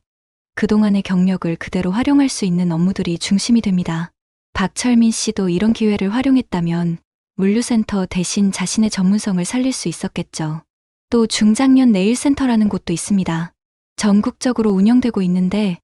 그동안의 경력을 그대로 활용할 수 있는 업무들이 중심이 됩니다. 박철민 씨도 이런 기회를 활용했다면 물류센터 대신 자신의 전문성을 살릴 수 있었겠죠. 또 중장년 네일센터라는 곳도 있습니다. 전국적으로 운영되고 있는데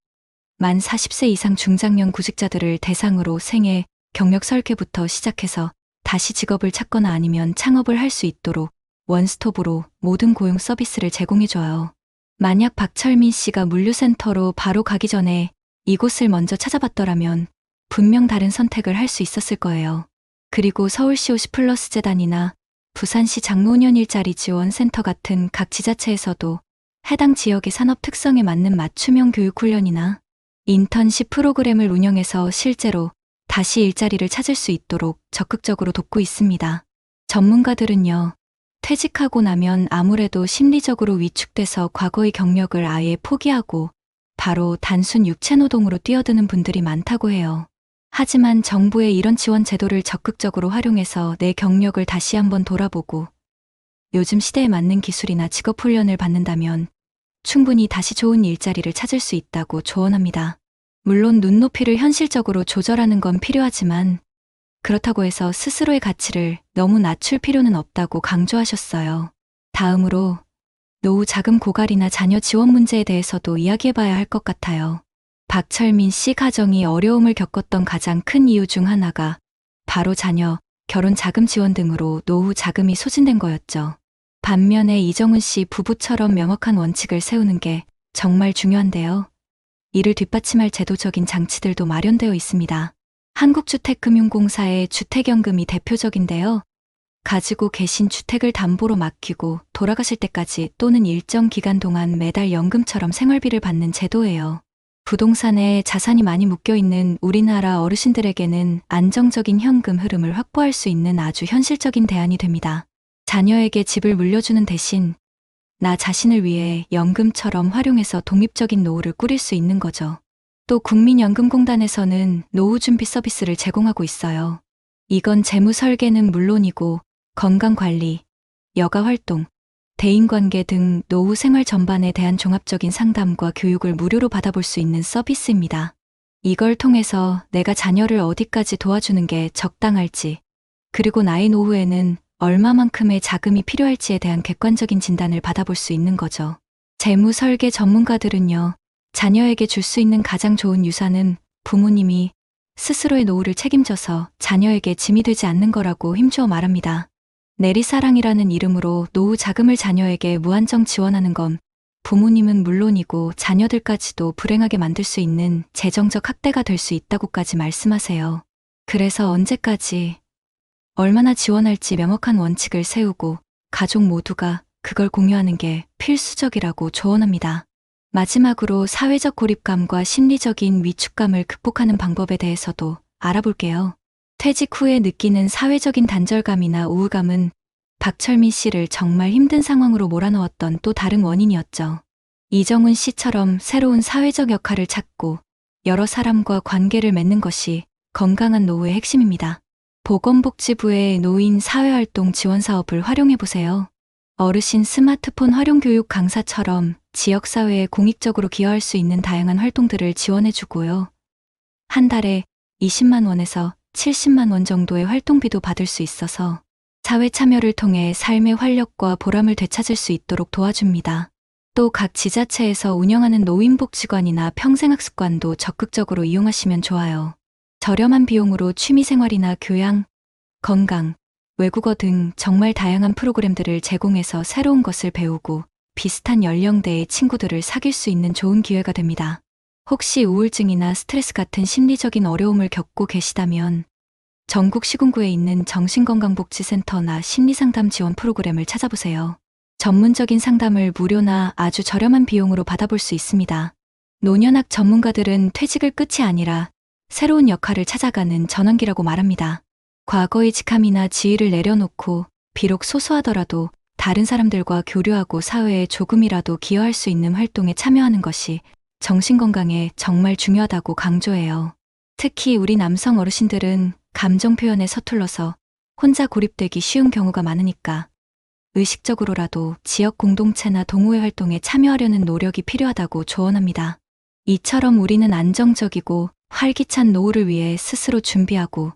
만 40세 이상 중장년 구직자들을 대상으로 생애, 경력 설계부터 시작해서 다시 직업을 찾거나 아니면 창업을 할 수 있도록 원스톱으로 모든 고용 서비스를 제공해줘요. 만약 박철민 씨가 물류센터로 바로 가기 전에 이곳을 먼저 찾아봤더라면 분명 다른 선택을 할 수 있었을 거예요. 그리고 서울시 50플러스 재단이나 부산시 장노년 일자리 지원센터 같은 각 지자체에서도 해당 지역의 산업 특성에 맞는 맞춤형 교육 훈련이나 인턴십 프로그램을 운영해서 실제로 다시 일자리를 찾을 수 있도록 적극적으로 돕고 있습니다. 전문가들은요, 퇴직하고 나면 아무래도 심리적으로 위축돼서 과거의 경력을 아예 포기하고 바로 단순 육체노동으로 뛰어드는 분들이 많다고 해요. 하지만 정부의 이런 지원 제도를 적극적으로 활용해서 내 경력을 다시 한번 돌아보고 요즘 시대에 맞는 기술이나 직업 훈련을 받는다면 충분히 다시 좋은 일자리를 찾을 수 있다고 조언합니다. 물론 눈높이를 현실적으로 조절하는 건 필요하지만 그렇다고 해서 스스로의 가치를 너무 낮출 필요는 없다고 강조하셨어요. 다음으로 노후 자금 고갈이나 자녀 지원 문제에 대해서도 이야기해봐야 할 것 같아요. 박철민 씨 가정이 어려움을 겪었던 가장 큰 이유 중 하나가 바로 자녀, 결혼 자금 지원 등으로 노후 자금이 소진된 거였죠. 반면에 이정훈 씨 부부처럼 명확한 원칙을 세우는 게 정말 중요한데요. 이를 뒷받침할 제도적인 장치들도 마련되어 있습니다. 한국주택금융공사의 주택연금이 대표적인데요. 가지고 계신 주택을 담보로 맡기고 돌아가실 때까지 또는 일정 기간 동안 매달 연금처럼 생활비를 받는 제도예요. 부동산에 자산이 많이 묶여있는 우리나라 어르신들에게는 안정적인 현금 흐름을 확보할 수 있는 아주 현실적인 대안이 됩니다. 자녀에게 집을 물려주는 대신 나 자신을 위해 연금처럼 활용해서 독립적인 노후를 꾸릴 수 있는 거죠. 또 국민연금공단에서는 노후 준비 서비스를 제공하고 있어요. 이건 재무 설계는 물론이고 건강관리, 여가활동, 대인관계 등 노후 생활 전반에 대한 종합적인 상담과 교육을 무료로 받아볼 수 있는 서비스입니다. 이걸 통해서 내가 자녀를 어디까지 도와주는 게 적당할지, 그리고 나의 노후에는 얼마만큼의 자금이 필요할지에 대한 객관적인 진단을 받아볼 수 있는 거죠. 재무 설계 전문가들은요, 자녀에게 줄 수 있는 가장 좋은 유산은 부모님이 스스로의 노후를 책임져서 자녀에게 짐이 되지 않는 거라고 힘주어 말합니다. 내리사랑이라는 이름으로 노후 자금을 자녀에게 무한정 지원하는 건 부모님은 물론이고 자녀들까지도 불행하게 만들 수 있는 재정적 학대가 될 수 있다고까지 말씀하세요. 그래서 언제까지 얼마나 지원할지 명확한 원칙을 세우고 가족 모두가 그걸 공유하는 게 필수적이라고 조언합니다. 마지막으로 사회적 고립감과 심리적인 위축감을 극복하는 방법에 대해서도 알아볼게요. 퇴직 후에 느끼는 사회적인 단절감이나 우울감은 박철민 씨를 정말 힘든 상황으로 몰아넣었던 또 다른 원인이었죠. 이정훈 씨처럼 새로운 사회적 역할을 찾고 여러 사람과 관계를 맺는 것이 건강한 노후의 핵심입니다. 보건복지부의 노인 사회활동 지원 사업을 활용해보세요. 어르신 스마트폰 활용 교육 강사처럼 지역사회에 공익적으로 기여할 수 있는 다양한 활동들을 지원해주고요. 한 달에 20만 원에서 70만 원 정도의 활동비도 받을 수 있어서 사회 참여를 통해 삶의 활력과 보람을 되찾을 수 있도록 도와줍니다. 또 각 지자체에서 운영하는 노인복지관이나 평생학습관도 적극적으로 이용하시면 좋아요. 저렴한 비용으로 취미생활이나 교양, 건강, 외국어 등 정말 다양한 프로그램들을 제공해서 새로운 것을 배우고 비슷한 연령대의 친구들을 사귈 수 있는 좋은 기회가 됩니다. 혹시 우울증이나 스트레스 같은 심리적인 어려움을 겪고 계시다면 전국 시군구에 있는 정신건강복지센터나 심리상담 지원 프로그램을 찾아보세요. 전문적인 상담을 무료나 아주 저렴한 비용으로 받아볼 수 있습니다. 노년학 전문가들은 퇴직을 끝이 아니라 새로운 역할을 찾아가는 전환기라고 말합니다. 과거의 직함이나 지위를 내려놓고 비록 소소하더라도 다른 사람들과 교류하고 사회에 조금이라도 기여할 수 있는 활동에 참여하는 것이 정신건강에 정말 중요하다고 강조해요. 특히 우리 남성 어르신들은 감정 표현에 서툴러서 혼자 고립되기 쉬운 경우가 많으니까 의식적으로라도 지역 공동체나 동호회 활동에 참여하려는 노력이 필요하다고 조언합니다. 이처럼 우리는 안정적이고 활기찬 노후를 위해 스스로 준비하고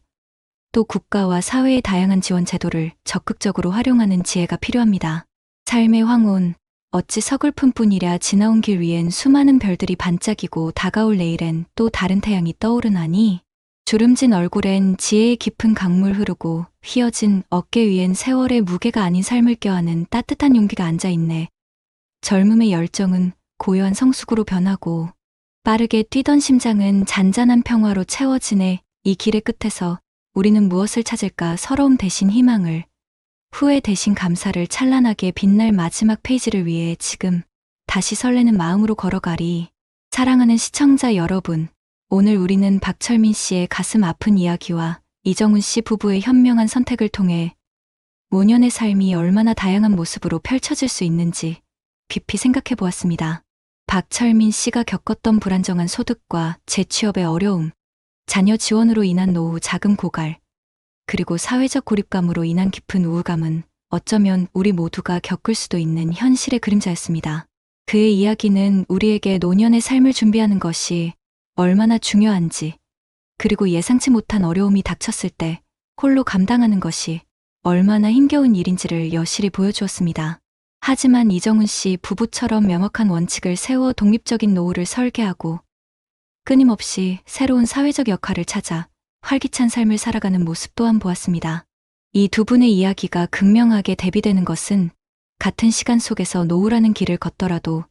또 국가와 사회의 다양한 지원 제도를 적극적으로 활용하는 지혜가 필요합니다. 삶의 황혼, 어찌 서글픈 뿐이랴 지나온 길 위엔 수많은 별들이 반짝이고 다가올 내일엔 또 다른 태양이 떠오르나니 주름진 얼굴엔 지혜의 깊은 강물 흐르고 휘어진 어깨 위엔 세월의 무게가 아닌 삶을 껴안은 따뜻한 용기가 앉아있네. 젊음의 열정은 고요한 성숙으로 변하고 빠르게 뛰던 심장은 잔잔한 평화로 채워지네. 이 길의 끝에서 우리는 무엇을 찾을까? 서러움 대신 희망을, 후회 대신 감사를 찬란하게 빛날 마지막 페이지를 위해 지금 다시 설레는 마음으로 걸어가리. 사랑하는 시청자 여러분, 오늘 우리는 박철민 씨의 가슴 아픈 이야기와 이정훈 씨 부부의 현명한 선택을 통해 노년의 삶이 얼마나 다양한 모습으로 펼쳐질 수 있는지 깊이 생각해 보았습니다. 박철민 씨가 겪었던 불안정한 소득과 재취업의 어려움, 자녀 지원으로 인한 노후 자금 고갈, 그리고 사회적 고립감으로 인한 깊은 우울감은 어쩌면 우리 모두가 겪을 수도 있는 현실의 그림자였습니다. 그의 이야기는 우리에게 노년의 삶을 준비하는 것이 얼마나 중요한지, 그리고 예상치 못한 어려움이 닥쳤을 때 홀로 감당하는 것이 얼마나 힘겨운 일인지를 여실히 보여주었습니다. 하지만 이정훈 씨 부부처럼 명확한 원칙을 세워 독립적인 노후를 설계하고 끊임없이 새로운 사회적 역할을 찾아 활기찬 삶을 살아가는 모습 또한 보았습니다. 이 두 분의 이야기가 극명하게 대비되는 것은 같은 시간 속에서 노후라는 길을 걷더라도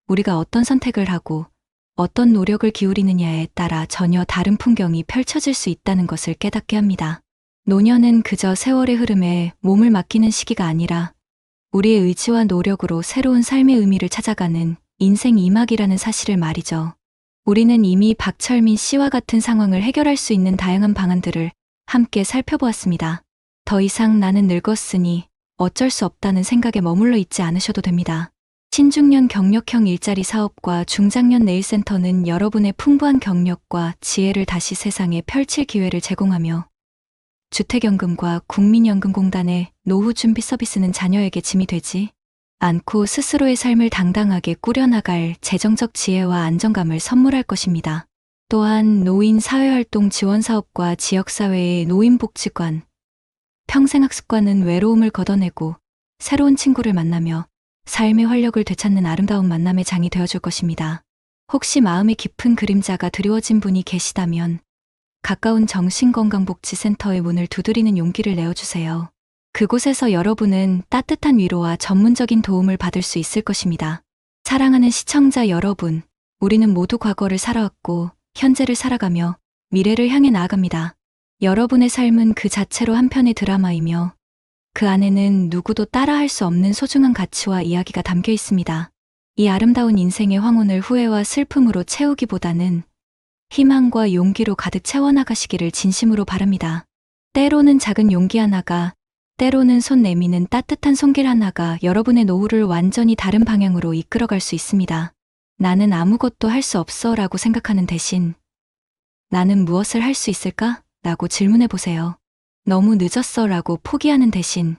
우리가 어떤 선택을 하고 어떤 노력을 기울이느냐에 따라 전혀 다른 풍경이 펼쳐질 수 있다는 것을 깨닫게 합니다. 노년은 그저 세월의 흐름에 몸을 맡기는 시기가 아니라 우리의 의지와 노력으로 새로운 삶의 의미를 찾아가는 인생 2막이라는 사실을 말이죠. 우리는 이미 박철민 씨와 같은 상황을 해결할 수 있는 다양한 방안들을 함께 살펴보았습니다. 더 이상 나는 늙었으니 어쩔 수 없다는 생각에 머물러 있지 않으셔도 됩니다. 신중년 경력형 일자리 사업과 중장년 네일센터는 여러분의 풍부한 경력과 지혜를 다시 세상에 펼칠 기회를 제공하며 주택연금과 국민연금공단의 노후 준비 서비스는 자녀에게 짐이 되지 않고 스스로의 삶을 당당하게 꾸려나갈 재정적 지혜와 안정감을 선물할 것입니다. 또한 노인 사회활동 지원사업과 지역사회의 노인복지관, 평생학습관은 외로움을 걷어내고 새로운 친구를 만나며 삶의 활력을 되찾는 아름다운 만남의 장이 되어줄 것입니다. 혹시 마음에 깊은 그림자가 드리워진 분이 계시다면 가까운 정신건강복지센터의 문을 두드리는 용기를 내어주세요. 그곳에서 여러분은 따뜻한 위로와 전문적인 도움을 받을 수 있을 것입니다. 사랑하는 시청자 여러분, 우리는 모두 과거를 살아왔고 현재를 살아가며 미래를 향해 나아갑니다. 여러분의 삶은 그 자체로 한 편의 드라마이며 그 안에는 누구도 따라할 수 없는 소중한 가치와 이야기가 담겨 있습니다. 이 아름다운 인생의 황혼을 후회와 슬픔으로 채우기보다는 희망과 용기로 가득 채워나가시기를 진심으로 바랍니다. 때로는 작은 용기 하나가, 때로는 손 내미는 따뜻한 손길 하나가 여러분의 노후를 완전히 다른 방향으로 이끌어갈 수 있습니다. 나는 아무것도 할 수 없어 라고 생각하는 대신 나는 무엇을 할 수 있을까? 라고 질문해 보세요. 너무 늦었어 라고 포기하는 대신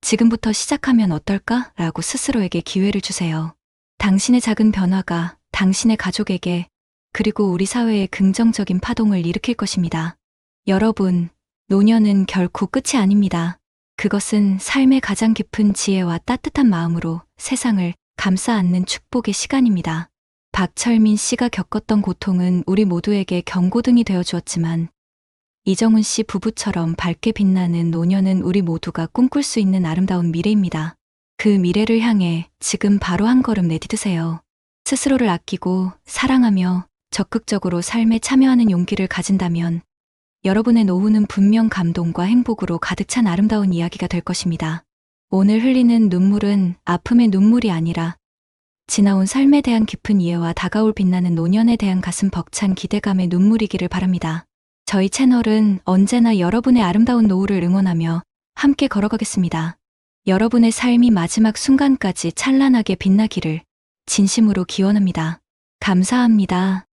지금부터 시작하면 어떨까? 라고 스스로에게 기회를 주세요. 당신의 작은 변화가 당신의 가족에게 그리고 우리 사회에 긍정적인 파동을 일으킬 것입니다. 여러분, 노년은 결코 끝이 아닙니다. 그것은 삶의 가장 깊은 지혜와 따뜻한 마음으로 세상을 감싸 안는 축복의 시간입니다. 박철민 씨가 겪었던 고통은 우리 모두에게 경고등이 되어 주었지만 이정훈 씨 부부처럼 밝게 빛나는 노년은 우리 모두가 꿈꿀 수 있는 아름다운 미래입니다. 그 미래를 향해 지금 바로 한 걸음 내디드세요. 스스로를 아끼고 사랑하며 적극적으로 삶에 참여하는 용기를 가진다면 여러분의 노후는 분명 감동과 행복으로 가득 찬 아름다운 이야기가 될 것입니다. 오늘 흘리는 눈물은 아픔의 눈물이 아니라 지나온 삶에 대한 깊은 이해와 다가올 빛나는 노년에 대한 가슴 벅찬 기대감의 눈물이기를 바랍니다. 저희 채널은 언제나 여러분의 아름다운 노후를 응원하며 함께 걸어가겠습니다. 여러분의 삶이 마지막 순간까지 찬란하게 빛나기를 진심으로 기원합니다. 감사합니다.